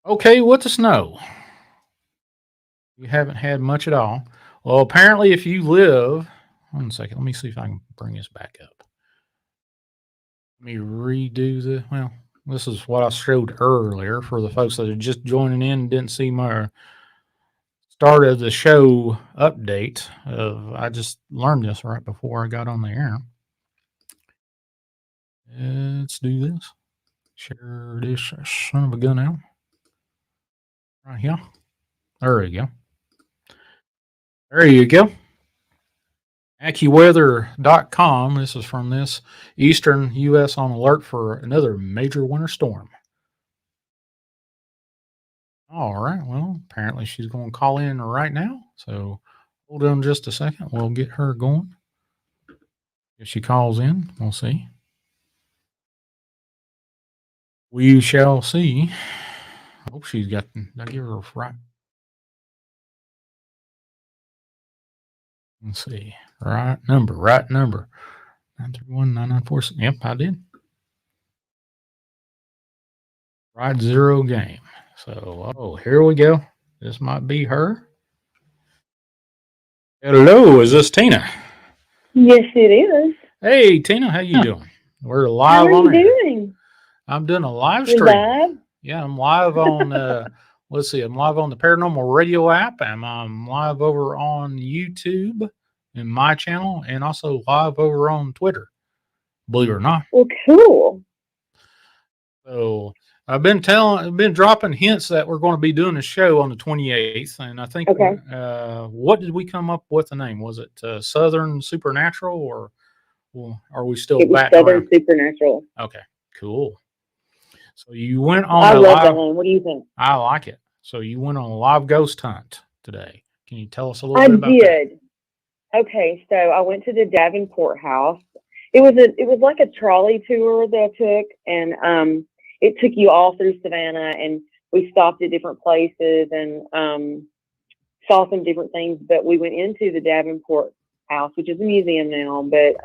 Okay, with the snow. You haven't had much at all. Well, apparently if you live, 1 second, let me see if I can bring this back up. Let me redo this is what I showed earlier for the folks that are just joining in and didn't see my start of the show update. I just learned this right before I got on the air. Let's do this. Share this son of a gun out. Right here. There we go. There you go. AccuWeather.com. This is from this Eastern U.S. on alert for another major winter storm. All right. Well, apparently she's going to call in right now. So hold on just a second. We'll get her going. If she calls in, we'll see. We shall see. I hope she's got. I give her a right. Let's see. Right number. 931-994. Yep, I did. Right 0 game. So, oh, here we go. This might be her. Hello, is this Tina? Yes, it is. Hey, Tina, how you doing? We're How live are you on air. doing? I'm doing a live You're stream. live? Yeah, I'm live on, let's see, I'm live on the Paranormal Radio app, and I'm live over on YouTube in my channel, and also live over on Twitter, believe it or not. Well, cool. So I've been dropping hints that we're going to be doing a show on the 28th, and I think, Okay. What did we come up with the name? Was it Southern Supernatural, or are we still It was batting Southern around? Supernatural. Okay, cool. So you went on I a love live, that name. What do you think? I like it. So you went on a live ghost hunt today. Can you tell us a little I bit about did. Okay, so I went to the Davenport house. It was like a trolley tour that I took, and it took you all through Savannah, and we stopped at different places and saw some different things. But we went into the Davenport house, which is a museum now, but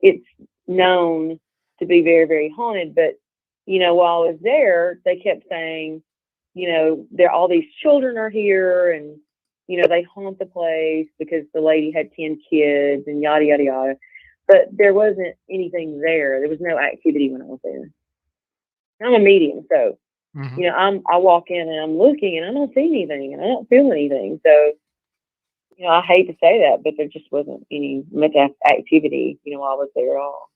it's known to be very, very haunted. But while I was there, they kept saying, all these children are here, and they haunt the place because the lady had 10 kids and yada yada yada. But there wasn't anything there. There was no activity when I was there. I'm a medium, so I walk in and I'm looking and I don't see anything and I don't feel anything. So I hate to say that, but there just wasn't much activity while I was there at all.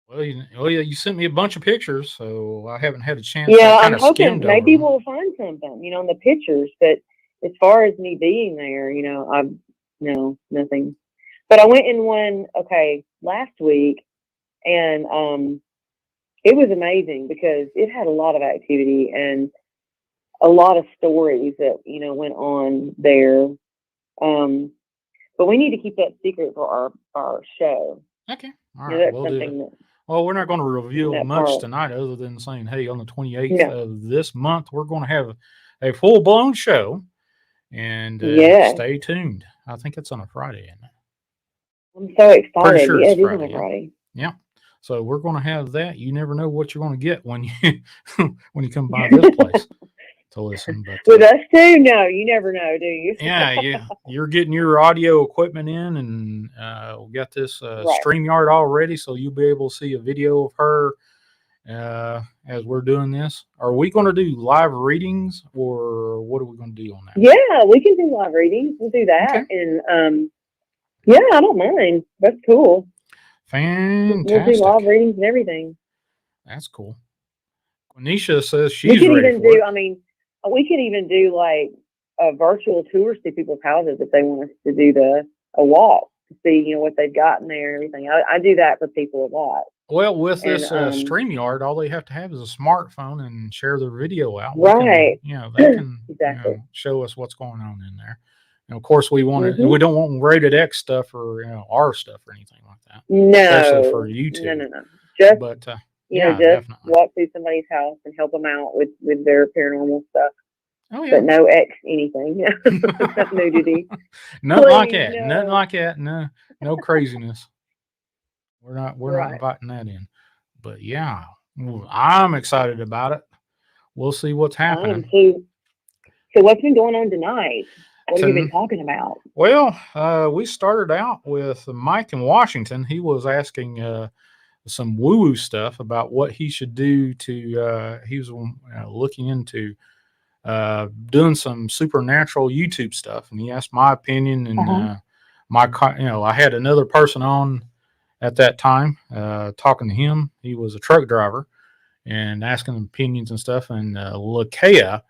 Well, you sent me a bunch of pictures, so I haven't had a chance. Yeah, to I'm hoping skimmed maybe over them. we'll find something, in the pictures. But as far as me being there, nothing. But I went in one, last week, and it was amazing because it had a lot of activity and a lot of stories that went on there. But we need to keep that secret for our show. Okay, all right, That's something that. Well, we're not going to reveal much tonight, other than saying, hey, on the 28th of this month, we're going to have a full-blown show, and stay tuned. I think it's on a Friday, isn't it? I'm so excited. Pretty sure it's it is Friday, on a Friday. Yeah. So we're going to have that. You never know what you're going to get when you when you come by this place to listen. But with us too, no, you never know, do you? Yeah, you're getting your audio equipment in, and we got this StreamYard already, so you'll be able to see a video of her as we're doing this. Are we going to do live readings, or what are we going to do on that? Yeah, we can do live readings. We'll do that, and yeah, I don't mind. That's cool. Fantastic. We'll do live readings and everything. That's cool. Quenisha says she's ready for it. I mean, we can even do like a virtual tours to people's houses if they want us to do a walk to see, what they've got in there and everything. I do that for people a lot. Well, with this StreamYard, all they have to have is a smartphone and share their video out. Right. They can exactly. Show us what's going on in there. And of course, we want to. We don't want rated X stuff or our stuff or anything like that. No, especially for YouTube. No. Just just definitely. Walk through somebody's house and help them out with their paranormal stuff. Oh yeah, but no X anything. Nudity. Nothing like that. No. Nothing like that. No craziness. We're not inviting that in. But yeah, I'm excited about it. We'll see what's happening. So what's been going on tonight? What have you been talking about? Well, we started out with Mike in Washington. He was asking some woo-woo stuff about what he should do to. He was looking into doing some supernatural YouTube stuff, and he asked my opinion. And I had another person on at that time talking to him. He was a truck driver and asking opinions and stuff. And Lakea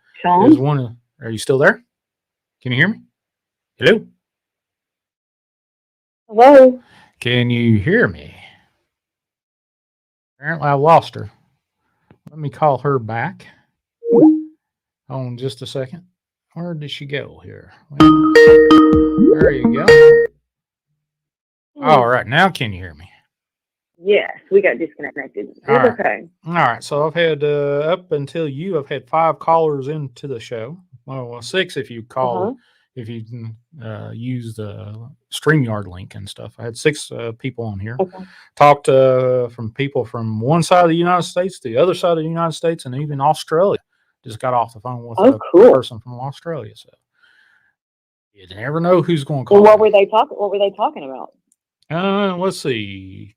is one of. Are you still there? Can you hear me? Hello? Hello? Can you hear me? Apparently I lost her. Let me call her back. Hold on just a second. Where did she go here? There you go. All right. Now can you hear me? Yes, we got disconnected. Okay. All right. So I've had, up until I've had 5 callers into the show. Well, 6 if you call if you use the StreamYard link and stuff. I had 6 people on here. Okay. Talked from people from one side of the United States to the other side of the United States, and even Australia. Just got off the phone with a person from Australia. So you never know who's going to call. Well, what were they talking about? Let's see.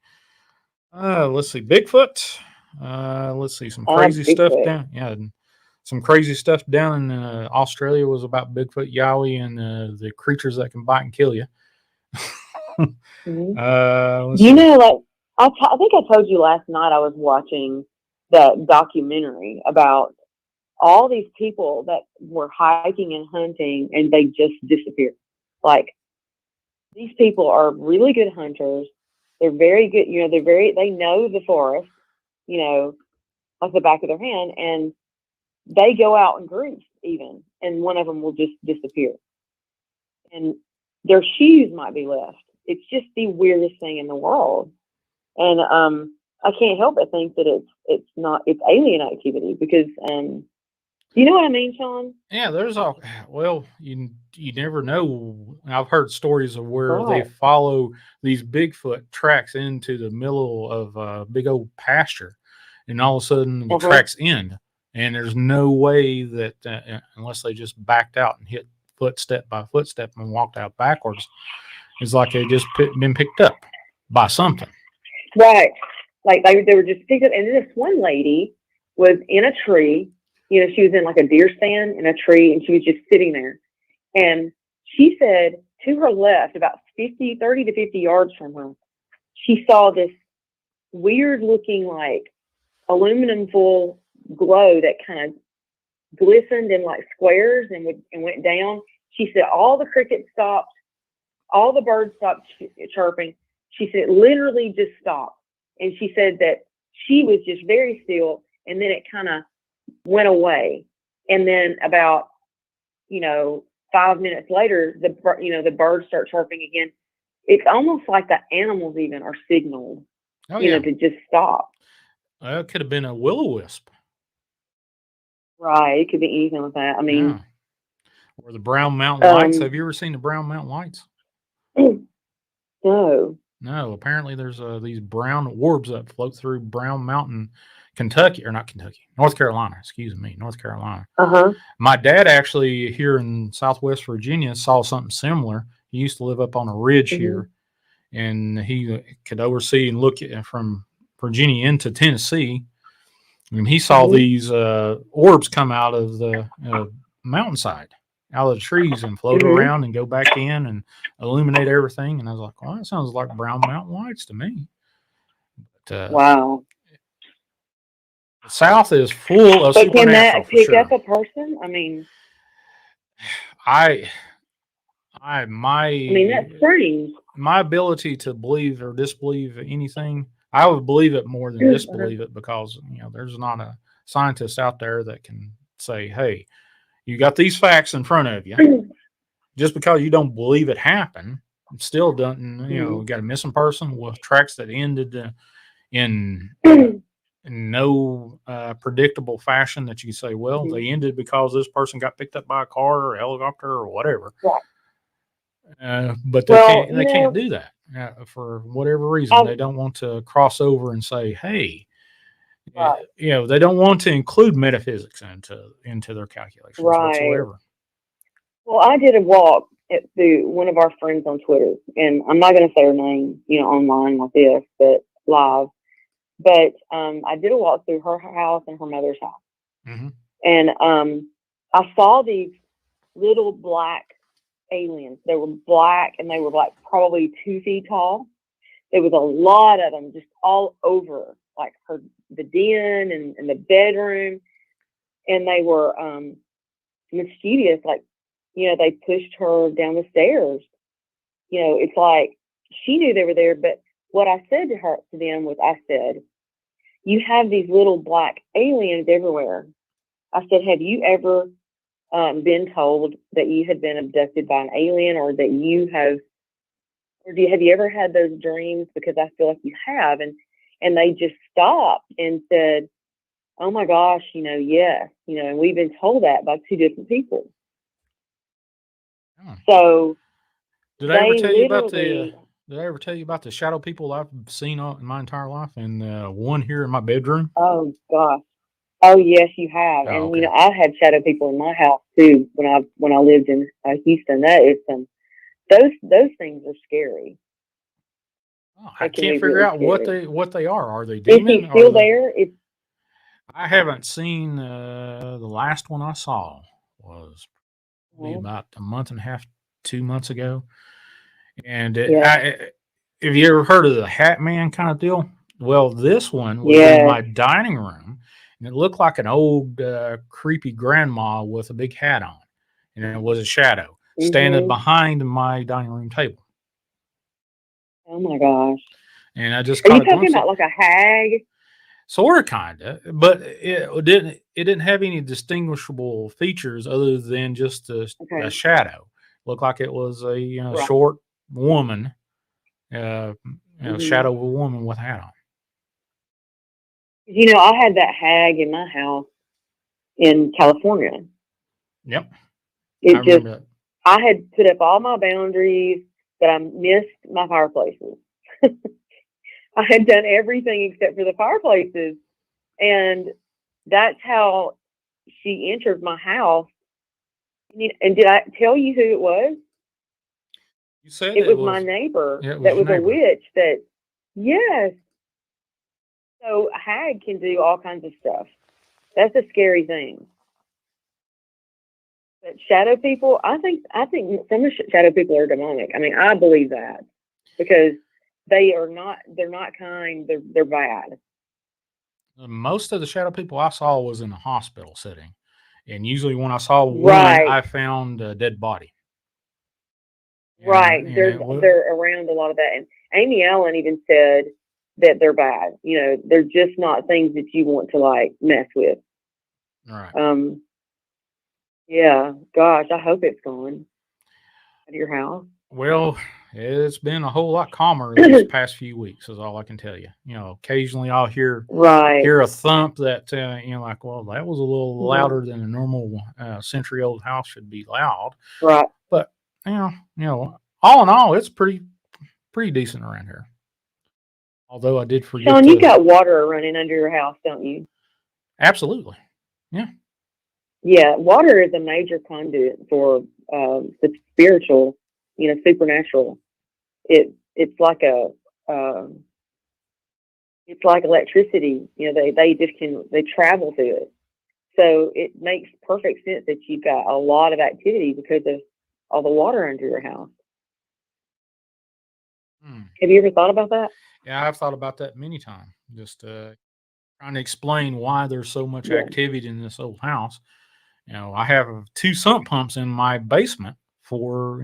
Bigfoot. Let's see some crazy stuff down. Yeah, some crazy stuff down in Australia was about Bigfoot, Yowie, and the creatures that can bite and kill you. You know, like I think I told you last night I was watching that documentary about all these people that were hiking and hunting and they just disappeared. Like, these people are really good hunters. They're very good, you know, they know the forest, you know, like the back of their hand, and they go out in groups even, and one of them will just disappear. And their shoes might be left. It's just the weirdest thing in the world. And I can't help but think that it's alien activity because you know what I mean, Sean? Yeah, you never know. I've heard stories of where they follow these Bigfoot tracks into the middle of a big old pasture, and all of a sudden the tracks end, and there's no way that unless they just backed out and hit footstep by footstep and walked out backwards, it's like they just been picked up by something. Right. Like they were just picked up, and this one lady was in a tree. You know, she was in like a deer stand in a tree, and she was just sitting there. And she said to her left, about 30 to 50 yards from her, she saw this weird looking like aluminum foil glow that kind of glistened in like squares and went down. She said all the crickets stopped, all the birds stopped chirping. She said it literally just stopped. And she said that she was just very still, and then it kind of went away. And then about, 5 minutes later, the birds start chirping again. It's almost like the animals even are signaled, to just stop. It could have been a will-o-wisp. Right. It could be anything like that. I mean, or the Brown Mountain Lights. Have you ever seen the Brown Mountain Lights? No. No. Apparently, there's these brown orbs that float through Brown Mountain, North Carolina. Excuse me, North Carolina. My dad actually here in Southwest Virginia saw something similar. He used to live up on a ridge here, and he could oversee and look from Virginia into Tennessee. And he saw these orbs come out of the mountainside, out of the trees, and float around and go back in and illuminate everything. And I was like, well, that sounds like Brown Mountain Lights to me. But, wow. The South is full of supernatural. Can that pick up a person? I mean, that's strange. My ability to believe or disbelieve anything, I would believe it more than disbelieve it, because there's not a scientist out there that can say, "Hey, you got these facts in front of you. Just because you don't believe it happened, it still doesn't. You got a missing person with tracks that ended in no predictable fashion that you say, well, they ended because this person got picked up by a car or a helicopter or whatever." But they can't do that for whatever reason. They don't want to cross over and say, hey, they don't want to include metaphysics into their calculations whatsoever. Well, I did a walk through one of our friends on Twitter, and I'm not going to say her name, online like this, but live. But I did a walk through her house and her mother's house. And I saw these little black aliens. They were black, and they were like probably 2 feet tall. There was a lot of them just all over, like the den and the bedroom. And they were mischievous, like, they pushed her down the stairs. It's like she knew they were there, but what I said to them was, I said, you have these little black aliens everywhere. I said, have you ever been told that you had been abducted by an alien, or that have you ever had those dreams? Because I feel like you have. And they just stopped and said, oh my gosh, yes, and we've been told that by 2 different people. Oh. So Did I ever tell you about literally- Did I ever tell you about the shadow people I've seen in my entire life, and one here in my bedroom? Oh gosh. Oh yes, you have. Oh, And okay. I've had shadow people in my house too when I lived in Houston. That is those things are scary. Oh, I They can can't be figure really out scary. what they are. Are they Is demon? he still Are they... there? I haven't seen the last one I saw was probably about a month and a half, 2 months ago. And have you ever heard of the Hat Man kind of deal? Well, this one was in my dining room, and it looked like an old creepy grandma with a big hat on, and it was a shadow standing behind my dining room table. Oh my gosh! And I just are caught you a glimpse talking about like a hag? Sort of, kind of, but it didn't have any distinguishable features other than just a shadow. Looked like it was a short woman, shadow of a woman with a hat on. I had that hag in my house in California. Yep, I remember that. I had put up all my boundaries, but I missed my fireplaces. I had done everything except for the fireplaces. And that's how she entered my house. And did I tell you who it was? You said it was my neighbor. That was a witch yes. So a hag can do all kinds of stuff. That's a scary thing. But shadow people, I think some shadow people are demonic. I mean, I believe that because they're not kind. They're bad. Most of the shadow people I saw was in a hospital setting, and usually when I saw one, I found a dead body. And they're around a lot of that. And Amy Allen even said that they're bad. They're just not things that you want to like mess with. Right. Yeah. Gosh, I hope it's gone out of your house. Well, it's been a whole lot calmer these past few weeks, is all I can tell you. Occasionally I'll hear a thump that like, well, that was a little louder than a normal century-old house should be loud. Right. But all in all, it's pretty decent around here. Although I did forget. Sean, you got water running under your house, don't you? Absolutely. Yeah. Yeah, water is a major conduit for the spiritual, supernatural. It's like it's like electricity. They travel through it. So it makes perfect sense that you've got a lot of activity because of all the water under your house. Have you ever thought about that? Yeah, I've thought about that many times. Just trying to explain why there's so much activity in this old house. I have 2 sump pumps in my basement for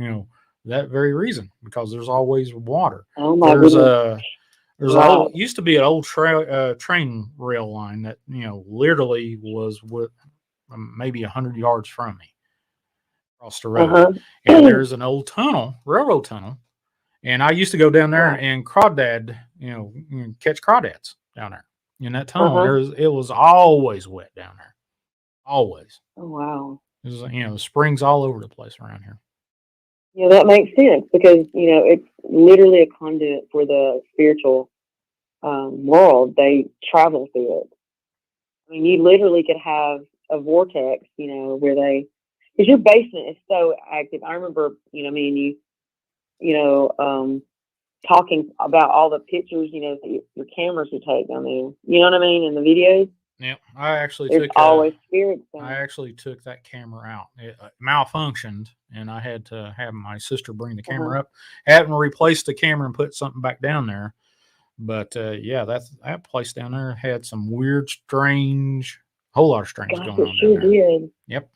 that very reason, because there's always water. Oh my goodness. There's used to be an old train rail line that literally was with maybe 100 yards from me across the road, and there's an old railroad tunnel, and I used to go down there and crawdad, catch crawdads down there in that tunnel. It was always wet down there, always. Oh wow! There's springs all over the place around here. Yeah, that makes sense because it's literally a conduit for the spiritual world. They travel through it. I mean, you literally could have a vortex, where because your basement is so active. I remember, me and you, talking about all the pictures, that your cameras would take down there. You know what I mean? In the videos. Yeah, I actually took that camera out. It malfunctioned, and I had to have my sister bring the camera up. Having replaced the camera and put something back down there. But that place down there had some weird, strange, whole lot of strange going on. It sure did. Yep.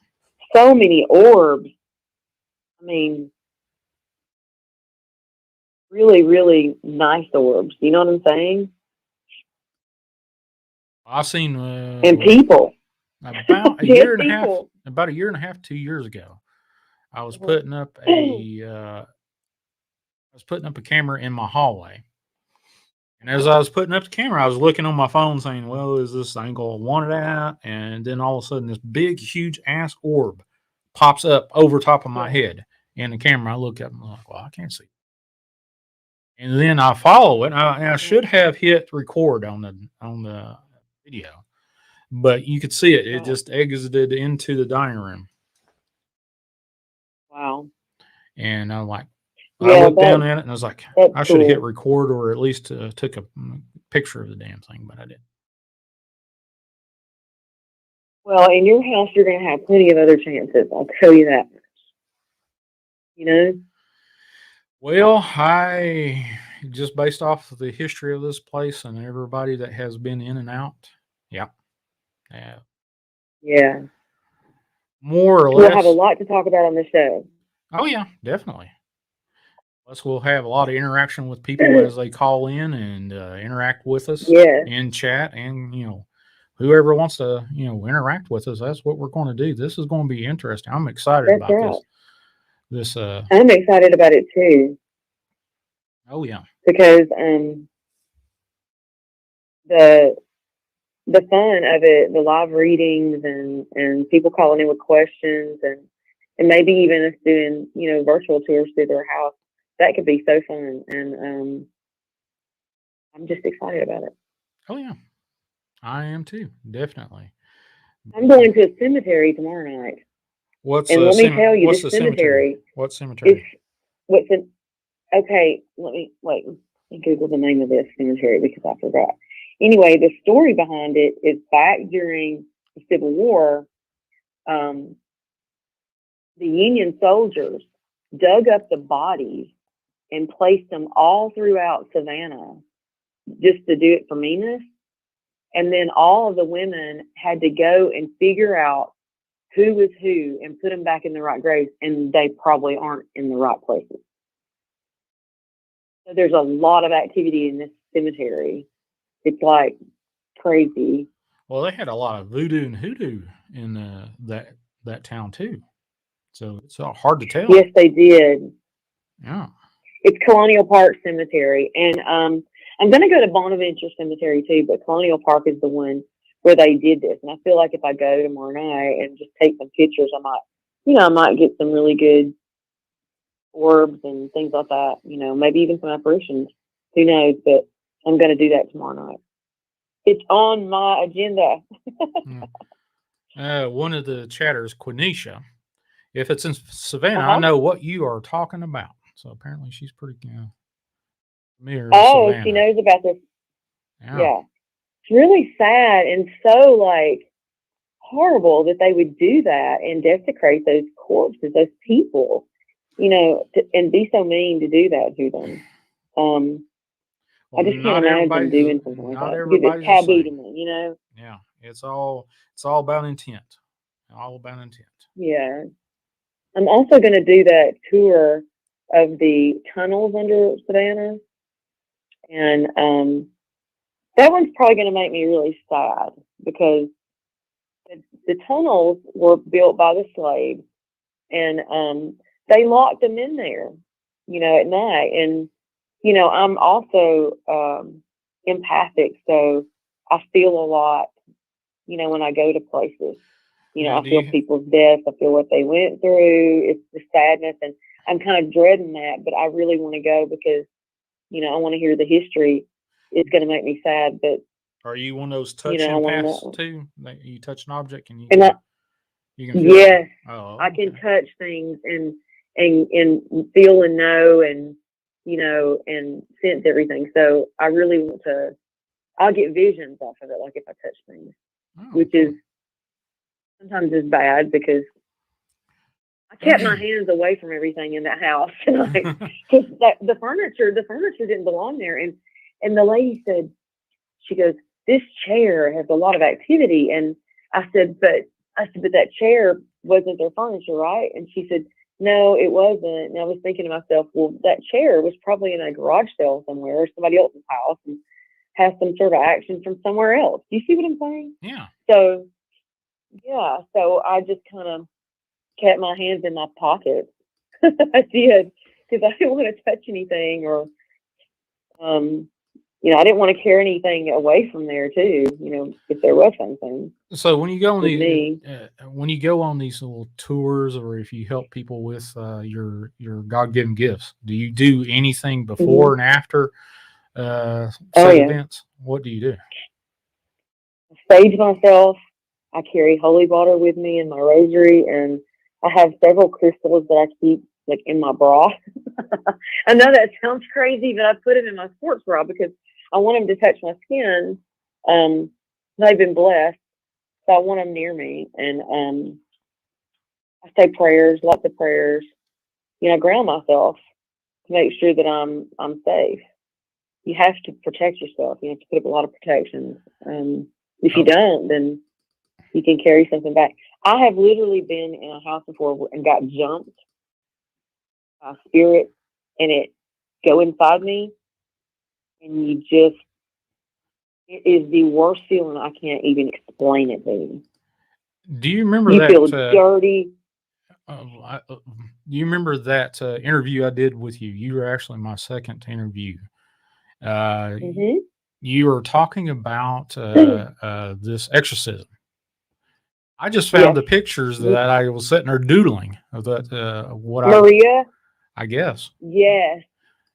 So many orbs. I mean, really, really nice orbs. You know what I'm saying? I've seen and people about a year and a half, 2 years ago. I was putting up a camera in my hallway, and as I was putting up the camera, I was looking on my phone, saying, "Well, is this angle I wanted at?" And then all of a sudden, this big, huge ass orb pops up over top of my head, And the camera, I look up and I'm like, well, I can't see. And then I follow it. I should have hit record on the video, but you could see it. It just exited into the dining room. Wow. And I'm like, Yeah, I looked down at it and I was like, I should have hit cool. record or at least took a picture of the damn thing, but I didn't. Well, in your house, you're going to have plenty of other chances. I'll tell you that. You know? Well, I just based off of the history of this place and everybody that has been in and out. Yeah. Yeah. More or We'll less. have a lot to talk about on the show. Oh, yeah, definitely. Plus, we'll have a lot of interaction with people as they call in and interact with us in chat. And, whoever wants to, interact with us, that's what we're going to do. This is going to be interesting. I'm excited about this. I'm excited about it too. Oh, yeah. Because the fun of it, the live readings and people calling in with questions and maybe even us doing, virtual tours through their house, that could be so fun. And I'm just excited about it. Oh, yeah. I am too. Definitely. I'm going to a cemetery tomorrow night. Let me tell you, this cemetery. What cemetery? Okay, let me Google the name of this cemetery because I forgot. Anyway, the story behind it is back during the Civil War, the Union soldiers dug up the bodies and placed them all throughout Savannah just to do it for meanness. And then all of the women had to go and figure out who was who and put them back in the right graves, and they probably aren't in the right places. So there's a lot of activity in this cemetery. It's like crazy. Well, they had a lot of voodoo and hoodoo in that town too. So it's hard to tell. Yes, they did. Yeah. It's Colonial Park Cemetery. And I'm going to go to Bonaventure Cemetery too, but Colonial Park is the one where they did this. And I feel like if I go tomorrow night and just take some pictures, I might get some really good orbs and things like that, maybe even some apparitions. Who knows? But I'm going to do that tomorrow night. It's on my agenda. One of the chatters, Quenisha, if it's in Savannah, I know what you are talking about. So apparently she's pretty familiar with Savannah. She knows about this. Yeah. It's really sad and so horrible that they would do that and desecrate those corpses, those people, and be so mean to do that to them. I just can't imagine doing something like that. It's taboo to me, Yeah, it's all about intent. All about intent. Yeah. I'm also going to do that tour of the tunnels under Savannah, and that one's probably going to make me really sad because the tunnels were built by the slaves, and they locked them in there, at night. And I'm also empathic, so I feel a lot, when I go to places. I feel people's deaths. I feel what they went through. It's the sadness, and I'm kind of dreading that, but I really want to go because, I want to hear the history. It's going to make me sad, but. Are you one of those touch empaths too? Like you touch an object and you can feel yes, it? Oh, okay. I can touch things and feel and know and and sense everything. So I really want to. I'll get visions off of it, like if I touch things, which is sometimes is bad because I kept my hands away from everything in that house, because the furniture didn't belong there. And the lady said, she goes, "This chair has a lot of activity." And I said, but that chair wasn't their furniture, right? And she said, "No, it wasn't." And I was thinking to myself, well, that chair was probably in a garage sale somewhere or somebody else's house and has some sort of action from somewhere else. Do you see what I'm saying? Yeah. So, yeah. So I just kind of kept my hands in my pockets. I did, because I didn't want to touch anything or, you know, I didn't want to carry anything away from there too, you know, if there was something. So when you go on with these, me. when you go on these little tours, or if you help people with your God-given gifts, do you do anything before and after said events? What do you do? Sage myself. I carry holy water with me in my rosary, and I have several crystals that I keep like in my bra. I know that sounds crazy, but I put it in my sports bra because I want them to touch my skin. They've been blessed, so I want them near me, and I say prayers, lots of prayers. You know, I ground myself to make sure that I'm safe. You have to protect yourself. You have to put up a lot of protections. If you don't, then you can carry something back. I have literally been in a house before and got jumped by a spirit, and it go inside me, and it is the worst feeling. I can't even explain it to you. Do you remember you that? Feel dirty. Do you remember that interview I did with you? You were actually my second interview. You were talking about this exorcism. I just found the pictures that I was sitting there doodling of that. Maria? I guess. Yes.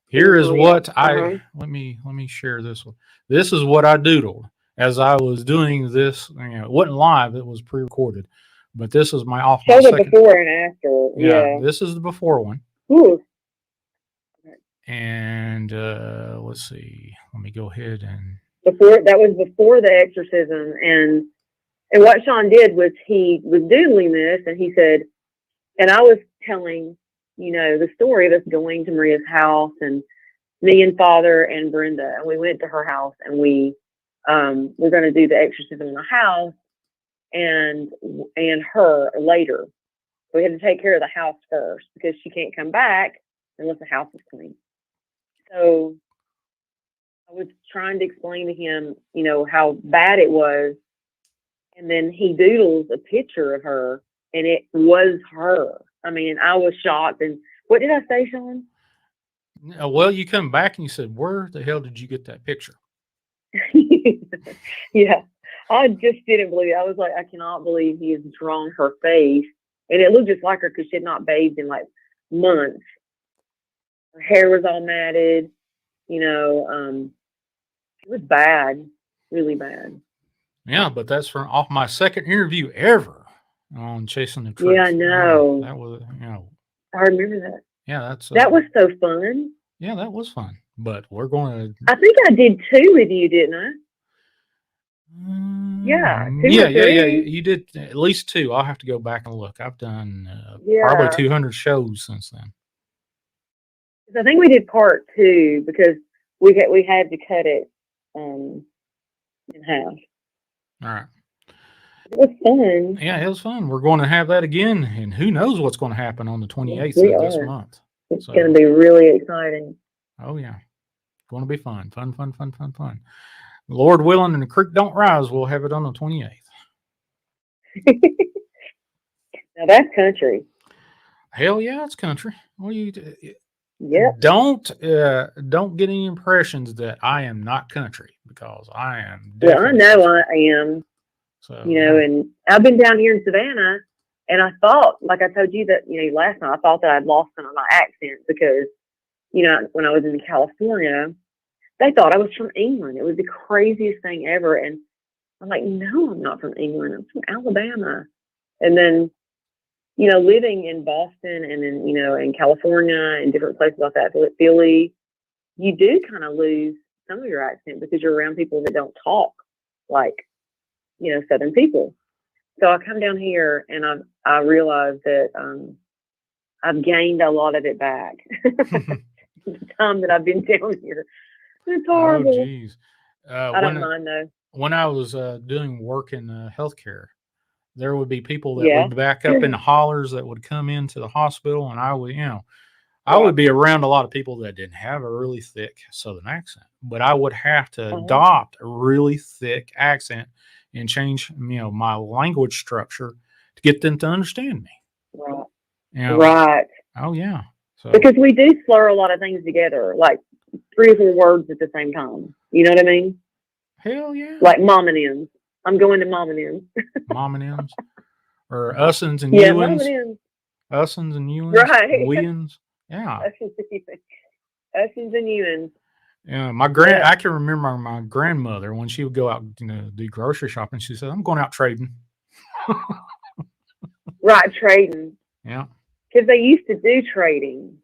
Here is what let me share this one. This is what I doodled as I was doing this. You know, it wasn't live; it was pre-recorded. But this is my off. Show the before and after. Yeah. This is the before one. Ooh. And let's see. Let me go ahead and that was before the exorcism, and what Sean did was he was doodling this, and he said, and I was telling, you know, the story of us going to Maria's house, and me and Father and Brenda, and we went to her house, and we're going to do the exorcism in the house, and her later. So we had to take care of the house first because she can't come back unless the house is clean. So I was trying to explain to him, you know, how bad it was. And then he doodles a picture of her, and it was her. I mean, I was shocked. And what did I say, Sean? Well, you come back and you said, where the hell did you get that picture? Yeah. I just didn't believe it. I was like, I cannot believe he has drawn her face. And it looked just like her because she had not bathed in like months. Her hair was all matted. You know, it was bad, really bad. Yeah, but that's from off my second interview ever on Chasing the Truth. Yeah, I know. That was, you know. I remember that. Yeah, that was so fun. Yeah, that was fun. But we're going to. I think I did 2 with you, didn't I? Yeah. 2 yeah. You did at least 2. I'll have to go back and look. I've done probably 200 shows since then. I think we did part 2 because we had to cut it in half. All right. It was fun. Yeah, it was fun. We're going to have that again, and who knows what's going to happen on the 28th of this month. It's going to be really exciting. Oh, yeah. It's going to be fun. Fun. Lord willing, and the creek don't rise, we'll have it on the 28th. Now, that's country. Hell yeah, it's country. What you don't get any impressions that I am not country, because I am. Well, I know I am. So, you know, and I've been down here in Savannah, and I thought, like I told you that, you know, last night, I thought that I'd lost some of my accent because, you know, when I was in California, they thought I was from England. It was the craziest thing ever. And I'm like, no, I'm not from England. I'm from Alabama. And then, you know, living in Boston and then, you know, in California and different places like that, Philly, you do kind of lose some of your accent because you're around people that don't talk like, you know, Southern people. So I come down here and I realize that I've gained a lot of it back. The time that I've been down here. It's horrible. Oh, geez. I don't mind though. When I was doing work in healthcare, there would be people that would back up in the hollers that would come into the hospital, and I would, you know, I would be around a lot of people that didn't have a really thick Southern accent, but I would have to adopt a really thick accent and change, you know, my language structure to get them to understand me. Right. You know, right. Oh yeah. So, because we do slur a lot of things together, like 3 or 4 words at the same time. You know what I mean? Hell yeah. Like mom and M's. I'm going to mom and M's. Mom and M's. Or Ussens and Yeah, mom Ewins. and M's. Ussens and Ewins. Right. Weans. Yeah. Ussens and Ewins. Yeah, I can remember my grandmother when she would go out, do grocery shopping. She said, "I'm going out trading." Right, trading. Yeah. Because they used to do trading.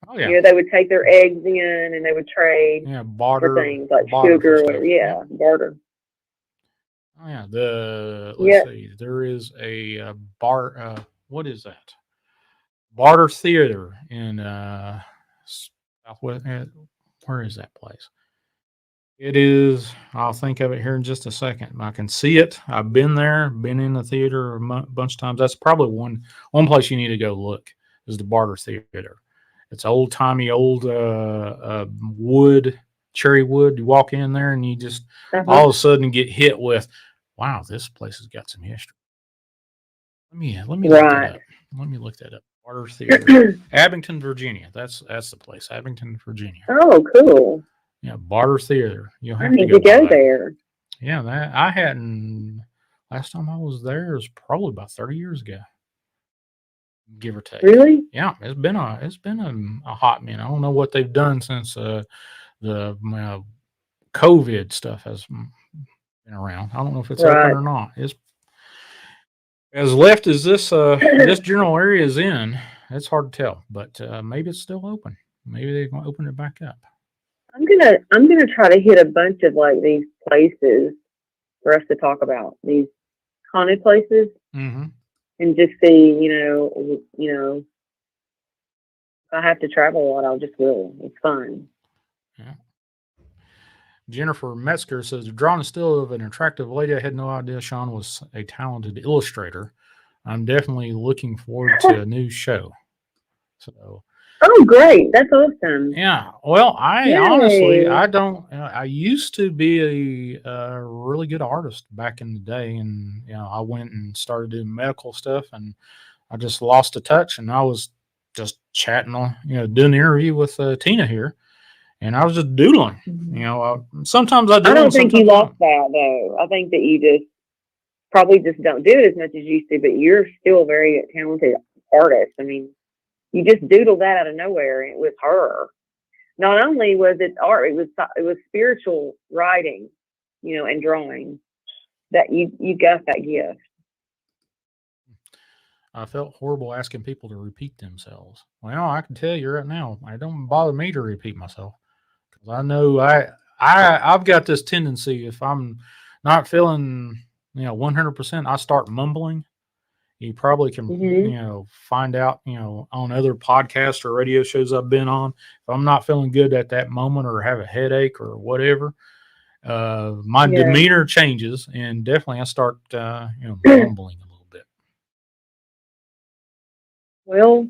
Oh yeah. You know, they would take their eggs in and they would trade. Yeah, barter for things like barter sugar. for Or, stuff. yeah, barter. Oh yeah. Let's see. There is a bar. What is that? Barter Theater in Southwest. Where is that place? It is. I'll think of it here in just a second. I can see it. I've been there. Been in the theater a bunch of times. That's probably one place you need to go look is the Barter Theater. It's old timey, old wood, cherry wood. You walk in there and you just all of a sudden get hit with, wow, this place has got some history. Let me look that up. Let me look that up. Barter Theater, Abington, Virginia. That's the place, Abington, Virginia. Oh, cool. Yeah, Barter Theater. You'll have I need to go there. Yeah, that I hadn't. Last time I was there was probably about 30 years ago, give or take. Really? Yeah, it's been a hot minute. I don't know what they've done since the COVID stuff has been around. I don't know if it's open or not. It's as left as this this general area is in. It's hard to tell, but maybe it's still open. Maybe they're going to open it back up. I'm gonna try to hit a bunch of like these places for us to talk about, these haunted places, and just see, you know, if I have to travel a lot, I'll just will. It's fun. Yeah. Jennifer Metzger says, "Drawing a still of an attractive lady. I had no idea Sean was a talented illustrator. I'm definitely looking forward to a new show." So. Oh, great. That's awesome. Yeah. Well, honestly, I used to be a really good artist back in the day. And, I went and started doing medical stuff and I just lost the touch. And I was just chatting on, doing the interview with Tina here. And I was just doodling, sometimes I do. I don't think you lost that though. I think that you just probably just don't do it as much as you used to, but you're still a very talented artist. I mean, you just doodled that out of nowhere with her. Not only was it art, it was spiritual writing, and drawing. That you got that gift. I felt horrible asking people to repeat themselves. Well, I can tell you right now, it don't bother me to repeat myself because I know I've got this tendency. If I'm not feeling 100%, I start mumbling. You probably can, find out, on other podcasts or radio shows I've been on. If I'm not feeling good at that moment or have a headache or whatever, my demeanor changes and definitely I start, mumbling a little bit. Well,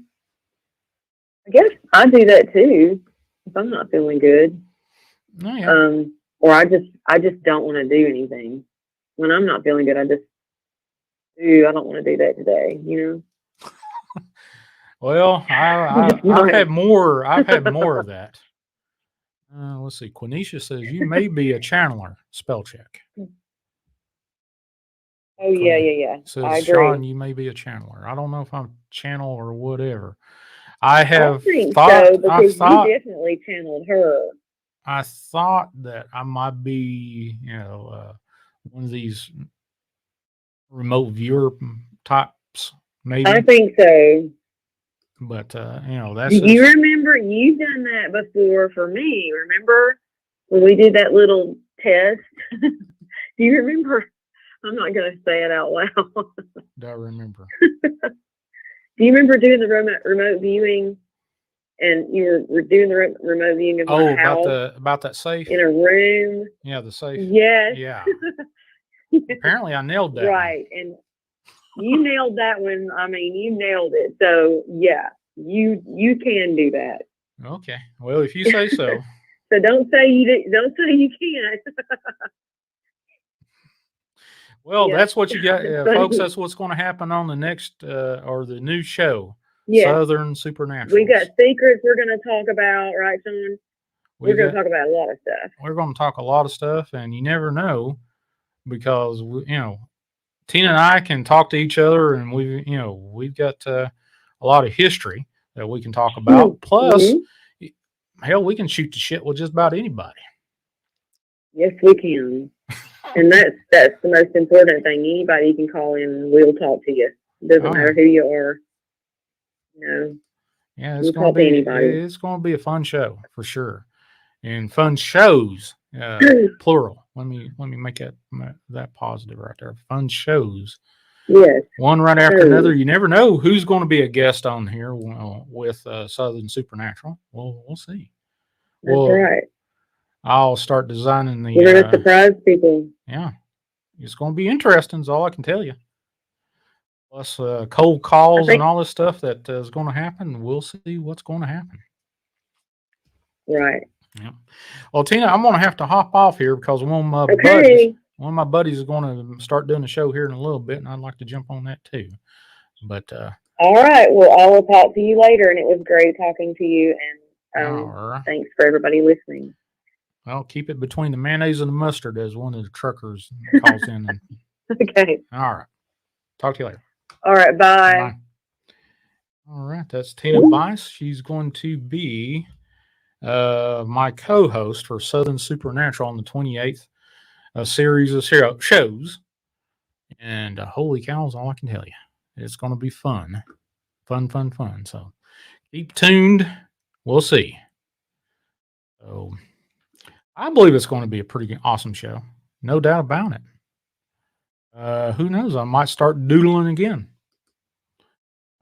I guess I do that too if I'm not feeling good. Oh, yeah. Or I just don't want to do anything when I'm not feeling good. I don't want to do that today, Well, I've had more of that. Let's see. Quenisha says you may be a channeler. Spell check. Oh yeah. Says, I agree. Sean, you may be a channeler. I don't know if I'm channel or whatever. I have think thought. So, because you definitely channeled her. I thought that I might be, one of these remote viewer types, maybe. I think so. But that's. Do you remember you've done that before for me? Remember when we did that little test? Do you remember? I'm not going to say it out loud. Do I remember? Do you remember doing the remote viewing? And you were doing the remote viewing of my house about that safe in a room. Yeah, the safe. Yes. Yeah. Apparently, I nailed that. Right, and you nailed that one. I mean, you nailed it. So yeah, you can do that. Okay. Well, if you say so. So don't say you can't. Well, that's what you got, folks. That's what's going to happen on the next or the new show. Yeah. Southern Supernatural. We got secrets we're going to talk about, right, Sean? We're going to talk about a lot of stuff. We're going to talk a lot of stuff, and you never know, because Tina and I can talk to each other, and we've got a lot of history that we can talk about. Plus, hell, we can shoot the shit with just about anybody. Yes, we can. And that's the most important thing. Anybody can call in and we'll talk to you. It doesn't matter who you are. Yeah, it's going to be a fun show for sure. And fun shows, plural. Let me make that positive right there. Fun shows. Yes. One right after another. You never know who's going to be a guest on here with Southern Supernatural. We'll see. That's right. I'll start designing the. We're going to surprise people. Yeah, it's going to be interesting. Is all I can tell you. Plus, cold calls and all this stuff that is going to happen. We'll see what's going to happen. Right. Yeah. Well, Tina, I'm going to have to hop off here because one of my buddies is going to start doing the show here in a little bit, and I'd like to jump on that too. But all right. Well, I will talk to you later, and it was great talking to you. And thanks for everybody listening. Well, keep it between the mayonnaise and the mustard, as one of the truckers calls in. Okay. All right. Talk to you later. All right. Bye. All right. That's Tina Bice. She's going to be my co-host for Southern Supernatural on the 28th, a series of shows. And holy cow is all I can tell you. It's going to be fun. Fun. So keep tuned. We'll see. So I believe it's going to be a pretty awesome show. No doubt about it. Who knows? I might start doodling again.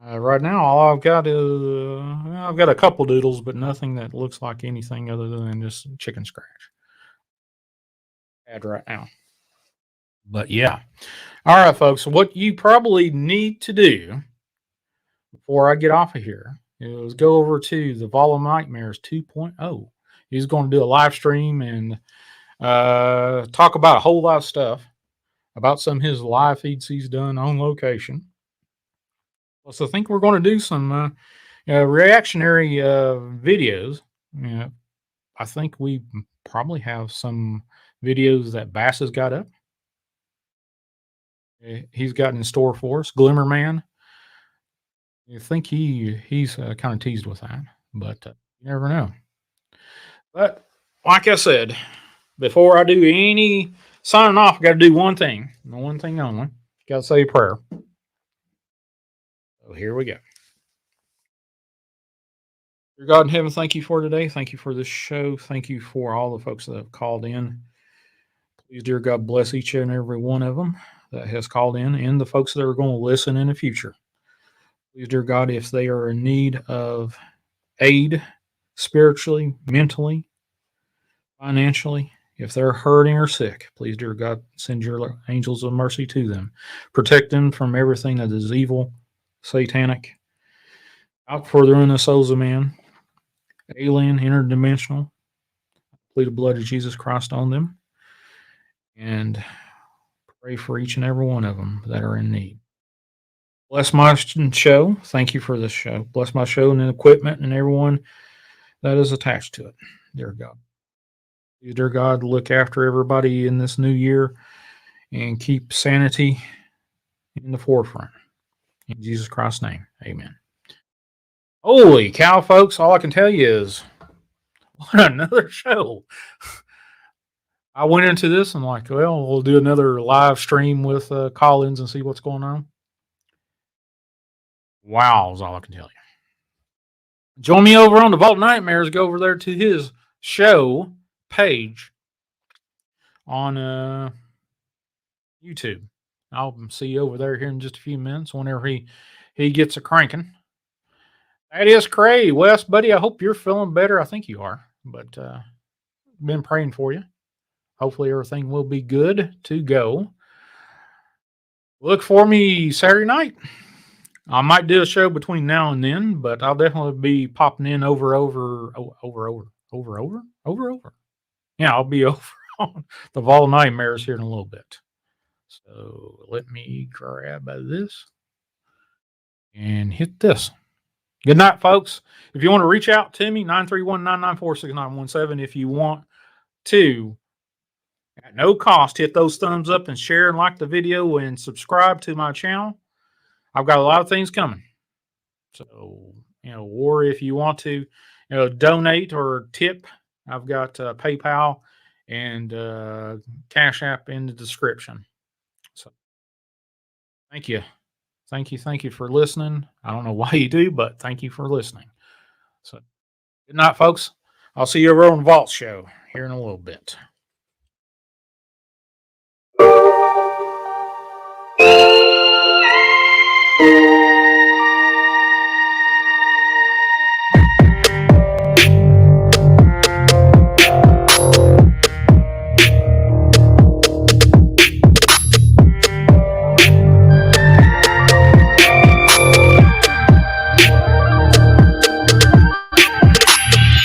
Right now, all I've got is I've got a couple doodles, but nothing that looks like anything other than just chicken scratch. Bad right now. But yeah. All right, folks. What you probably need to do before I get off of here is go over to the Vol of Nightmares 2.0. He's going to do a live stream and talk about a whole lot of stuff about some of his live feeds he's done on location. So I think we're going to do some reactionary videos. I think we probably have some videos that Bass has got up. He's got in store for us. Glimmer Man. I think he's kind of teased with that, but you never know. But like I said, before I do any signing off, I got to do one thing. One thing only. Got to say a prayer. So here we go. Dear God in heaven, thank you for today. Thank you for this show. Thank you for all the folks that have called in. Please, dear God, bless each and every one of them that has called in and the folks that are going to listen in the future. Please, dear God, if they are in need of aid spiritually, mentally, financially, if they're hurting or sick, please, dear God, send your angels of mercy to them. Protect them from everything that is evil, satanic, out for the ruin of souls of man, alien, interdimensional. Plead the blood of Jesus Christ on them. And pray for each and every one of them that are in need. Bless my show. Thank you for this show. Bless my show and the equipment and everyone that is attached to it. Dear God. Dear God, look after everybody in this new year and keep sanity in the forefront. In Jesus Christ's name, amen. Holy cow, folks. All I can tell you is, what another show. I went into this and like, well, we'll do another live stream with call-ins and see what's going on. Wow, is all I can tell you. Join me over on the Vault Nightmares. Go over there to his show page on YouTube. I'll see you over there here in just a few minutes whenever he gets a cranking. That is Cray. Wes, buddy, I hope you're feeling better. I think you are, but been praying for you. Hopefully everything will be good to go. Look for me Saturday night. I might do a show between now and then, but I'll definitely be popping in over. Yeah, I'll be over on the Vol Nightmares here in a little bit. So let me grab this and hit this. Good night, folks. If you want to reach out to me, 931-994-6917. If you want to, at no cost, hit those thumbs up and share and like the video and subscribe to my channel. I've got a lot of things coming. So, or if you want to, donate or tip, I've got PayPal and Cash App in the description. So, thank you. Thank you for listening. I don't know why you do, but thank you for listening. So, good night, folks. I'll see you over on the Vault Show here in a little bit.